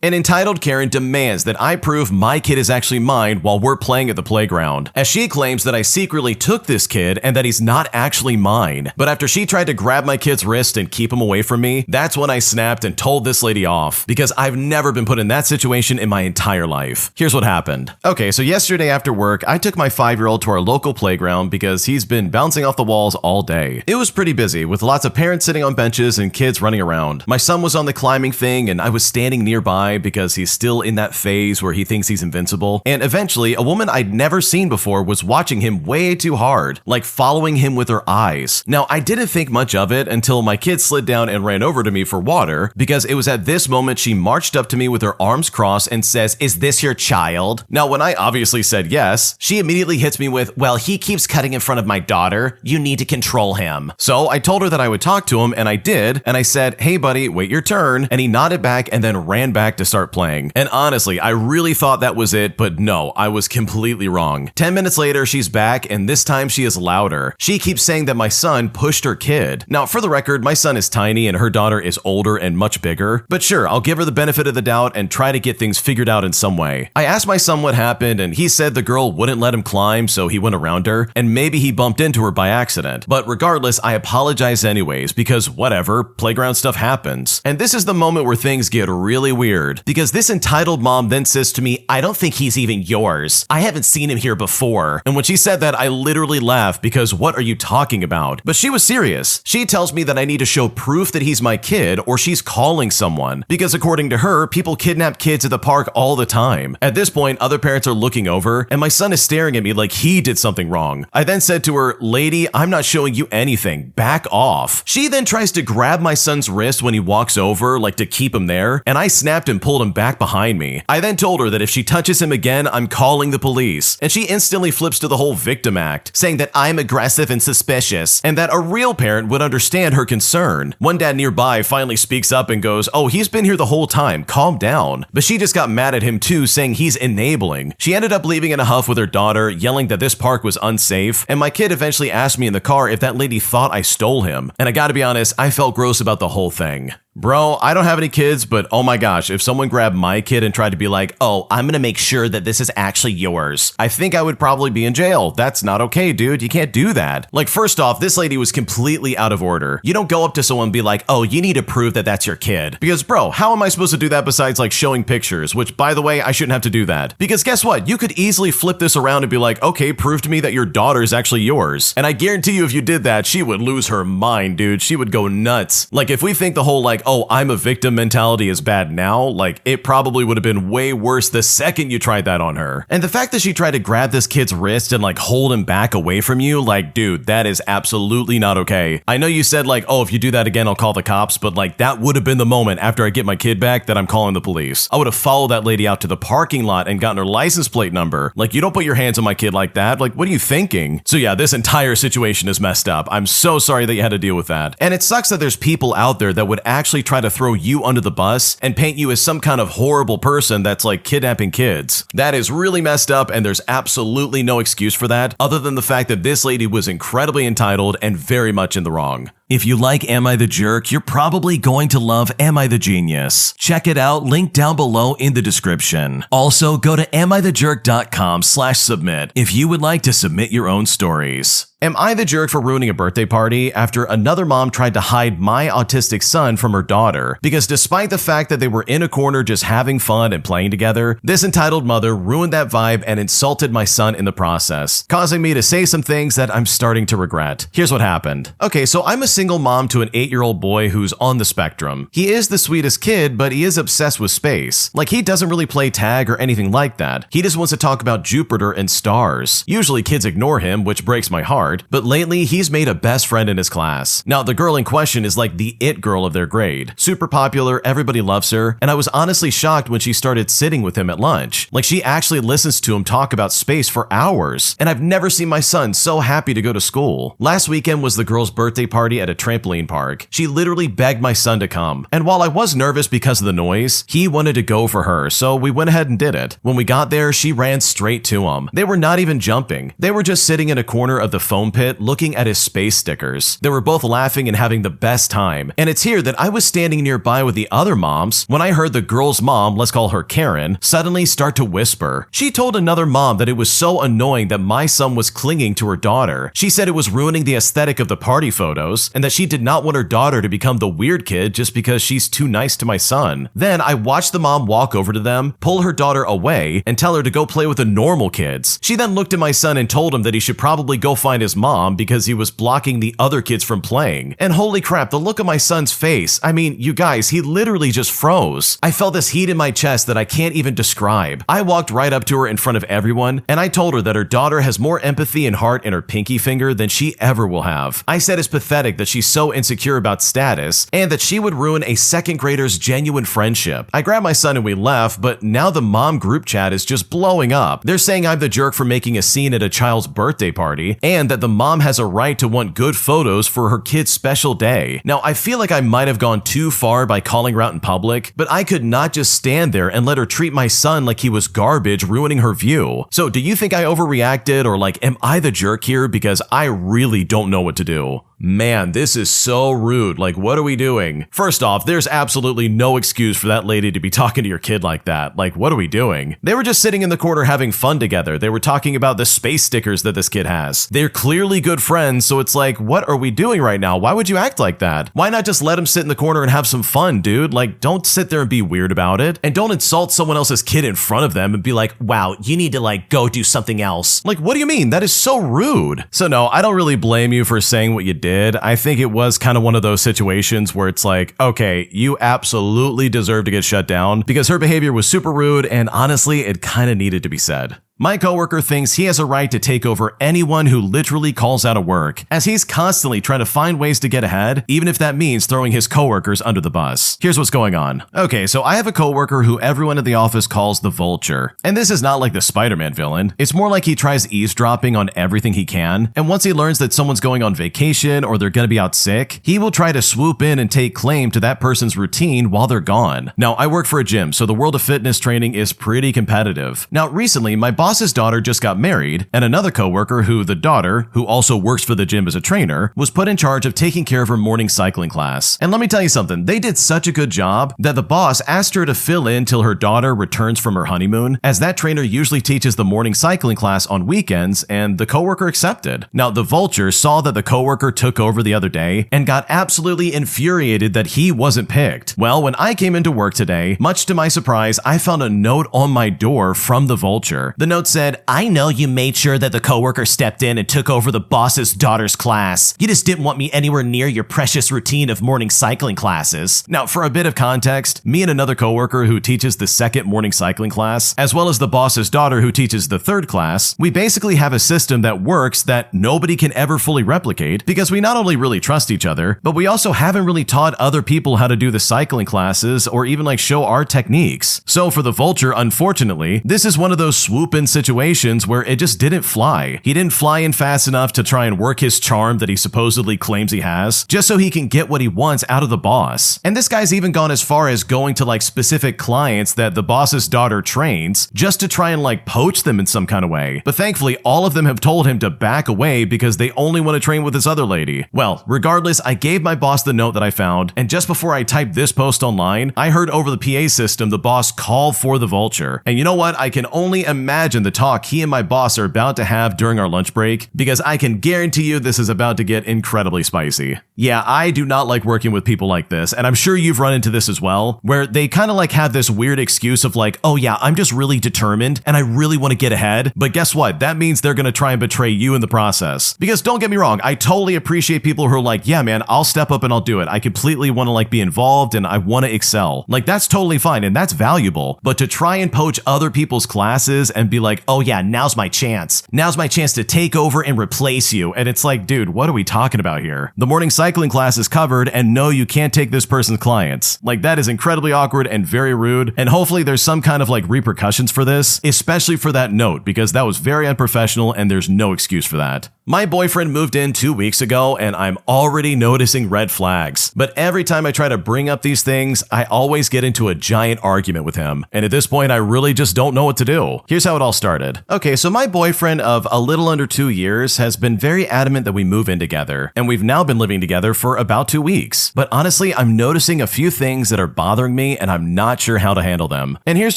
An entitled Karen demands that I prove my kid is actually mine while we're playing at the playground, as she claims that I secretly took this kid and that he's not actually mine. But after she tried to grab my kid's wrist and keep him away from me, that's when I snapped and told this lady off, because I've never been put in that situation in my entire life. Here's what happened. Okay, so yesterday after work, I took my 5-year-old to our local playground because he's been bouncing off the walls all day. It was pretty busy, with lots of parents sitting on benches and kids running around. My son was on the climbing thing and I was standing nearby because he's still in that phase where he thinks he's invincible. And eventually, a woman I'd never seen before was watching him way too hard, like following him with her eyes. Now, I didn't think much of it until my kid slid down and ran over to me for water, because it was at this moment she marched up to me with her arms crossed and says, "Is this your child?" Now, when I obviously said yes, she immediately hits me with, "Well, he keeps cutting in front of my daughter. You need to control him." So I told her that I would talk to him, and I did, and I said, "Hey buddy, wait your turn," and he nodded back and then ran back to start playing. And honestly, I really thought that was it, but no, I was completely wrong. 10 minutes later, she's back, and this time she is louder. She keeps saying that my son pushed her kid. Now, for the record, my son is tiny and her daughter is older and much bigger, but sure, I'll give her the benefit of the doubt and try to get things figured out in some way. I asked my son what happened, and he said the girl wouldn't let him climb, so he went around her, and maybe he bumped into her by accident. But regardless, I apologize anyways, because whatever, playground stuff happens. And this is the moment where things get really weird, because this entitled mom then says to me, "I don't think he's even yours. I haven't seen him here before." And when she said that, I literally laughed, because what are you talking about? But she was serious. She tells me that I need to show proof that he's my kid, or she's calling someone, because according to her, people kidnap kids at the park all the time. At this point, other parents are looking over, and my son is staring at me like he did something wrong. I then said to her, "Lady, I'm not showing you anything. Back off." She then tries to grab my son's wrist when he walks over, like to keep him there, and I snapped and pulled him back behind me. I then told her that if she touches him again, I'm calling the police, and she instantly flips to the whole victim act, saying that I'm aggressive and suspicious, and that a real parent would understand her concern. One dad nearby finally speaks up and goes, "Oh, he's been here the whole time, calm down." But she just got mad at him too, saying he's enabling. She ended up leaving in a huff with her daughter, yelling that this park was unsafe, and my kid eventually asked me in the car if that lady thought I stole him. And I gotta be honest, I felt gross about the whole thing. Bro, I don't have any kids, but oh my gosh, if someone grabbed my kid and tried to be like, "Oh, I'm gonna make sure that this is actually yours," I think I would probably be in jail. That's not okay, dude. You can't do that. Like, first off, this lady was completely out of order. You don't go up to someone and be like, "Oh, you need to prove that that's your kid." Because bro, how am I supposed to do that besides like showing pictures? Which, by the way, I shouldn't have to do that. Because guess what? You could easily flip this around and be like, "Okay, prove to me that your daughter is actually yours." And I guarantee you if you did that, she would lose her mind, dude. She would go nuts. Like, if we think the whole like, "Oh, I'm a victim" mentality is bad now, like it probably would have been way worse the second you tried that on her. And the fact that she tried to grab this kid's wrist and like hold him back away from you, like dude, that is absolutely not okay. I know you said like, "Oh, if you do that again, I'll call the cops," but like that would have been the moment after I get my kid back that I'm calling the police. I would have followed that lady out to the parking lot and gotten her license plate number. Like, you don't put your hands on my kid like that. Like, what are you thinking? So yeah, this entire situation is messed up. I'm so sorry that you had to deal with that. And it sucks that there's people out there that would actually try to throw you under the bus and paint you as some kind of horrible person that's like kidnapping kids. That is really messed up, and there's absolutely no excuse for that other than the fact that this lady was incredibly entitled and very much in the wrong. If you like Am I the Jerk, you're probably going to love Am I the Genius. Check it out, link down below in the description. Also, go to amithejerk.com/submit if you would like to submit your own stories. Am I the jerk for ruining a birthday party after another mom tried to hide my autistic son from her daughter? Because despite the fact that they were in a corner just having fun and playing together, this entitled mother ruined that vibe and insulted my son in the process, causing me to say some things that I'm starting to regret. Here's what happened. Okay, so I'm a single mom to an 8-year-old boy who's on the spectrum. He is the sweetest kid, but he is obsessed with space. Like, he doesn't really play tag or anything like that. He just wants to talk about Jupiter and stars. Usually kids ignore him, which breaks my heart. But lately, he's made a best friend in his class. Now, the girl in question is like the it girl of their grade. Super popular, everybody loves her, and I was honestly shocked when she started sitting with him at lunch. Like, she actually listens to him talk about space for hours, and I've never seen my son so happy to go to school. Last weekend was the girl's birthday party at at a trampoline park. She literally begged my son to come. And while I was nervous because of the noise, he wanted to go for her, so we went ahead and did it. When we got there, she ran straight to him. They were not even jumping. They were just sitting in a corner of the foam pit looking at his space stickers. They were both laughing and having the best time. And it's here that I was standing nearby with the other moms when I heard the girl's mom, let's call her Karen, suddenly start to whisper. She told another mom that it was so annoying that my son was clinging to her daughter. She said it was ruining the aesthetic of the party photos and that she did not want her daughter to become the weird kid just because she's too nice to my son. Then I watched the mom walk over to them, pull her daughter away, and tell her to go play with the normal kids. She then looked at my son and told him that he should probably go find his mom because he was blocking the other kids from playing. And holy crap, the look on my son's face. I mean, you guys, he literally just froze. I felt this heat in my chest that I can't even describe. I walked right up to her in front of everyone, and I told her that her daughter has more empathy and heart in her pinky finger than she ever will have. I said it's pathetic that she's so insecure about status, and that she would ruin a second grader's genuine friendship. I grabbed my son and we left, but now the mom group chat is just blowing up. They're saying I'm the jerk for making a scene at a child's birthday party, and that the mom has a right to want good photos for her kid's special day. Now, I feel like I might have gone too far by calling her out in public, but I could not just stand there and let her treat my son like he was garbage, ruining her view. So do you think I overreacted, or like, am I the jerk here? Because I really don't know what to do. Man, this is so rude. Like, what are we doing? First off, there's absolutely no excuse for that lady to be talking to your kid like that. Like, what are we doing? They were just sitting in the corner having fun together. They were talking about the space stickers that this kid has. They're clearly good friends, so it's like, what are we doing right now? Why would you act like that? Why not just let him sit in the corner and have some fun, dude? Like, don't sit there and be weird about it. And don't insult someone else's kid in front of them and be like, wow, you need to like go do something else. Like, what do you mean? That is so rude. So no, I don't really blame you for saying what you did. I think it was kind of one of those situations where it's like, okay, you absolutely deserve to get shut down because her behavior was super rude, and honestly, it kind of needed to be said. My coworker thinks he has a right to take over anyone who literally calls out of work, as he's constantly trying to find ways to get ahead, even if that means throwing his coworkers under the bus. Here's what's going on. Okay, so I have a coworker who everyone at the office calls the Vulture. And this is not like the Spider-Man villain. It's more like he tries eavesdropping on everything he can, and once he learns that someone's going on vacation or they're gonna be out sick, he will try to swoop in and take claim to that person's routine while they're gone. Now, I work for a gym, so the world of fitness training is pretty competitive. Now, recently, my boss's daughter just got married, and another coworker the daughter, who also works for the gym as a trainer, was put in charge of taking care of her morning cycling class. And let me tell you something, they did such a good job that the boss asked her to fill in till her daughter returns from her honeymoon, as that trainer usually teaches the morning cycling class on weekends, and the coworker accepted. Now, the Vulture saw that the coworker took over the other day and got absolutely infuriated that he wasn't picked. Well, when I came into work today, much to my surprise, I found a note on my door from the Vulture. The note said, "I know you made sure that the coworker stepped in and took over the boss's daughter's class. You just didn't want me anywhere near your precious routine of morning cycling classes." Now, for a bit of context, me and another coworker who teaches the second morning cycling class, as well as the boss's daughter who teaches the third class, we basically have a system that works that nobody can ever fully replicate, because we not only really trust each other, but we also haven't really taught other people how to do the cycling classes or even like show our techniques. So for the Vulture, unfortunately, this is one of those swoop-in situations where it just didn't fly. He didn't fly in fast enough to try and work his charm that he supposedly claims he has, just so he can get what he wants out of the boss. And this guy's even gone as far as going to like specific clients that the boss's daughter trains, just to try and like poach them in some kind of way. But thankfully, all of them have told him to back away because they only want to train with this other lady. Well, regardless, I gave my boss the note that I found, and just before I typed this post online, I heard over the PA system the boss call for the Vulture. And you know what? I can only imagine the talk he and my boss are about to have during our lunch break, because I can guarantee you this is about to get incredibly spicy. Yeah, I do not like working with people like this, and I'm sure you've run into this as well, where they kind of like have this weird excuse of like, oh yeah, I'm just really determined and I really want to get ahead, but guess what? That means they're going to try and betray you in the process. Because don't get me wrong, I totally appreciate people who are like, yeah man, I'll step up and I'll do it. I completely want to like be involved and I want to excel. Like that's totally fine and that's valuable, but to try and poach other people's classes and be like, oh yeah, now's my chance. Now's my chance to take over and replace you. And it's like, dude, what are we talking about here? The morning cycling class is covered, and no, you can't take this person's clients. Like that is incredibly awkward and very rude. And hopefully there's some kind of like repercussions for this, especially for that note, because that was very unprofessional and there's no excuse for that. My boyfriend moved in 2 weeks ago and I'm already noticing red flags. But every time I try to bring up these things, I always get into a giant argument with him. And at this point, I really just don't know what to do. Here's how it all started. Okay, so my boyfriend of a little under 2 years has been very adamant that we move in together. And we've now been living together for about 2 weeks. But honestly, I'm noticing a few things that are bothering me and I'm not sure how to handle them. And here's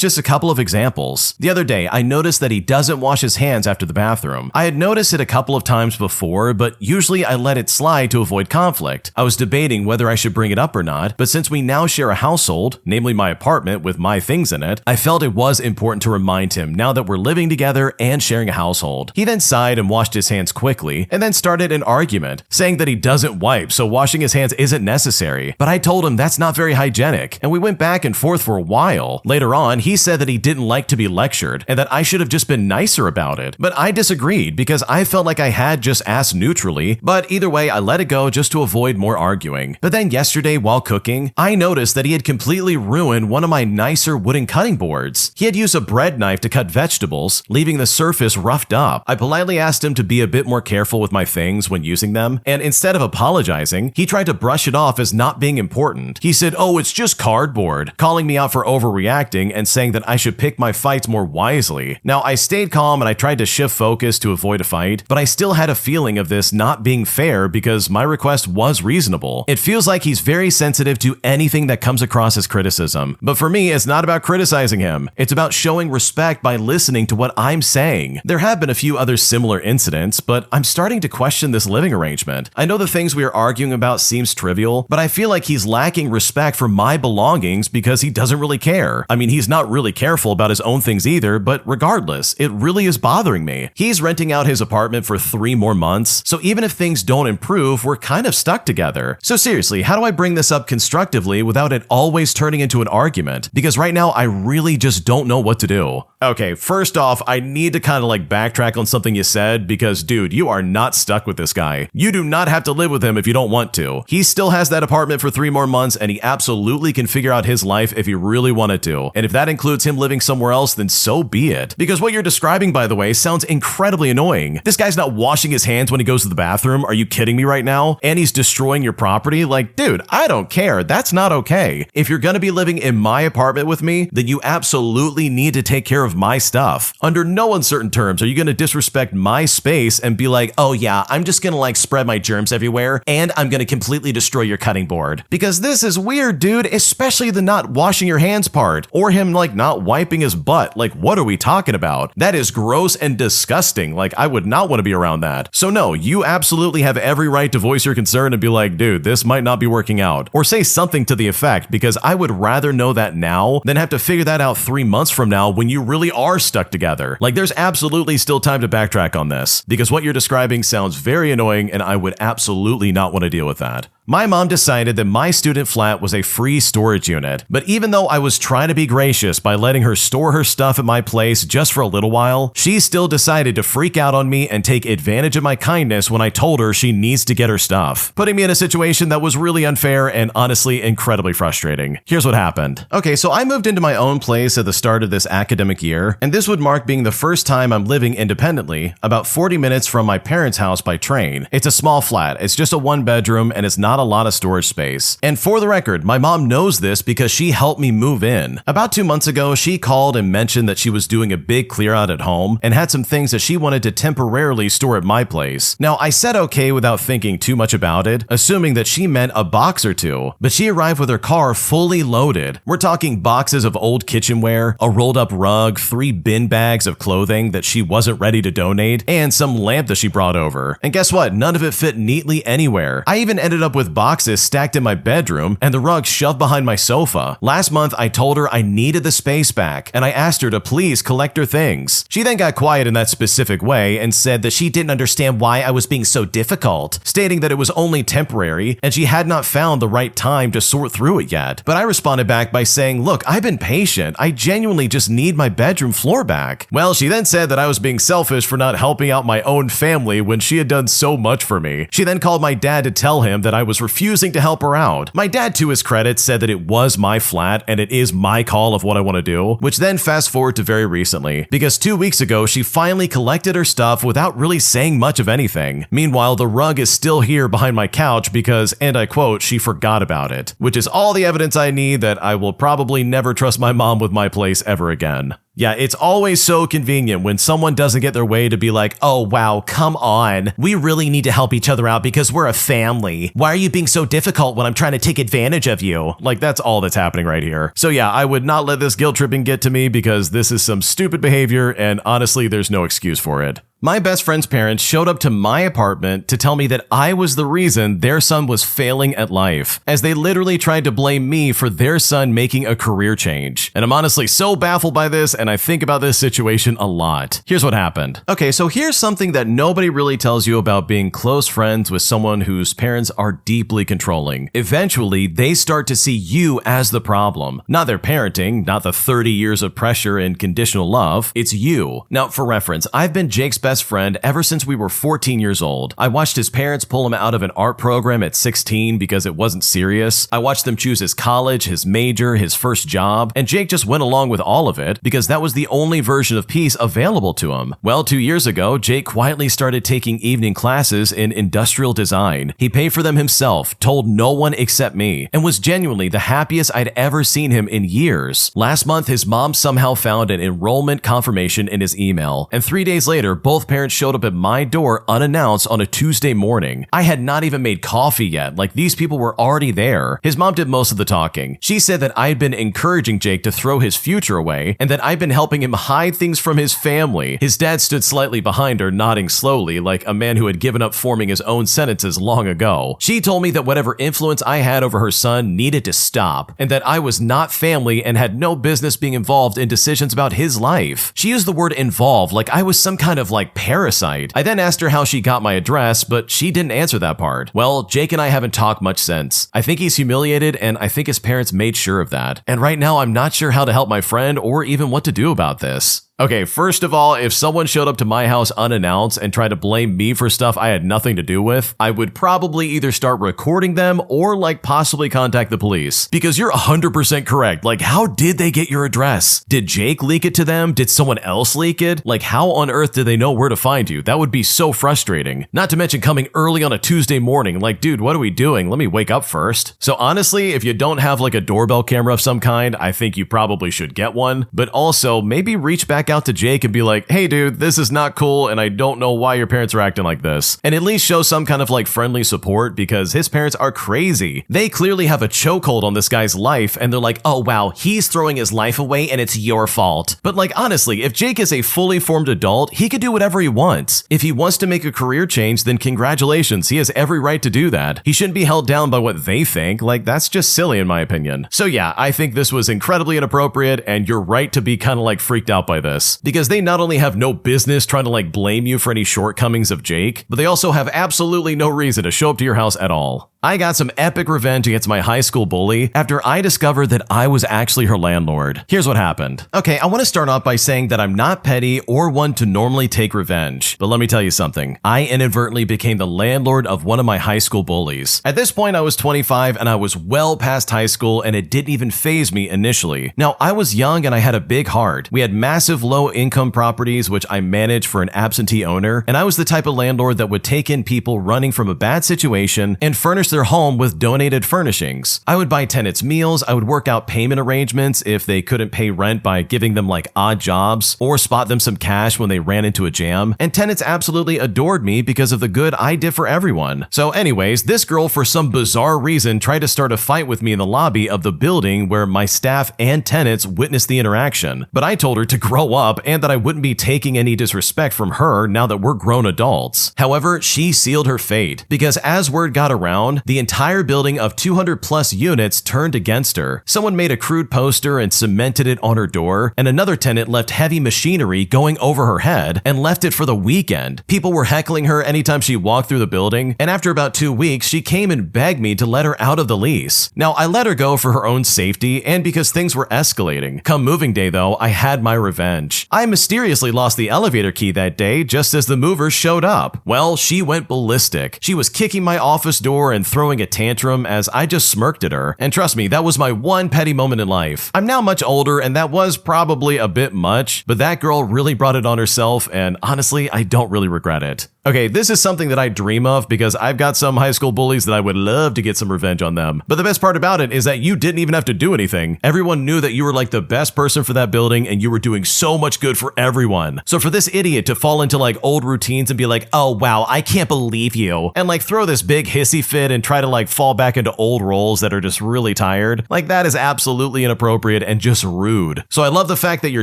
just a couple of examples. The other day, I noticed that he doesn't wash his hands after the bathroom. I had noticed it a couple of times before, but usually I let it slide to avoid conflict. I was debating whether I should bring it up or not, but since we now share a household, namely my apartment with my things in it, I felt it was important to remind him now that we're living together and sharing a household. He then sighed and washed his hands quickly, and then started an argument, saying that he doesn't wipe, so washing his hands isn't necessary. But I told him that's not very hygienic, and we went back and forth for a while. Later on, he said that he didn't like to be lectured, and that I should have just been nicer about it. But I disagreed because I felt like I had just asked neutrally, but either way, I let it go just to avoid more arguing. But then yesterday while cooking, I noticed that he had completely ruined one of my nicer wooden cutting boards. He had used a bread knife to cut vegetables, leaving the surface roughed up. I politely asked him to be a bit more careful with my things when using them, and instead of apologizing, he tried to brush it off as not being important. He said, "Oh, it's just cardboard," calling me out for overreacting and saying that I should pick my fights more wisely. Now, I stayed calm and I tried to shift focus to avoid a fight, but I still had a feeling of this not being fair because my request was reasonable. It feels like he's very sensitive to anything that comes across as criticism. But for me, it's not about criticizing him. It's about showing respect by listening to what I'm saying. There have been a few other similar incidents, but I'm starting to question this living arrangement. I know the things we are arguing about seems trivial, but I feel like he's lacking respect for my belongings because he doesn't really care. I mean, he's not really careful about his own things either, but regardless, it really is bothering me. He's renting out his apartment for 3 more months, so even if things don't improve, we're kind of stuck together. So seriously, how do I bring this up constructively without it always turning into an argument? Because right now, I really just don't know what to do. Okay, first off, I need to kind of backtrack on something you said because, dude, you are not stuck with this guy. You do not have to live with him if you don't want to. He still has that apartment for 3 more months and he absolutely can figure out his life if he really wanted to. And if that includes him living somewhere else, then so be it. Because what you're describing, by the way, sounds incredibly annoying. This guy's not washing his hands when he goes to the bathroom. Are you kidding me right now? And he's destroying your property? Dude, I don't care. That's not okay. If you're gonna be living in my apartment with me, then you absolutely need to take care of my stuff. Under no uncertain terms are you gonna disrespect my space and be like, "Oh yeah, I'm just gonna spread my germs everywhere and I'm gonna completely destroy your cutting board." Because this is weird, dude, especially the not washing your hands part or him not wiping his butt. What are we talking about? That is gross and disgusting. I would not want to be around that. So no, you absolutely have every right to voice your concern and be like, "Dude, this might not be working out." Or say something to the effect, because I would rather know that now than have to figure that out 3 months from now when you really are stuck together. There's absolutely still time to backtrack on this, because what you're describing sounds very annoying and I would absolutely not want to deal with that. My mom decided that my student flat was a free storage unit, but even though I was trying to be gracious by letting her store her stuff at my place just for a little while, she still decided to freak out on me and take advantage of my kindness when I told her she needs to get her stuff, putting me in a situation that was really unfair and honestly incredibly frustrating. Here's what happened. Okay, so I moved into my own place at the start of this academic year, and this would mark being the first time I'm living independently, about 40 minutes from my parents' house by train. It's a small flat, it's just a 1-bedroom, and it's not a lot of storage space. And for the record, my mom knows this because she helped me move in. About 2 months ago, she called and mentioned that she was doing a big clear out at home and had some things that she wanted to temporarily store at my place. Now, I said okay without thinking too much about it, assuming that she meant a box or two, but she arrived with her car fully loaded. We're talking boxes of old kitchenware, a rolled up rug, 3 bin bags of clothing that she wasn't ready to donate, and some lamp that she brought over. And guess what? None of it fit neatly anywhere. I even ended up with boxes stacked in my bedroom and the rug shoved behind my sofa. Last month, I told her I needed the space back and I asked her to please collect her things. She then got quiet in that specific way and said that she didn't understand why I was being so difficult, stating that it was only temporary and she had not found the right time to sort through it yet. But I responded back by saying, "Look, I've been patient. I genuinely just need my bedroom floor back." Well, she then said that I was being selfish for not helping out my own family when she had done so much for me. She then called my dad to tell him that I was was refusing to help her out. My dad, to his credit, said that it was my flat and it is my call of what I want to do, which then fast forward to very recently, because 2 weeks ago she finally collected her stuff without really saying much of anything. Meanwhile, the rug is still here behind my couch because, and I quote, she forgot about it, which is all the evidence I need that I will probably never trust my mom with my place ever again. Yeah, it's always so convenient when someone doesn't get their way to be like, oh wow, come on. We really need to help each other out because we're a family. Why are you being so difficult when I'm trying to take advantage of you? Like, that's all that's happening right here. So yeah, I would not let this guilt tripping get to me because this is some stupid behavior and honestly, there's no excuse for it. My best friend's parents showed up to my apartment to tell me that I was the reason their son was failing at life, as they literally tried to blame me for their son making a career change. And I'm honestly so baffled by this, and I think about this situation a lot. Here's what happened. Okay, so here's something that nobody really tells you about being close friends with someone whose parents are deeply controlling. Eventually, they start to see you as the problem. Not their parenting, not the 30 years of pressure and conditional love, it's you. Now, for reference, I've been Jake's best friend ever since we were 14 years old. I watched his parents pull him out of an art program at 16 because it wasn't serious. I watched them choose his college, his major, his first job, and Jake just went along with all of it because that was the only version of peace available to him. Well, 2 years ago, Jake quietly started taking evening classes in industrial design. He paid for them himself, told no one except me, and was genuinely the happiest I'd ever seen him in years. Last month, his mom somehow found an enrollment confirmation in his email, and 3 days later, both parents showed up at my door unannounced on a Tuesday morning. I had not even made coffee yet, like these people were already there. His mom did most of the talking. She said that I'd been encouraging Jake to throw his future away and that I'd been helping him hide things from his family. His dad stood slightly behind her, nodding slowly, like a man who had given up forming his own sentences long ago. She told me that whatever influence I had over her son needed to stop, and that I was not family and had no business being involved in decisions about his life. She used the word involved like I was some kind of parasite. I then asked her how she got my address, but she didn't answer that part. Well, Jake and I haven't talked much since. I think he's humiliated, and I think his parents made sure of that. And right now, I'm not sure how to help my friend or even what to do about this. Okay, first of all, if someone showed up to my house unannounced and tried to blame me for stuff I had nothing to do with, I would probably either start recording them or possibly contact the police. Because you're 100% correct. How did they get your address? Did Jake leak it to them? Did someone else leak it? How on earth did they know where to find you? That would be so frustrating. Not to mention coming early on a Tuesday morning. Dude, what are we doing? Let me wake up first. So honestly, if you don't have a doorbell camera of some kind, I think you probably should get one. But also, maybe reach back out to Jake and be like, hey dude, this is not cool and I don't know why your parents are acting like this. And at least show some kind of friendly support because his parents are crazy. They clearly have a chokehold on this guy's life and they're like, oh wow, he's throwing his life away and it's your fault. But honestly, if Jake is a fully formed adult, he could do whatever he wants. If he wants to make a career change, then congratulations, he has every right to do that. He shouldn't be held down by what they think. That's just silly in my opinion. So yeah, I think this was incredibly inappropriate and you're right to be kind of freaked out by this. Because they not only have no business trying to blame you for any shortcomings of Jake, but they also have absolutely no reason to show up to your house at all. I got some epic revenge against my high school bully after I discovered that I was actually her landlord. Here's what happened. Okay, I want to start off by saying that I'm not petty or one to normally take revenge, but let me tell you something. I inadvertently became the landlord of one of my high school bullies. At this point, I was 25 and I was well past high school and it didn't even faze me initially. Now, I was young and I had a big heart. We had massive low-income properties which I managed for an absentee owner, and I was the type of landlord that would take in people running from a bad situation and furnish their home with donated furnishings. I would buy tenants meals, I would work out payment arrangements if they couldn't pay rent by giving them odd jobs, or spot them some cash when they ran into a jam, and tenants absolutely adored me because of the good I did for everyone. So anyways, this girl for some bizarre reason tried to start a fight with me in the lobby of the building where my staff and tenants witnessed the interaction, but I told her to grow up and that I wouldn't be taking any disrespect from her now that we're grown adults. However, she sealed her fate because as word got around, the entire building of 200 plus units turned against her. Someone made a crude poster and cemented it on her door, and another tenant left heavy machinery going over her head and left it for the weekend. People were heckling her anytime she walked through the building, and after about 2 weeks, she came and begged me to let her out of the lease. Now, I let her go for her own safety and because things were escalating. Come moving day though, I had my revenge. I mysteriously lost the elevator key that day just as the movers showed up. Well, she went ballistic. She was kicking my office door and throwing a tantrum as I just smirked at her. And trust me, that was my one petty moment in life. I'm now much older and that was probably a bit much, but that girl really brought it on herself and honestly, I don't really regret it. Okay, this is something that I dream of because I've got some high school bullies that I would love to get some revenge on them. But the best part about it is that you didn't even have to do anything. Everyone knew that you were like the best person for that building and you were doing so much good for everyone. So for this idiot to fall into like old routines and be like, oh wow, I can't believe you, and like throw this big hissy fit and try to like fall back into old roles that are just really tired, like that is absolutely inappropriate and just rude. So I love the fact that your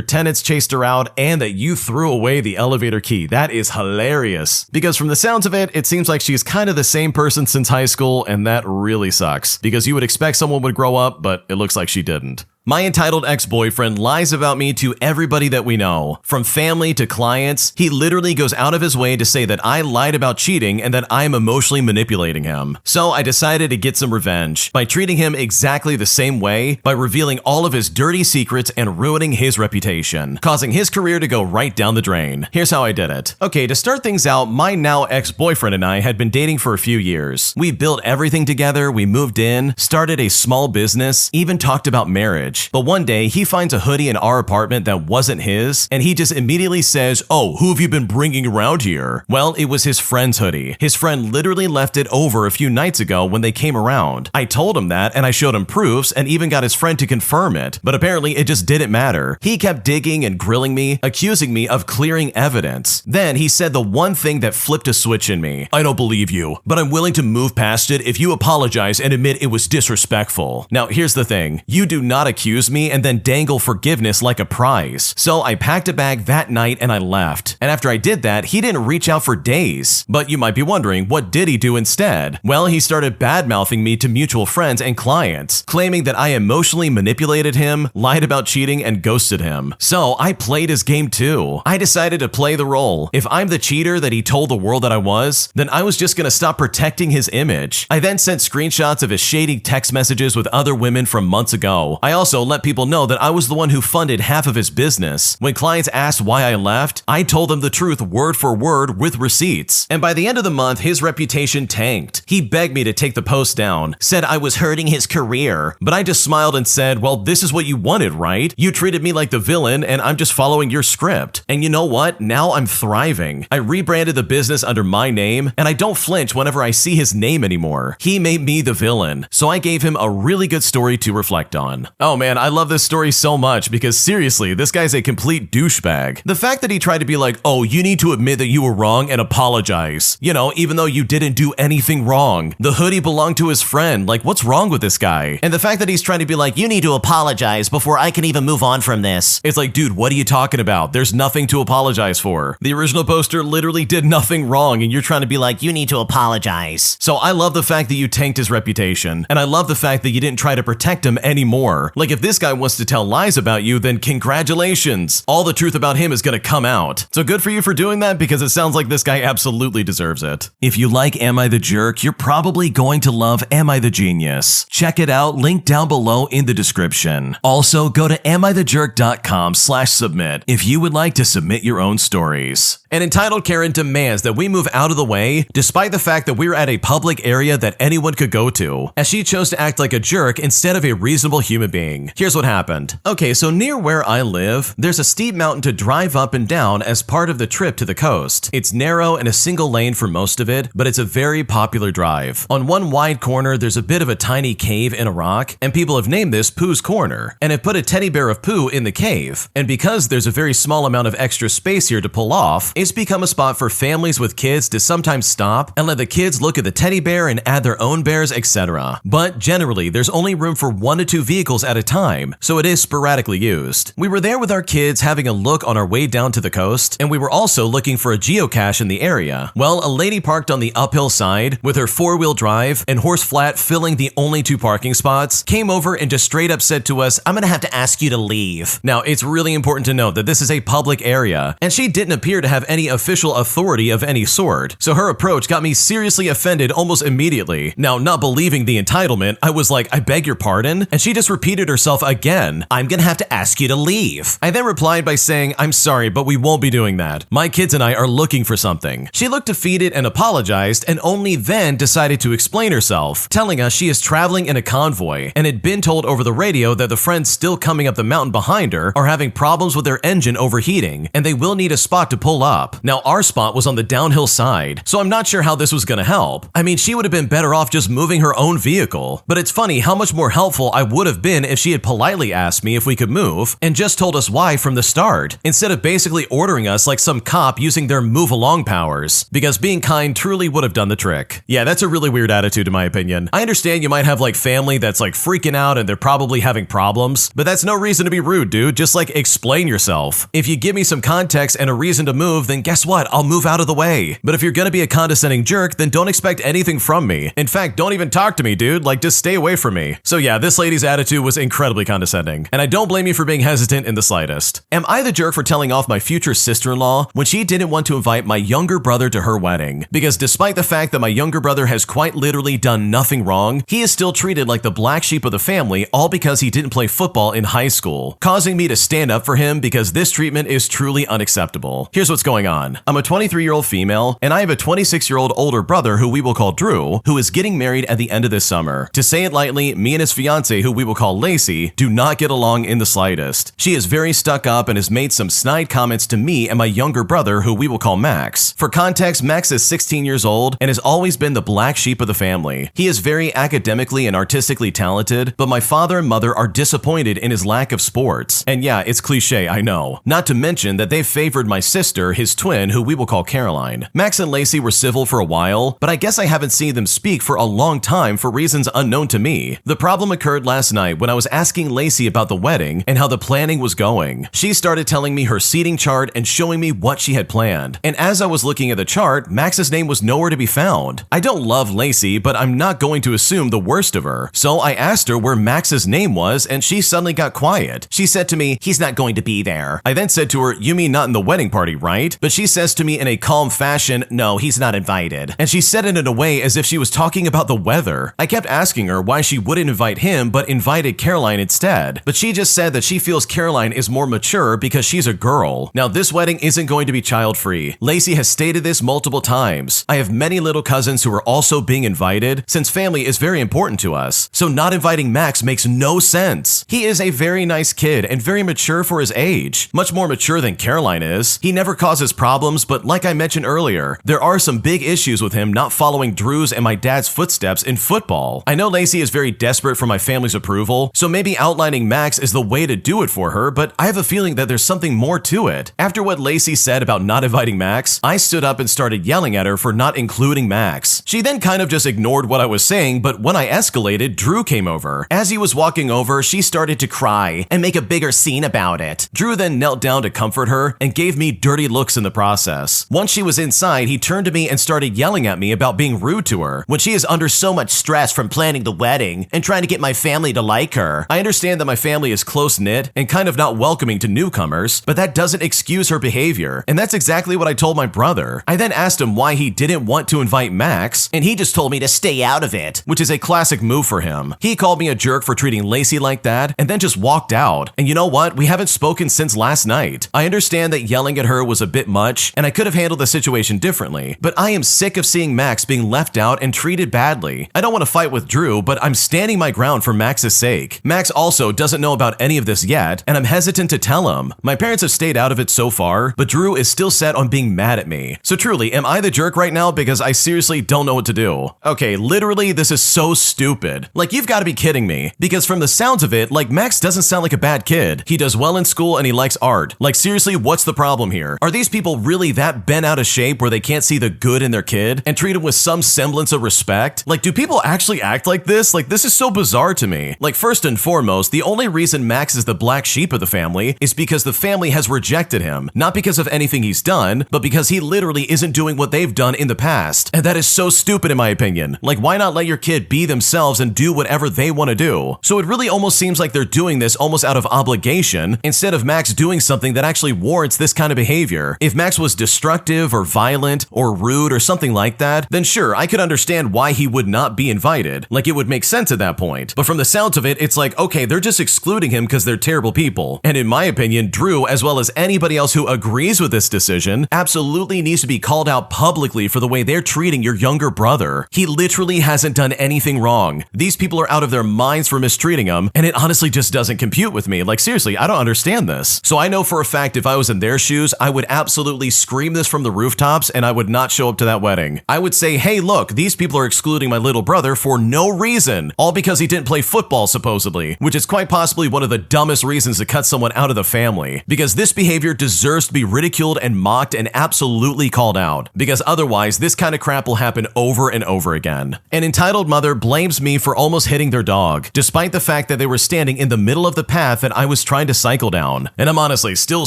tenants chased her out and that you threw away the elevator key. That is hilarious. Because from the sounds of it, it seems like she's kind of the same person since high school, and that really sucks. Because you would expect someone would grow up, but it looks like she didn't. My entitled ex-boyfriend lies about me to everybody that we know. From family to clients, he literally goes out of his way to say that I lied about cheating and that I am emotionally manipulating him. So I decided to get some revenge by treating him exactly the same way, by revealing all of his dirty secrets and ruining his reputation, causing his career to go right down the drain. Here's how I did it. Okay, to start things out, my now ex-boyfriend and I had been dating for a few years. We built everything together, we moved in, started a small business, even talked about marriage. But one day, he finds a hoodie in our apartment that wasn't his, and he just immediately says, oh, who have you been bringing around here? Well, it was his friend's hoodie. His friend literally left it over a few nights ago when they came around. I told him that, and I showed him proofs, and even got his friend to confirm it, but apparently it just didn't matter. He kept digging and grilling me, accusing me of clearing evidence. Then he said the one thing that flipped a switch in me. I don't believe you, but I'm willing to move past it if you apologize and admit it was disrespectful. Now, here's the thing. You do not accuse me and then dangle forgiveness like a prize. So I packed a bag that night and I left. And after I did that, he didn't reach out for days. But you might be wondering, what did he do instead? Well, he started bad-mouthing me to mutual friends and clients, claiming that I emotionally manipulated him, lied about cheating, and ghosted him. So I played his game too. I decided to play the role. If I'm the cheater that he told the world that I was, then I was just gonna stop protecting his image. I then sent screenshots of his shady text messages with other women from months ago. I also let people know that I was the one who funded half of his business. When clients asked why I left, I told them the truth word for word with receipts. And by the end of the month, his reputation tanked. He begged me to take the post down, said I was hurting his career, but I just smiled and said, well, this is what you wanted, right? You treated me like the villain and I'm just following your script. And you know what? Now I'm thriving. I rebranded the business under my name and I don't flinch whenever I see his name anymore. He made me the villain, so I gave him a really good story to reflect on. Oh man, I love this story so much because seriously, this guy's a complete douchebag. The fact that he tried to be like, oh, you need to admit that you were wrong and apologize. You know, even though you didn't do anything wrong. The hoodie belonged to his friend. Like, what's wrong with this guy? And the fact that he's trying to be like, you need to apologize before I can even move on from this. It's like, dude, what are you talking about? There's nothing to apologize for. The original poster literally did nothing wrong and you're trying to be like, you need to apologize. So I love the fact that you tanked his reputation. And I love the fact that you didn't try to protect him anymore. Like, if this guy wants to tell lies about you, then congratulations. All the truth about him is gonna come out. So good for you for doing that because it sounds like this guy absolutely deserves it. If you like Am I the Jerk, you're probably going to love Am I the Genius. Check it out, link down below in the description. Also, go to amithejerk.com/submit if you would like to submit your own stories. An entitled Karen demands that we move out of the way despite the fact that we're at a public area that anyone could go to, as she chose to act like a jerk instead of a reasonable human being. Here's what happened. Okay, so near where I live, there's a steep mountain to drive up and down as part of the trip to the coast. It's narrow and a single lane for most of it, but it's a very popular drive. On one wide corner, there's a bit of a tiny cave in a rock, and people have named this Pooh's Corner, and have put a teddy bear of Pooh in the cave. And because there's a very small amount of extra space here to pull off, it's become a spot for families with kids to sometimes stop and let the kids look at the teddy bear and add their own bears, etc. But generally, there's only room for 1 to 2 vehicles at a time, so it is sporadically used. We were there with our kids having a look on our way down to the coast, and we were also looking for a geocache in the area. Well, a lady parked on the uphill side with her 4-wheel drive and horse flat filling the only 2 parking spots, came over and just straight up said to us, I'm gonna have to ask you to leave. Now, it's really important to note that this is a public area, and she didn't appear to have any official authority of any sort, so her approach got me seriously offended almost immediately. Now, not believing the entitlement, I was like, I beg your pardon? And she just repeated her yourself again, I'm gonna have to ask you to leave. I then replied by saying, I'm sorry, but we won't be doing that. My kids and I are looking for something. She looked defeated and apologized, and only then decided to explain herself, telling us she is traveling in a convoy and had been told over the radio that the friends still coming up the mountain behind her are having problems with their engine overheating and they will need a spot to pull up. Now our spot was on the downhill side, so I'm not sure how this was gonna help. I mean, she would have been better off just moving her own vehicle, but it's funny how much more helpful I would have been if she had politely asked me if we could move and just told us why from the start, instead of basically ordering us like some cop using their move along powers, because being kind truly would have done the trick. Yeah, that's a really weird attitude in my opinion. I understand you might have like family that's like freaking out and they're probably having problems, but that's no reason to be rude, dude. Just like explain yourself. If you give me some context and a reason to move, then guess what? I'll move out of the way. But if you're gonna be a condescending jerk, then don't expect anything from me. In fact, don't even talk to me, dude. Like, just stay away from me. So yeah, this lady's attitude was incredibly condescending, and I don't blame you for being hesitant in the slightest. Am I the jerk for telling off my future sister-in-law when she didn't want to invite my younger brother to her wedding? Because despite the fact that my younger brother has quite literally done nothing wrong, he is still treated like the black sheep of the family, all because he didn't play football in high school, causing me to stand up for him because this treatment is truly unacceptable. Here's what's going on. I'm a 23-year-old female, and I have a 26-year-old older brother who we will call Drew, who is getting married at the end of this summer. To say it lightly, me and his fiance, who we will call Lacey, do not get along in the slightest. She is very stuck up and has made some snide comments to me and my younger brother, who we will call Max. For context, Max is 16 years old and has always been the black sheep of the family. He is very academically and artistically talented, but my father and mother are disappointed in his lack of sports. And yeah, it's cliche, I know. Not to mention that they favored my sister, his twin, who we will call Caroline. Max and Lacey were civil for a while, but I guess I haven't seen them speak for a long time for reasons unknown to me. The problem occurred last night when I was asking Lacey about the wedding and how the planning was going. She started telling me her seating chart and showing me what she had planned. And as I was looking at the chart, Max's name was nowhere to be found. I don't love Lacey, but I'm not going to assume the worst of her. So I asked her where Max's name was, and she suddenly got quiet. She said to me, "He's not going to be there." I then said to her, "You mean not in the wedding party, right?" But she says to me in a calm fashion, "No, he's not invited." And she said it in a way as if she was talking about the weather. I kept asking her why she wouldn't invite him but invited Caroline instead. But she just said that she feels Caroline is more mature because she's a girl. Now, this wedding isn't going to be child-free. Lacey has stated this multiple times. I have many little cousins who are also being invited, since family is very important to us. So not inviting Max makes no sense. He is a very nice kid and very mature for his age. Much more mature than Caroline is. He never causes problems, but like I mentioned earlier, there are some big issues with him not following Drew's and my dad's footsteps in football. I know Lacey is very desperate for my family's approval, so maybe outlining Max is the way to do it for her, but I have a feeling that there's something more to it. After what Lacey said about not inviting Max, I stood up and started yelling at her for not including Max. She then kind of just ignored what I was saying, but when I escalated, Drew came over. As he was walking over, she started to cry and make a bigger scene about it. Drew then knelt down to comfort her and gave me dirty looks in the process. Once she was inside, he turned to me and started yelling at me about being rude to her when she is under so much stress from planning the wedding and trying to get my family to like her. I understand that my family is close-knit and kind of not welcoming to newcomers, but that doesn't excuse her behavior, and that's exactly what I told my brother. I then asked him why he didn't want to invite Max, and he just told me to stay out of it, which is a classic move for him. He called me a jerk for treating Lacey like that, and then just walked out. And you know what? We haven't spoken since last night. I understand that yelling at her was a bit much, and I could have handled the situation differently, but I am sick of seeing Max being left out and treated badly. I don't want to fight with Drew, but I'm standing my ground for Max's sake. Max also doesn't know about any of this yet, and I'm hesitant to tell him. My parents have stayed out of it so far, but Drew is still set on being mad at me. So truly, am I the jerk right now? Because I seriously don't know what to do. Okay, literally, this is so stupid. Like, you've got to be kidding me. Because from the sounds of it, like, Max doesn't sound like a bad kid. He does well in school and he likes art. Like, seriously, what's the problem here? Are these people really that bent out of shape where they can't see the good in their kid and treat him with some semblance of respect? Like, do people actually act like this? Like, this is so bizarre to me. Like, first and foremost, the only reason Max is the black sheep of the family is because the family has rejected him. Not because of anything he's done, but because he literally isn't doing what they've done in the past. And that is so stupid in my opinion. Like, why not let your kid be themselves and do whatever they want to do? So it really almost seems like they're doing this almost out of obligation, instead of Max doing something that actually warrants this kind of behavior. If Max was destructive or violent or rude or something like that, then sure, I could understand why he would not be invited. Like, it would make sense at that point. But from the sounds of it, it's like, okay, they're just excluding him because they're terrible people. And in my opinion, Drew, as well as anybody else who agrees with this decision, absolutely needs to be called out publicly for the way they're treating your younger brother. He literally hasn't done anything wrong. These people are out of their minds for mistreating him, and it honestly just doesn't compute with me. Like, seriously, I don't understand this. So I know for a fact if I was in their shoes, I would absolutely scream this from the rooftops, and I would not show up to that wedding. I would say, hey, look, these people are excluding my little brother for no reason, all because he didn't play football, supposedly, which is quite possibly one of the dumbest reasons to cut someone out of the family, because this behavior deserves to be ridiculed and mocked and absolutely called out, because otherwise this kind of crap will happen over and over again. An entitled mother blames me for almost hitting their dog, despite the fact that they were standing in the middle of the path that I was trying to cycle down. And I'm honestly still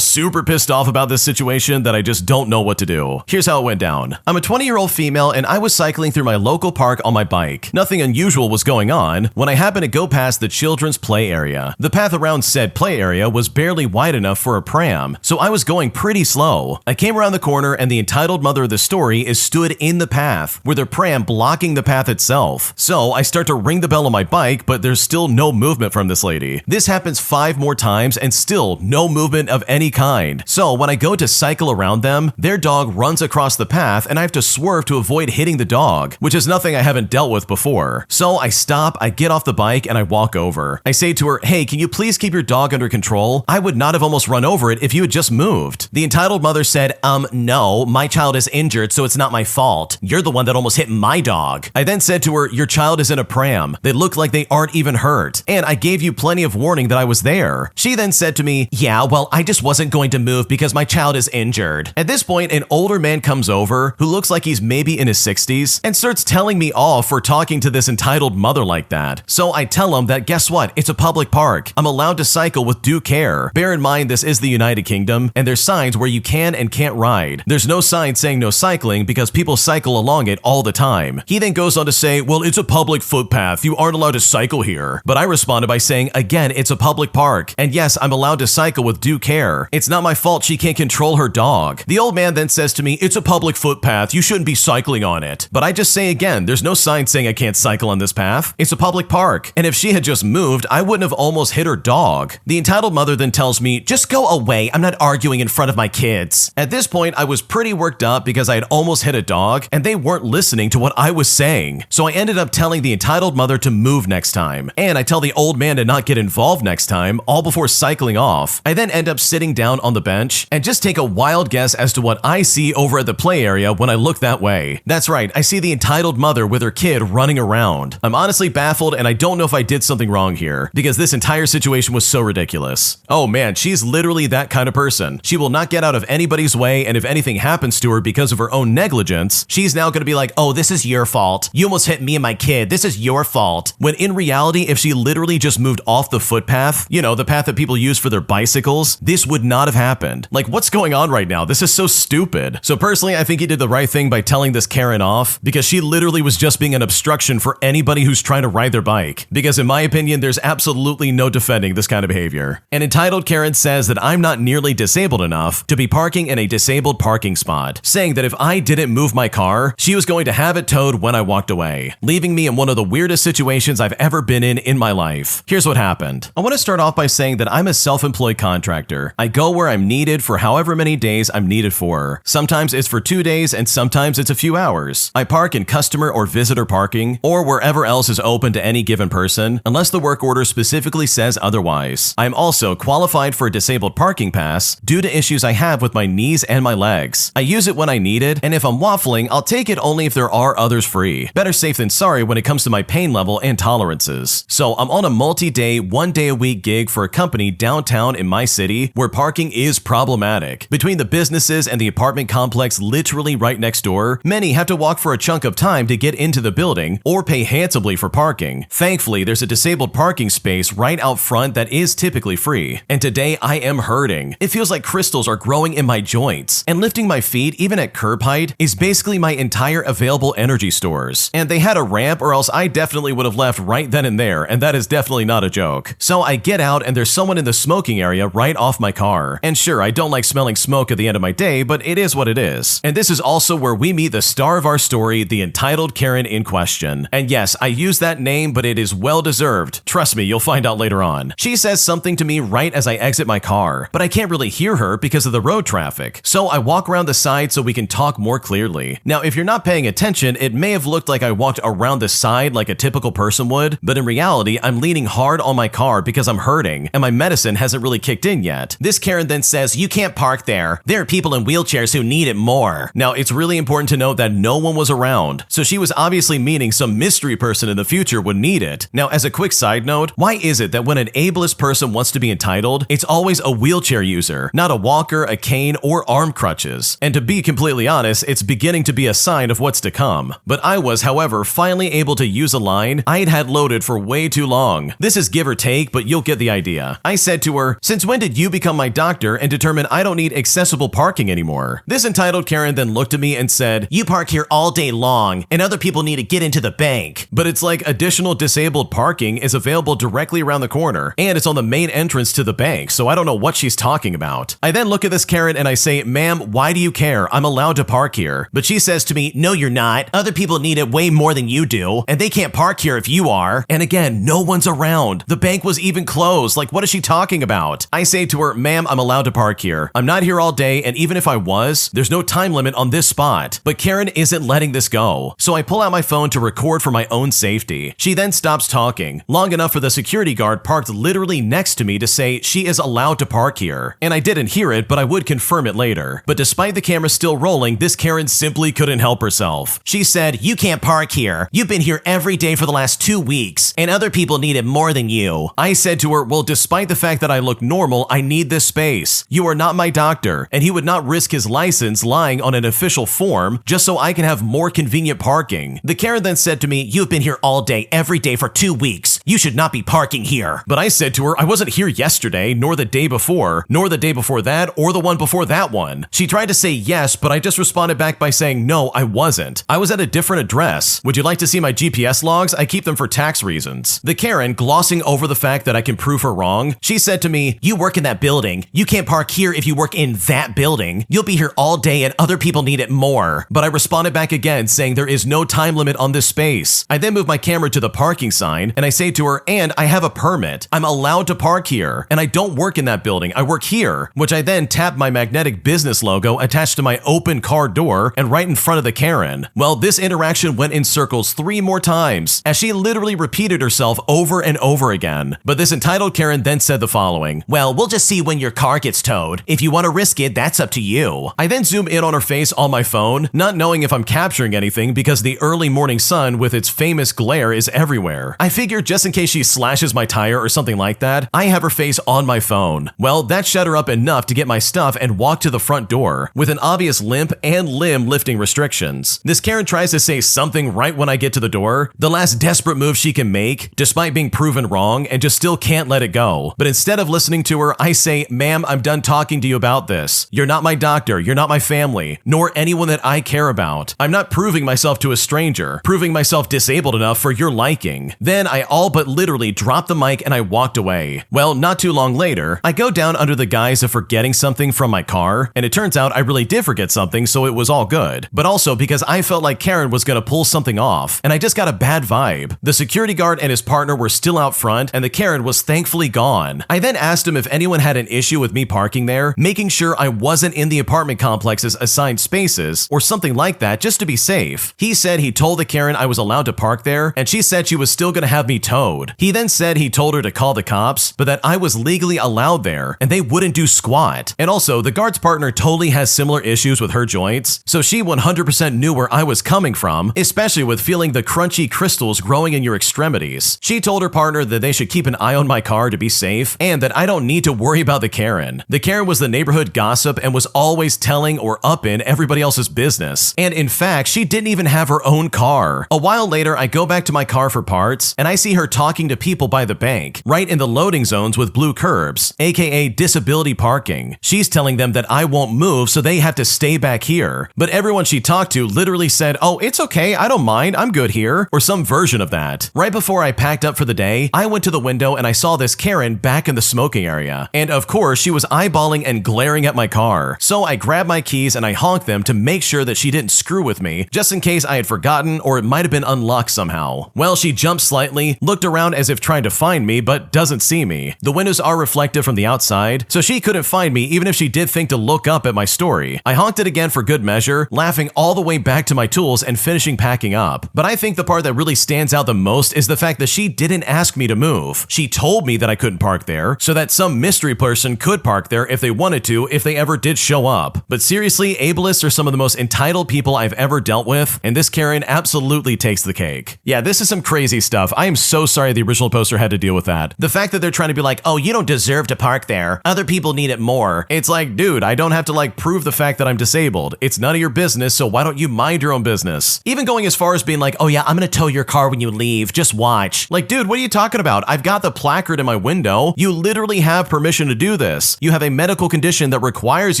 super pissed off about this situation that I just don't know what to do. Here's how it went down. I'm a 20-year-old female and I was cycling through my local park on my bike. Nothing unusual was going on when I happened to go past the children's play area. The path around said play area was barely wide enough for a pram, so I was going pretty slow. I came around the corner and the entitled mother of the story is stood in the path, with her pram blocking the path itself. So I start to ring the bell on my bike, but there's still no movement from this lady. This happens 5 more times and still no movement of any kind. So when I go to cycle around them, their dog runs across the path and I have to swerve to avoid hitting the dog, which is nothing I haven't dealt with before. So I stop, I get off the bike and I walk over. I say to her, hey, can you please keep your dog under control? I would not have almost run over it if you had just moved. The entitled mother said, no, my child is injured, so it's not my fault. You're the one that almost hit my dog. I then said to her, your child is in a pram. They look like they aren't even hurt. And I gave you plenty of warning that I was there. She then said to me, yeah, well, I just wasn't going to move because my child is injured. At this point, an older man comes over who looks like he's maybe in his 60s and starts telling me off for talking to this entitled mother like that. So I tell him that guess what? It's a public park. I'm allowed to cycle with due care. Bear in mind, this is the United Kingdom and there's signs where you can and can't ride. There's no sign saying no cycling because people cycle along it all the time. He then goes on to say, well, it's a public footpath. You aren't allowed to cycle here. But I responded by saying, again, it's a public park. And yes, I'm allowed to cycle with due care. It's not my fault she can't control her dog. The old man then says to me, it's a public footpath. You shouldn't be cycling on it. But I just say again, there's no sign saying I can't cycle on this path. It's a public park. And if she had just moved, I wouldn't have almost hit her dog. The entitled mother then tells me, just go away. I'm not arguing in front of my kids. At this point, I was pretty worked up because I had almost hit a dog and they weren't listening to what I was saying. So I ended up telling the entitled mother to move next time. And I tell the old man to not get involved next time, all before cycling off. I then end up sitting down on the bench and just take a wild guess as to what I see over at the play area when I look that way. That's right, I see the entitled mother with her kid running around. I'm honestly baffled and I don't know if I did something wrong here because this entire situation was so ridiculous. Oh man, she's literally that kind of person. She will not get out of anybody's way, and if anything happens to her because of her own negligence, she's now gonna be like, oh, this is your fault. You almost hit me and my kid. This is your fault. When in reality, if she literally just moved off the footpath, you know, the path that people use for their bicycles, this would not have happened. Like, what's going on right now? This is so stupid. So personally, I think he did the right thing by telling this Karen off because she literally was just being an obstruction for anybody who's trying to ride their bike. Because in my opinion, there's absolutely no defending this kind of behavior. An entitled Karen says that I'm not nearly disabled enough to be parking in a disabled parking spot, saying that if I didn't move my car, she was going to have it towed when I walked away, leaving me in one of the weirdest situations I've ever been in my life. Here's what happened. I want to start off by saying that I'm a self-employed contractor. I go where I'm needed for however many days I'm needed for. Sometimes it's for 2 days and sometimes it's a few hours. I park in customer or visitor parking or wherever else is open to any given person, unless the work order specifically says otherwise. I'm also qualified for a disabled parking pass due to issues I have with my knees and my legs. I use it when I need it, and if I'm waffling, I'll take it only if there are others free. Better safe than sorry when it comes to my pain level and tolerances. So I'm on a multi-day, 1-day-a-week gig for a company downtown in my city where parking is problematic. Between the businesses and the apartment complex literally right next door, many have to walk for a chunk of time to get into the building or pay handsomely for parking. Thankfully, there's a disabled parking space right out front that is typically free. And today I am hurting. It feels like crystals are growing in my joints, and lifting my feet even at curb height is basically my entire available energy stores. And they had a ramp or else I definitely would have left right then and there, and that is definitely not a joke. So I get out and there's someone in the smoking area right off my car. And sure, I don't like smelling smoke at the end of my day, but it is what it is. And this is also where we meet the star of our story, the entitled Karen in question. And yes, I use that name, but it is well deserved Trust me, you'll find out later on. She says something to me right as I exit my car, but I can't really hear her because of the road traffic. So I walk around the side so we can talk more clearly. Now, if you're not paying attention, it may have looked like I walked around the side like a typical person would, but in reality, I'm leaning hard on my car because I'm hurting and my medicine hasn't really kicked in yet. This Karen then says, "You can't park there. There are people in wheelchairs who need it more." Now, it's really important to note that no one was around, so she was obviously meaning some mystery person in the future would need it. Now, as a quick side note, why is it that when an ableist person wants to be entitled, it's always a wheelchair user, not a walker, a cane, or arm crutches? And to be completely honest, it's beginning to be a sign of what's to come. But I was, however, finally able to use a line I'd had loaded for way too long. This is give or take, but you'll get the idea. I said to her, "Since when did you become my doctor and determine I don't need accessible parking anymore?" This entitled Karen then looked at me and said, "You park here all day long, and other people need to get into the bank." But it's like additional disabled parking is available directly around the corner, and it's on the main entrance to the bank, so I don't know what she's talking about. I then look at this Karen and I say, "Ma'am, why do you care? I'm allowed to park here." But she says to me, "No, you're not. Other people need it way more than you do, and they can't park here if you are." And again, no one's around. The bank was even closed. Like, what is she talking about? I say to her, "Ma'am, I'm allowed to park here. I'm not here all day, and even if I was, there's no time limit on this spot." But Karen isn't letting this go. So I pull out my phone to record for my own safety. She then stops talking, long enough for the security guard parked literally next to me to say she is allowed to park here. And I didn't hear it, but I would confirm it later. But despite the camera still rolling, this Karen simply couldn't help herself. She said, "You can't park here. You've been here every day for the last 2 weeks, and other people need it more than you." I said to her, "Well, despite the fact that I look normal, I need this space. You are not my doctor, and he would not risk his license lying on an official form just so I can have more convenient parking." The Karen then said to me, "You've been here all day, every day for 2 weeks. You should not be parking here." But I said to her, "I wasn't here yesterday, nor the day before, nor the day before that, or the one before that one." She tried to say yes, but I just responded back by saying, "No, I wasn't. I was at a different address. Would you like to see my GPS logs? I keep them for tax reasons." The Karen, glossing over the fact that I can prove her wrong, she said to me, "You work in that building. You can't park here if you work in that building. You'll be here all day and other people need it more." But I responded back again saying there is no time limit on this space. I then move my camera to the parking sign and I say to her, "And I have a permit. I'm allowed to park here. And I don't work in that building. I work here," which I then tap my magnetic business logo attached to my open car door and right in front of the Karen. Well, this interaction went in circles 3 more times as she literally repeated herself over and over again. But this entitled Karen then said the following, "Well, we'll just see when your car gets towed. If you want to risk it, that's up to you." I then zoom in on her face on my phone, not knowing if I'm capturing anything because the early morning sun with its famous glare is everywhere. I figured just in case she slashes my tire or something like that, I have her face on my phone. Well, that shut her up enough to get my stuff and walk to the front door with an obvious limp and limb lifting restrictions. This Karen tries to say something right when I get to the door, the last desperate move she can make, despite being proven wrong, and just still can't let it go. But instead of listening to her, I say, "Ma'am, I'm done talking to you about this. You're not my doctor, you're not my family, nor anyone that I care about. I'm not proving myself to a stranger, proving myself disabled enough for your liking." Then I all but literally dropped the mic and I walked away. Well, not too long later, I go down under the guise of forgetting something from my car, and it turns out I really did forget something, so it was all good. But also because I felt like Karen was gonna pull something off, and I just got a bad vibe. The security guard and his partner were still out front, and the Karen was thankfully gone. I then asked him if anyone had an issue with me parking there, making sure I wasn't in the apartment complex's assigned spaces or something like that just to be safe. He said he told the Karen I was allowed to park there, and she said she was still gonna have me towed. He then said he told her to call the cops, but that I was legally allowed there, and they wouldn't do squat. And also, the guard's partner totally has similar issues with her joints, so she 100% knew where I was coming from, especially with feeling the crunchy crystals growing in your extremities. She told her partner that they should keep an eye on my car to be safe, and that I don't need to worry about the Karen. The Karen was the neighborhood gossip and was always telling or up in everybody else's business. And in fact, she didn't even have her own car. A while later, I go back to my car for parts, and I see her talking to people by the bank, right in the loading zones with blue curbs, aka disability parking. She's telling them that I won't move, so they have to stay back here. But everyone she talked to literally said, "Oh, it's okay, I don't mind, I'm good here," or some version of that. Right before I packed up for the day, I went to the window and I saw this Karen back in the smoking area. And of course, she was eyeballing and glaring at my car. So I grabbed my keys and I honked them to make sure that she didn't screw with me, just in case I had forgotten or it might have been unlocked somehow. Well, she jumped slightly, looked around around as if trying to find me, but doesn't see me. The windows are reflective from the outside, so she couldn't find me even if she did think to look up at my story. I honked it again for good measure, laughing all the way back to my tools and finishing packing up. But I think the part that really stands out the most is the fact that she didn't ask me to move. She told me that I couldn't park there, so that some mystery person could park there if they wanted to, if they ever did show up. But seriously, ableists are some of the most entitled people I've ever dealt with, and this Karen absolutely takes the cake. Yeah, this is some crazy stuff. I am so sorry the original poster had to deal with that. The fact that they're trying to be like, oh, you don't deserve to park there. Other people need it more. It's like, dude, I don't have to like prove the fact that I'm disabled. It's none of your business, so why don't you mind your own business? Even going as far as being like, oh yeah, I'm gonna tow your car when you leave. Just watch. Like, dude, what are you talking about? I've got the placard in my window. You literally have permission to do this. You have a medical condition that requires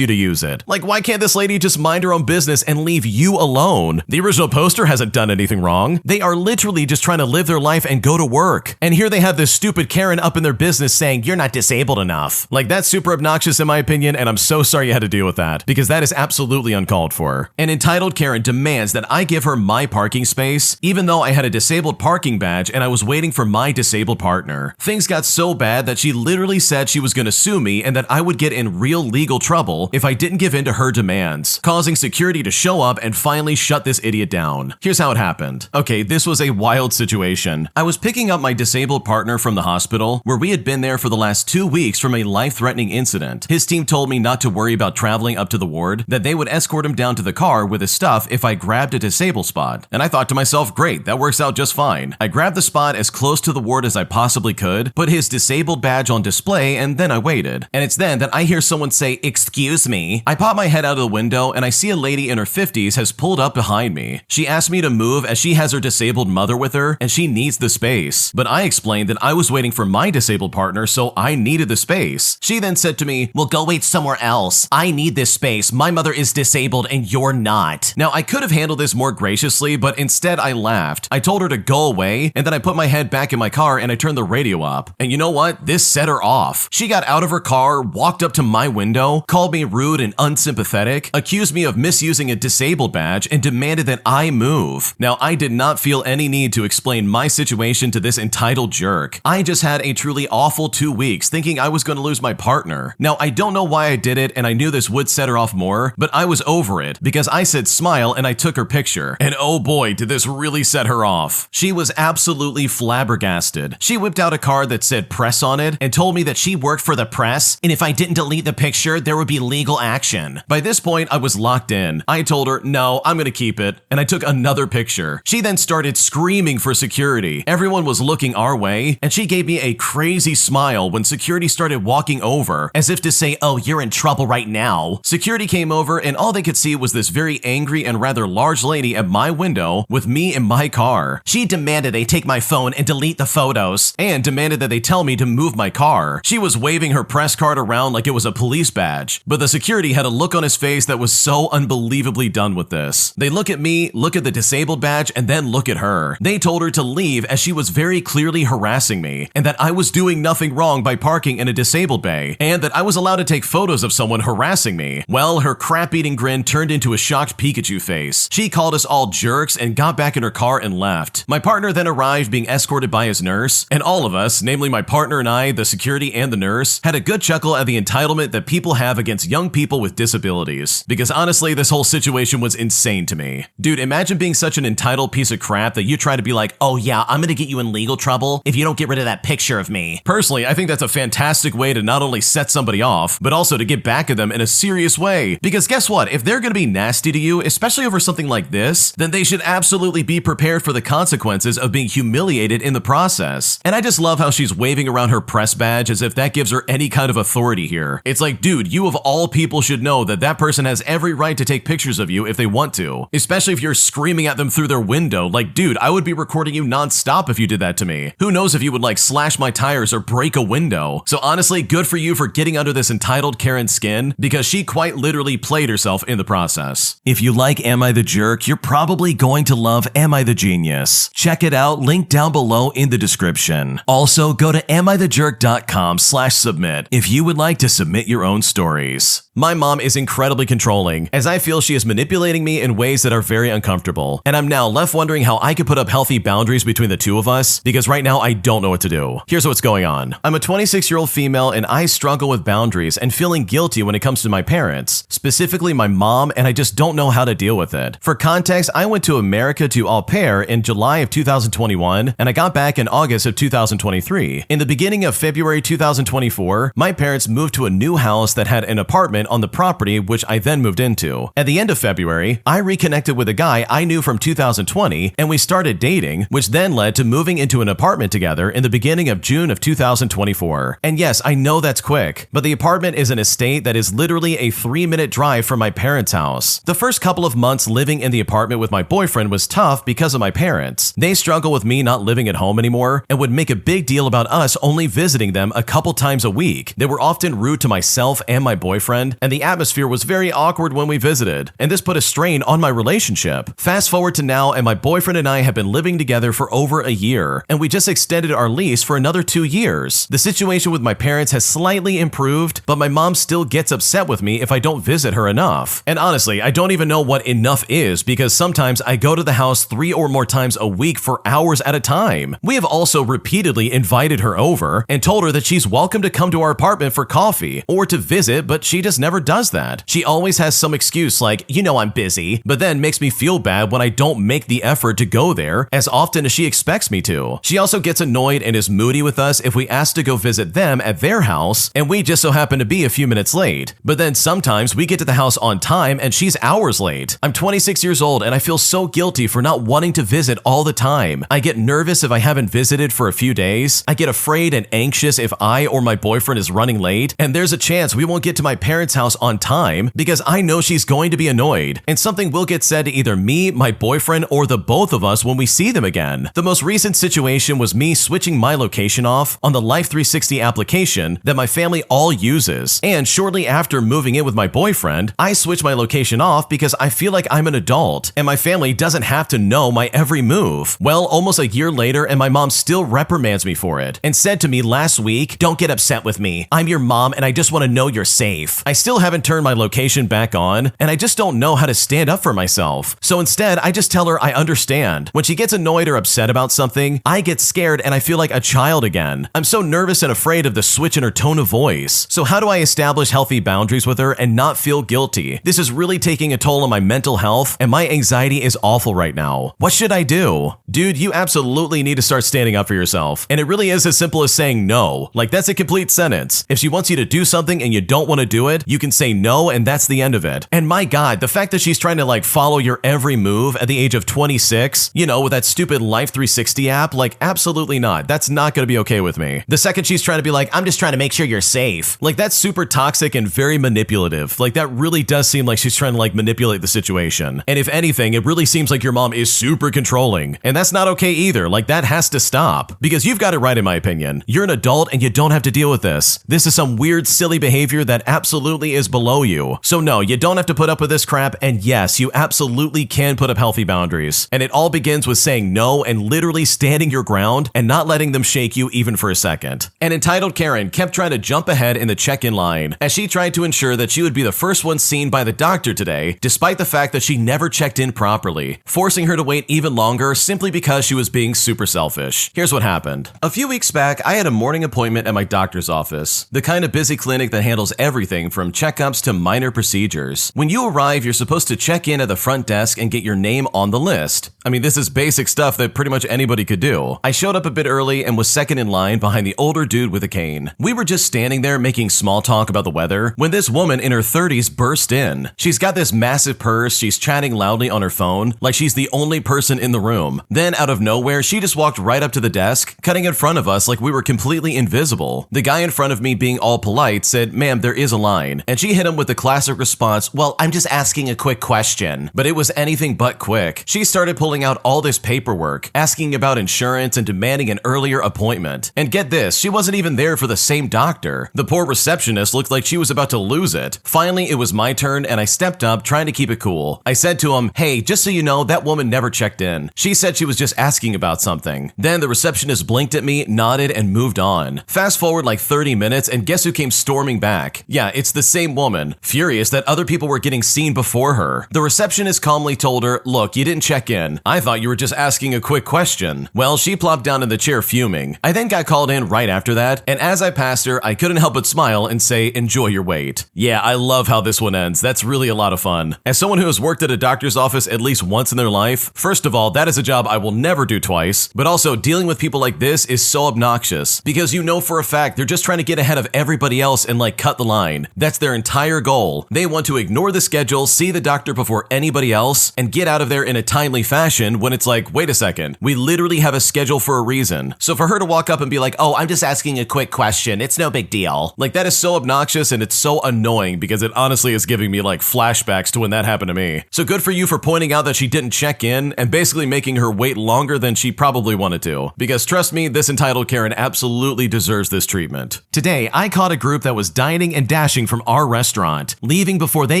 you to use it. Like, why can't this lady just mind her own business and leave you alone? The original poster hasn't done anything wrong. They are literally just trying to live their life and go to work. And here they have this stupid Karen up in their business saying, you're not disabled enough. Like, that's super obnoxious in my opinion, and I'm so sorry you had to deal with that, because that is absolutely uncalled for. An entitled Karen demands that I give her my parking space, even though I had a disabled parking badge and I was waiting for my disabled partner. Things got so bad that she literally said she was going to sue me and that I would get in real legal trouble if I didn't give in to her demands, causing security to show up and finally shut this idiot down. Here's how it happened. Okay, this was a wild situation. I was picking up my disabled partner from the hospital, where we had been there for the last 2 weeks from a life-threatening incident. His team told me not to worry about traveling up to the ward, that they would escort him down to the car with his stuff if I grabbed a disabled spot. And I thought to myself, great, that works out just fine. I grabbed the spot as close to the ward as I possibly could, put his disabled badge on display, and then I waited. And it's then that I hear someone say, excuse me. I pop my head out of the window and I see a lady in her 50s has pulled up behind me. She asked me to move as she has her disabled mother with her and she needs the space. But I explained that I was waiting for my disabled partner, so I needed the space. She then said to me, well, go wait somewhere else. I need this space. My mother is disabled and you're not. Now, I could have handled this more graciously, but instead I laughed. I told her to go away, and then I put my head back in my car and I turned the radio up. And you know what? This set her off. She got out of her car, walked up to my window, called me rude and unsympathetic, accused me of misusing a disabled badge, and demanded that I move. Now, I did not feel any need to explain my situation to this entitled jerk. I just had a truly awful 2 weeks thinking I was going to lose my partner. Now, I don't know why I did it, and I knew this would set her off more, but I was over it because I said smile and I took her picture. And oh boy, did this really set her off. She was absolutely flabbergasted. She whipped out a card that said press on it and told me that she worked for the press, and if I didn't delete the picture, there would be legal action. By this point, I was locked in. I told her, no, I'm gonna keep it, and I took another picture. She then started screaming for security. Everyone was looking our way, and she gave me a crazy smile when security started walking over, as if to say, oh, you're in trouble right now. Security came over, and all they could see was this very angry and rather large lady at my window with me in my car. She demanded they take my phone and delete the photos, and demanded that they tell me to move my car. She was waving her press card around like it was a police badge, but the security had a look on his face that was so unbelievably done with this. They look at me, look at the disabled badge, and then look at her. They told her to leave as she was very clearly harassing me, and that I was doing nothing wrong by parking in a disabled bay, and that I was allowed to take photos of someone harassing me. Well, her crap-eating grin turned into a shocked Pikachu face. She called us all jerks and got back in her car and left. My partner then arrived being escorted by his nurse, and all of us, namely my partner and I, the security and the nurse, had a good chuckle at the entitlement that people have against young people with disabilities. Because honestly, this whole situation was insane to me. Dude, imagine being such an entitled piece of crap that you try to be like, oh yeah, I'm gonna get you in legal trouble if you don't get rid of that picture of me. Personally, I think that's a fantastic way to not only set somebody off, but also to get back at them in a serious way. Because guess what? If they're gonna be nasty to you, especially over something like this, then they should absolutely be prepared for the consequences of being humiliated in the process. And I just love how she's waving around her press badge as if that gives her any kind of authority here. It's like, dude, you of all people should know that that person has every right to take pictures of you if they want to, especially if you're screaming at them through their window. Like, dude, I would be recording you nonstop if you did that to me. Who knows if you would like slash my tires or break a window. So honestly, good for you for getting under this entitled Karen's skin, because she quite literally played herself in the process. If you like Am I the Jerk, you're probably going to love Am I the Genius. Check it out, link down below in the description. Also, go to amithejerk.com/submit if you would like to submit your own stories. My mom is incredibly controlling, as I feel she is manipulating me in ways that are very uncomfortable, and I'm now left wondering how I could put up healthy boundaries between the two of us, because right now I don't know what to do. Here's what's going on. I'm a 26-year-old female and I struggle with boundaries and feeling guilty when it comes to my parents, specifically my mom, and I just don't know how to deal with it. For context, I went to America to au pair in July of 2021, and I got back in August of 2023. In the beginning of February 2024, my parents moved to a new house that had an apartment on the property, which I then moved into. At the end of February, I reconnected with a guy I knew from 2020, and we started dating, which then led to moving into an apartment together in the beginning of June of 2024. And yes, I know that's quick, but the apartment is an estate that is literally a 3-minute drive from my parents' house. The first couple of months living in the apartment with my boyfriend was tough because of my parents. They struggle with me not living at home anymore and would make a big deal about us only visiting them a couple times a week. They were often rude to myself and my boyfriend, and the atmosphere was very awkward when we visited, and this put a strain on my relationship. Fast forward to now, and my boyfriend and I have been living together for over a year, and we just extended our lease for another 2 years. The situation with my parents has slightly improved, but my mom still gets upset with me if I don't visit her enough. And honestly, I don't even know what enough is, because sometimes I go to the house 3 or more times a week for hours at a time. We have also repeatedly invited her over and told her that she's welcome to come to our apartment for coffee or to visit, but she just never does that. She always has some excuse like, you know I'm busy, but then makes me feel bad when I don't make the effort to go there as often as she expects me to. She also gets annoyed and is moody with us if we ask to go visit them at their house and we just so happen to be a few minutes late. But then sometimes we get to the house on time and she's hours late. I'm 26 years old and I feel so guilty for not wanting to visit all the time. I get nervous if I haven't visited for a few days. I get afraid and anxious if I or my boyfriend is running late, and there's a chance we won't get to my parents' house on time because I know she's going to be annoyed, and something will get said to either me, my boyfriend, or the both of us when we see them again. The most recent situation was me switching my location off on the Life 360 application that my family all uses, and shortly after moving in with my boyfriend, I switched my location off because I feel like I'm an adult, and my family doesn't have to know my every move. Well, almost a year later, and my mom still reprimands me for it, and said to me last week, "Don't get upset with me. I'm your mom and I just want to know you're safe." I still haven't turned my location back on, and I just don't know how to stand up for myself. So instead, I just tell her I understand. When she gets annoyed or upset about something, I get scared and I feel like a child again. I'm so nervous and afraid of the switch in her tone of voice. So how do I establish healthy boundaries with her and not feel guilty? This is really taking a toll on my mental health, and my anxiety is awful right now. What should I do? Dude, you absolutely need to start standing up for yourself. And it really is as simple as saying no. Like, that's a complete sentence. If she wants you to do something and you don't want to do it, you can say no and that's the end of it. And my God, the fact that she's trying to follow your every move at the age of 26, with that stupid Life 360 app, absolutely not. That's not going to be okay with me. The second she's trying to be like, I'm just trying to make sure you're safe. That's super toxic and very manipulative. That really does seem like she's trying to manipulate the situation. And if anything, it really seems like your mom is super controlling. And that's not okay either. That has to stop. Because you've got it right in my opinion. You're an adult and you don't have to deal with this. This is some weird, silly behavior that absolutely is below you. So no, you don't have to put up with this crap, and yes, you absolutely can put up healthy boundaries. And it all begins with saying no and literally standing your ground and not letting them shake you even for a second. An entitled Karen kept trying to jump ahead in the check-in line as she tried to ensure that she would be the first one seen by the doctor today, despite the fact that she never checked in properly, forcing her to wait even longer simply because she was being super selfish. Here's what happened. A few weeks back, I had a morning appointment at my doctor's office, the kind of busy clinic that handles everything from checkups to minor procedures. When you arrive, you're supposed to check in at the front desk and get your name on the list. I mean, this is basic stuff that pretty much anybody could do. I showed up a bit early and was second in line behind the older dude with a cane. We were just standing there making small talk about the weather when this woman in her 30s burst in. She's got this massive purse, she's chatting loudly on her phone like she's the only person in the room. Then out of nowhere, she just walked right up to the desk, cutting in front of us like we were completely invisible. The guy in front of me, being all polite, said, "Ma'am, there is a line." And she hit him with the classic response, "Well, I'm just asking a quick question." But it was anything but quick. She started pulling out all this paperwork, asking about insurance and demanding an earlier appointment. And get this, she wasn't even there for the same doctor. The poor receptionist looked like she was about to lose it. Finally, it was my turn and I stepped up, trying to keep it cool. I said to him, "Hey, just so you know, that woman never checked in. She said she was just asking about something." Then the receptionist blinked at me, nodded, and moved on. Fast forward 30 minutes and guess who came storming back? Yeah, it's the same woman, furious that other people were getting seen before her. The receptionist calmly told her, "Look, you didn't check in. I thought you were just asking a quick question." Well, she plopped down in the chair fuming. I then got called in right after that, and as I passed her, I couldn't help but smile and say, "Enjoy your wait." Yeah, I love how this one ends. That's really a lot of fun. As someone who has worked at a doctor's office at least once in their life, first of all, that is a job I will never do twice, but also dealing with people like this is so obnoxious because you know for a fact they're just trying to get ahead of everybody else and like cut the line. That's their entire goal. They want to ignore the schedule, see the doctor before anybody else, and get out of there in a timely fashion when it's like, wait a second, we literally have a schedule for a reason. So for her to walk up and be like, "Oh, I'm just asking a quick question, it's no big deal." Like that is so obnoxious and it's so annoying because it honestly is giving me like flashbacks to when that happened to me. So good for you for pointing out that she didn't check in and basically making her wait longer than she probably wanted to. Because trust me, this entitled Karen absolutely deserves this treatment. Today, I caught a group that was dining and dashing from our restaurant, leaving before they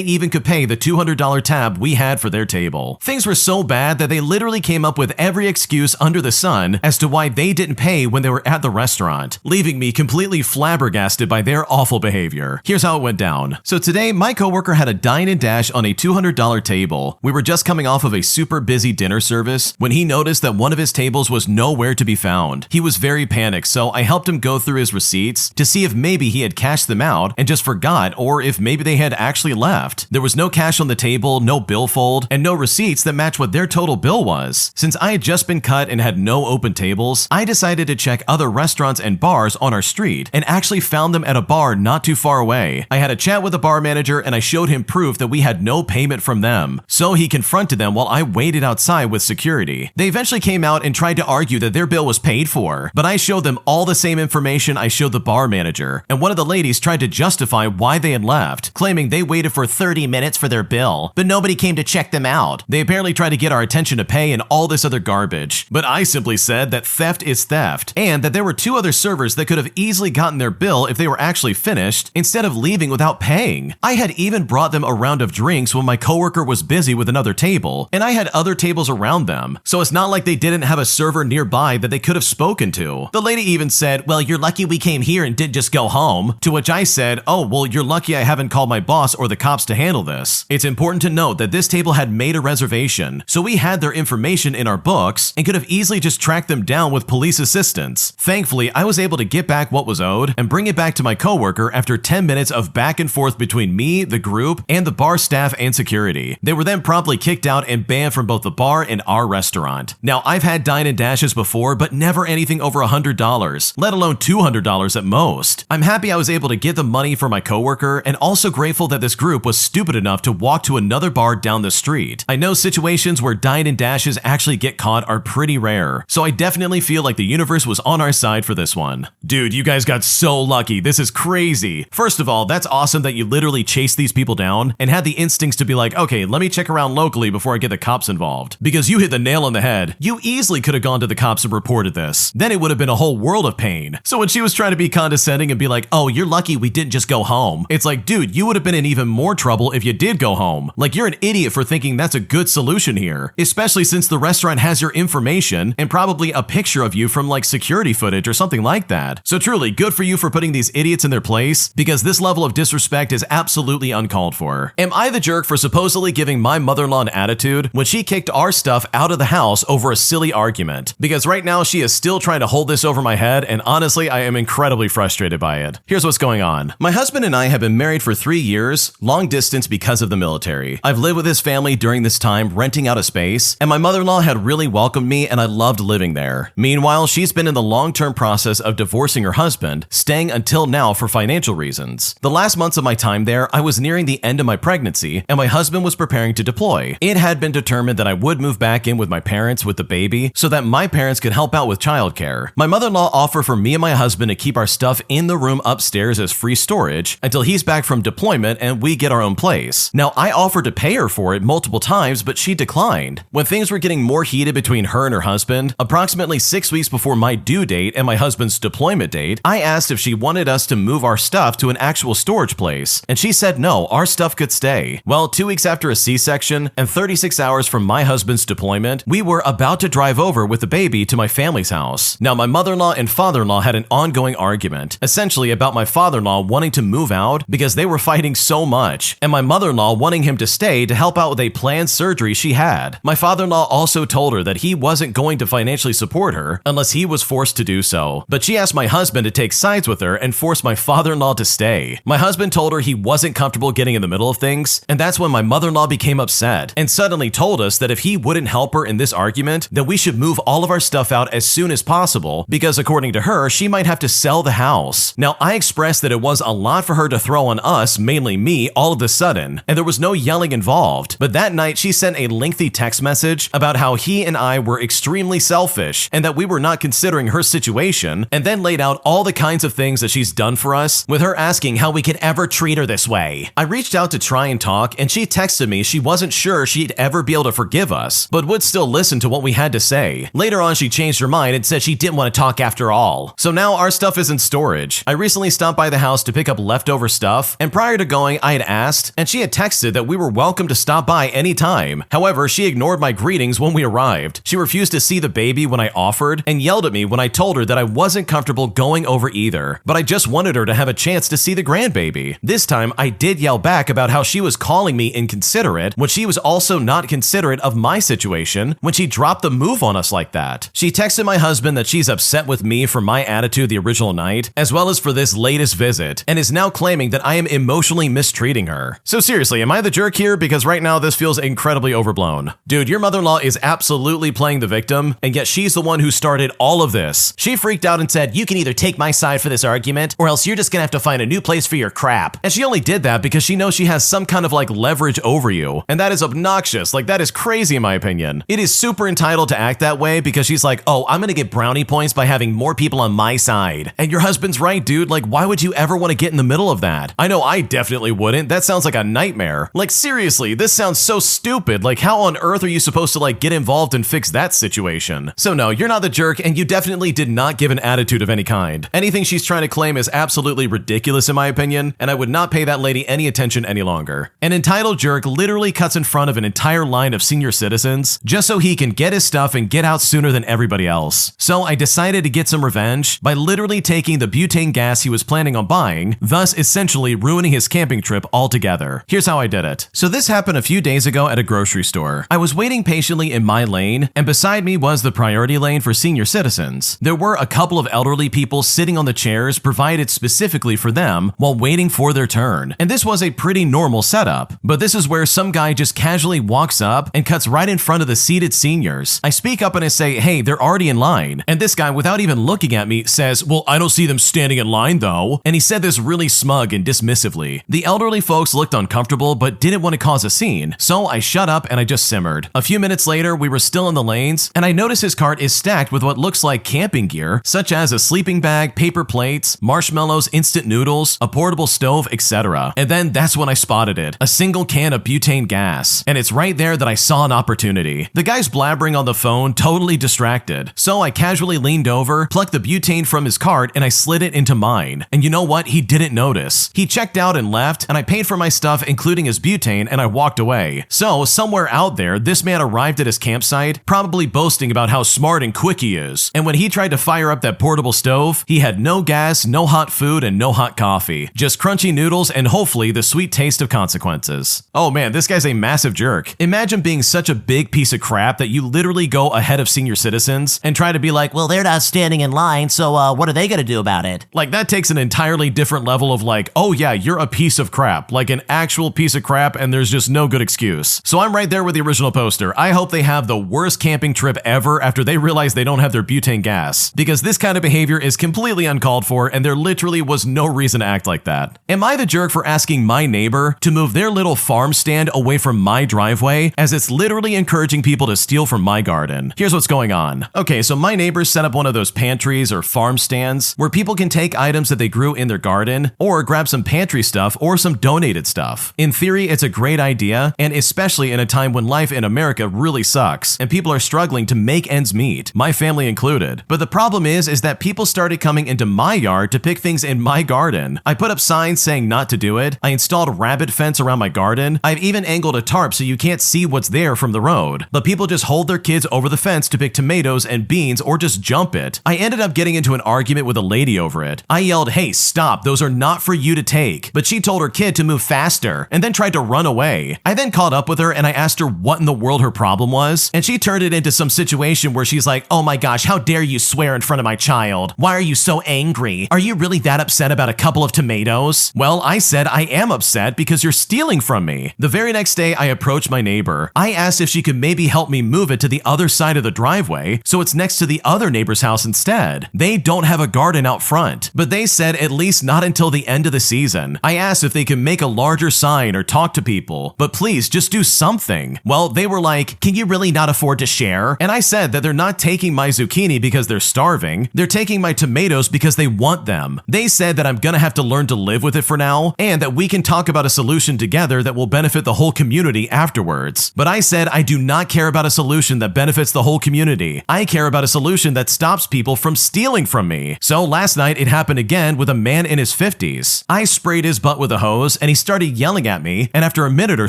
even could pay the $200 tab we had for their table. Things were so bad that they literally came up with every excuse under the sun as to why they didn't pay when they were at the restaurant, leaving me completely flabbergasted by their awful behavior. Here's how it went down. So today, my coworker had a dine and dash on a $200 table. We were just coming off of a super busy dinner service when he noticed that one of his tables was nowhere to be found. He was very panicked, so I helped him go through his receipts to see if maybe he had cashed them out and just forgot, or if maybe they had actually left. There was no cash on the table, no billfold, and no receipts that match what their total bill was. Since I had just been cut and had no open tables, I decided to check other restaurants and bars on our street and actually found them at a bar not too far away. I had a chat with the bar manager and I showed him proof that we had no payment from them. So he confronted them while I waited outside with security. They eventually came out and tried to argue that their bill was paid for, but I showed them all the same information I showed the bar manager, and one of the ladies tried to justify why they had left, claiming they waited for 30 minutes for their bill, but nobody came to check them out. They apparently tried to get our attention to pay and all this other garbage, but I simply said that theft is theft, and that there were two other servers that could have easily gotten their bill if they were actually finished, instead of leaving without paying. I had even brought them a round of drinks when my coworker was busy with another table, and I had other tables around them, so it's not like they didn't have a server nearby that they could have spoken to. The lady even said, "Well, you're lucky we came here and didn't just go home," to which I said, "Oh, well, you're lucky I haven't called my boss or the cops to handle this." It's important to note that this table had made a reservation, so we had their information in our books and could have easily just tracked them down with police assistance. Thankfully, I was able to get back what was owed and bring it back to my coworker after 10 minutes of back and forth between me, the group, and the bar staff and security. They were then promptly kicked out and banned from both the bar and our restaurant. Now, I've had dine and dashes before, but never anything over $100, let alone $200 at most. I'm happy I was able to get the money for my coworker, and also grateful that this group was stupid enough to walk to another bar down the street. I know situations where dine and dashes actually get caught are pretty rare, so I definitely feel like the universe was on our side for this one. Dude, you guys got so lucky. This is crazy. First of all, that's awesome that you literally chased these people down and had the instincts to be like, okay, let me check around locally before I get the cops involved. Because you hit the nail on the head. You easily could have gone to the cops and reported this. Then it would have been a whole world of pain. So when she was trying to be condescending and be like, "Oh, you're lucky we didn't just go home," it's like, dude, you would have been in even more trouble if you did go home. Like, you're an idiot for thinking that's a good solution here, especially since the restaurant has your information and probably a picture of you from like security footage or something like that. So truly, good for you for putting these idiots in their place, because this level of disrespect is absolutely uncalled for. Am I the jerk for supposedly giving my mother-in-law an attitude when she kicked our stuff out of the house over a silly argument? Because right now she is still trying to hold this over my head, and honestly, I am incredibly frustrated by it. Here's what's going on. My husband and I have been married for 3 years, long distance because of the military. I've lived with his family during this time, renting out a space, and my mother-in-law had really welcomed me and I loved living there. Meanwhile, she's been in the long-term process of divorcing her husband, staying until now for financial reasons. The last months of my time there, I was nearing the end of my pregnancy and my husband was preparing to deploy. It had been determined that I would move back in with my parents with the baby so that my parents could help out with childcare. My mother-in-law offered for me and my husband to keep our stuff in the room upstairs as free storage until he's back from deployment and we get our own place. Now, I offered to pay her for it multiple times, but she declined. When things were getting more heated between her and her husband, approximately 6 weeks before my due date and my husband's deployment date, I asked if she wanted us to move our stuff to an actual storage place, and she said no, our stuff could stay. Well, 2 weeks after a C-section and 36 hours from my husband's deployment, we were about to drive over with the baby to my family's house. Now, my mother-in-law and father-in-law had an ongoing argument, essentially about my father-in-law wanting to move out out because they were fighting so much, and my mother-in-law wanting him to stay to help out with a planned surgery she had. My father-in-law also told her that he wasn't going to financially support her unless he was forced to do so, but she asked my husband to take sides with her and force my father-in-law to stay. My husband told her he wasn't comfortable getting in the middle of things, and that's when my mother-in-law became upset and suddenly told us that if he wouldn't help her in this argument, then we should move all of our stuff out as soon as possible because according to her, she might have to sell the house. Now, I expressed that it was a lot for her to throw on us, mainly me, all of a sudden, and there was no yelling involved, but that night she sent a lengthy text message about how he and I were extremely selfish and that we were not considering her situation, and then laid out all the kinds of things that she's done for us, with her asking how we could ever treat her this way. I reached out to try and talk, and she texted me she wasn't sure she'd ever be able to forgive us, but would still listen to what we had to say. Later on, she changed her mind and said she didn't want to talk after all. So now our stuff is in storage. I recently stopped by the house to pick up leftover stuff, and prior to going, I had asked, and she had texted that we were welcome to stop by anytime. However, she ignored my greetings when we arrived. She refused to see the baby when I offered, and yelled at me when I told her that I wasn't comfortable going over either, but I just wanted her to have a chance to see the grandbaby. This time, I did yell back about how she was calling me inconsiderate when she was also not considerate of my situation when she dropped the move on us like that. She texted my husband that she's upset with me for my attitude the original night, as well as for this latest visit, and is now claiming that I am emotionally mistreating her. So seriously, am I the jerk here? Because right now this feels incredibly overblown. Dude, your mother-in-law is absolutely playing the victim, and yet she's the one who started all of this. She freaked out and said, "You can either take my side for this argument, or else you're just gonna have to find a new place for your crap." And she only did that because she knows she has some kind of like leverage over you, and that is obnoxious. Like, that is crazy in my opinion. It is super entitled to act that way because she's like, oh, I'm gonna get brownie points by having more people on my side. And your husband's right, dude. Like, why would you ever want to get in the middle of that? I know I definitely wouldn't. That sounds like a nightmare. Like, seriously, this sounds so stupid. Like, how on earth are you supposed to like get involved and fix that situation? So no, you're not the jerk, and you definitely did not give an attitude of any kind. Anything she's trying to claim is absolutely ridiculous in my opinion, and I would not pay that lady any attention any longer. An entitled jerk literally cuts in front of an entire line of senior citizens just so he can get his stuff and get out sooner than everybody else. So I decided to get some revenge by literally taking the butane gas he was planning on buying, thus essentially ruining his camping trip altogether. Here's how I did it. So this happened a few days ago at a grocery store. I was waiting patiently in my lane, and beside me was the priority lane for senior citizens. There were a couple of elderly people sitting on the chairs provided specifically for them while waiting for their turn, and this was a pretty normal setup. But this is where some guy just casually walks up and cuts right in front of the seated seniors. I speak up and I say, hey, they're already in line. And this guy, without even looking at me, says, well, I don't see them standing in line though. And he said this really smug and dismissively. The elderly folks looked uncomfortable but didn't want to cause a scene, so I shut up and I just simmered. A few minutes later, we were still in the lanes, and I noticed his cart is stacked with what looks like camping gear, such as a sleeping bag, paper plates, marshmallows, instant noodles, a portable stove, etc. And then that's when I spotted it, a single can of butane gas. And it's right there that I saw an opportunity. The guy's blabbering on the phone, totally distracted. So I casually leaned over, plucked the butane from his cart, and I slid it into mine. And you know what? He didn't notice. He checked out and left, and I paid for my stuff, including his butane, and I walked away. So somewhere out there, this man arrived at his campsite, probably boasting about how smart and quick he is. And when he tried to fire up that portable stove, he had no gas, no hot food, and no hot coffee. Just crunchy noodles and hopefully the sweet taste of consequences. Oh man, this guy's a massive jerk. Imagine being such a big piece of crap that you literally go ahead of senior citizens and try to be like, well, they're not standing in line, so what are they gonna do about it? Like, that takes an entirely different level of like, oh yeah, you're a piece of crap, like an actual piece of crap, and there's just no good excuse. So I'm right there with the original poster. I hope they have the worst camping trip ever after they realize they don't have their butane gas, because this kind of behavior is completely uncalled for, and there literally was no reason to act like that. Am I the jerk for asking my neighbor to move their little farm stand away from my driveway, as it's literally encouraging people to steal from my garden? Here's what's going on. Okay, so my neighbors set up one of those pantries or farm stands where people can take items that they grew in their garden, or grab some pantry stuff or some donated stuff. In theory, it's a great idea, and especially in a time when life in America really sucks and people are struggling to make ends meet, my family included. But the problem is that people started coming into my yard to pick things in my garden. I put up signs saying not to do it. I installed a rabbit fence around my garden. I've even angled a tarp so you can't see what's there from the road. But people just hold their kids over the fence to pick tomatoes and beans or just jump it. I ended up getting into an argument with a lady over it. I yelled, hey, stop, those are not for you to take, but she told her kid to move faster and then tried to run away. I then caught up with her and I asked her what in the world her problem was, and she turned it into some situation where she's like, oh my gosh, how dare you swear in front of my child? Why are you so angry? Are you really that upset about a couple of tomatoes? Well, I said I am upset because you're stealing from me. The very next day, I approached my neighbor. I asked if she could maybe help me move it to the other side of the driveway so it's next to the other neighbor's house instead. They don't have a garden out front, but they said at least not until the end of the season. I asked if they could make a larger sign or talk to people, but please just do something. Well, they were like, can you really not afford to share? And I said that they're not taking my zucchini because they're starving. They're taking my tomatoes because they want them. They said that I'm gonna have to learn to live with it for now, and that we can talk about a solution together that will benefit the whole community afterwards. But I said I do not care about a solution that benefits the whole community. I care about a solution that stops people from stealing from me. So last night it happened again with a man in his 50s. I sprayed his butt with a hose and he started yelling at me, and after a minute or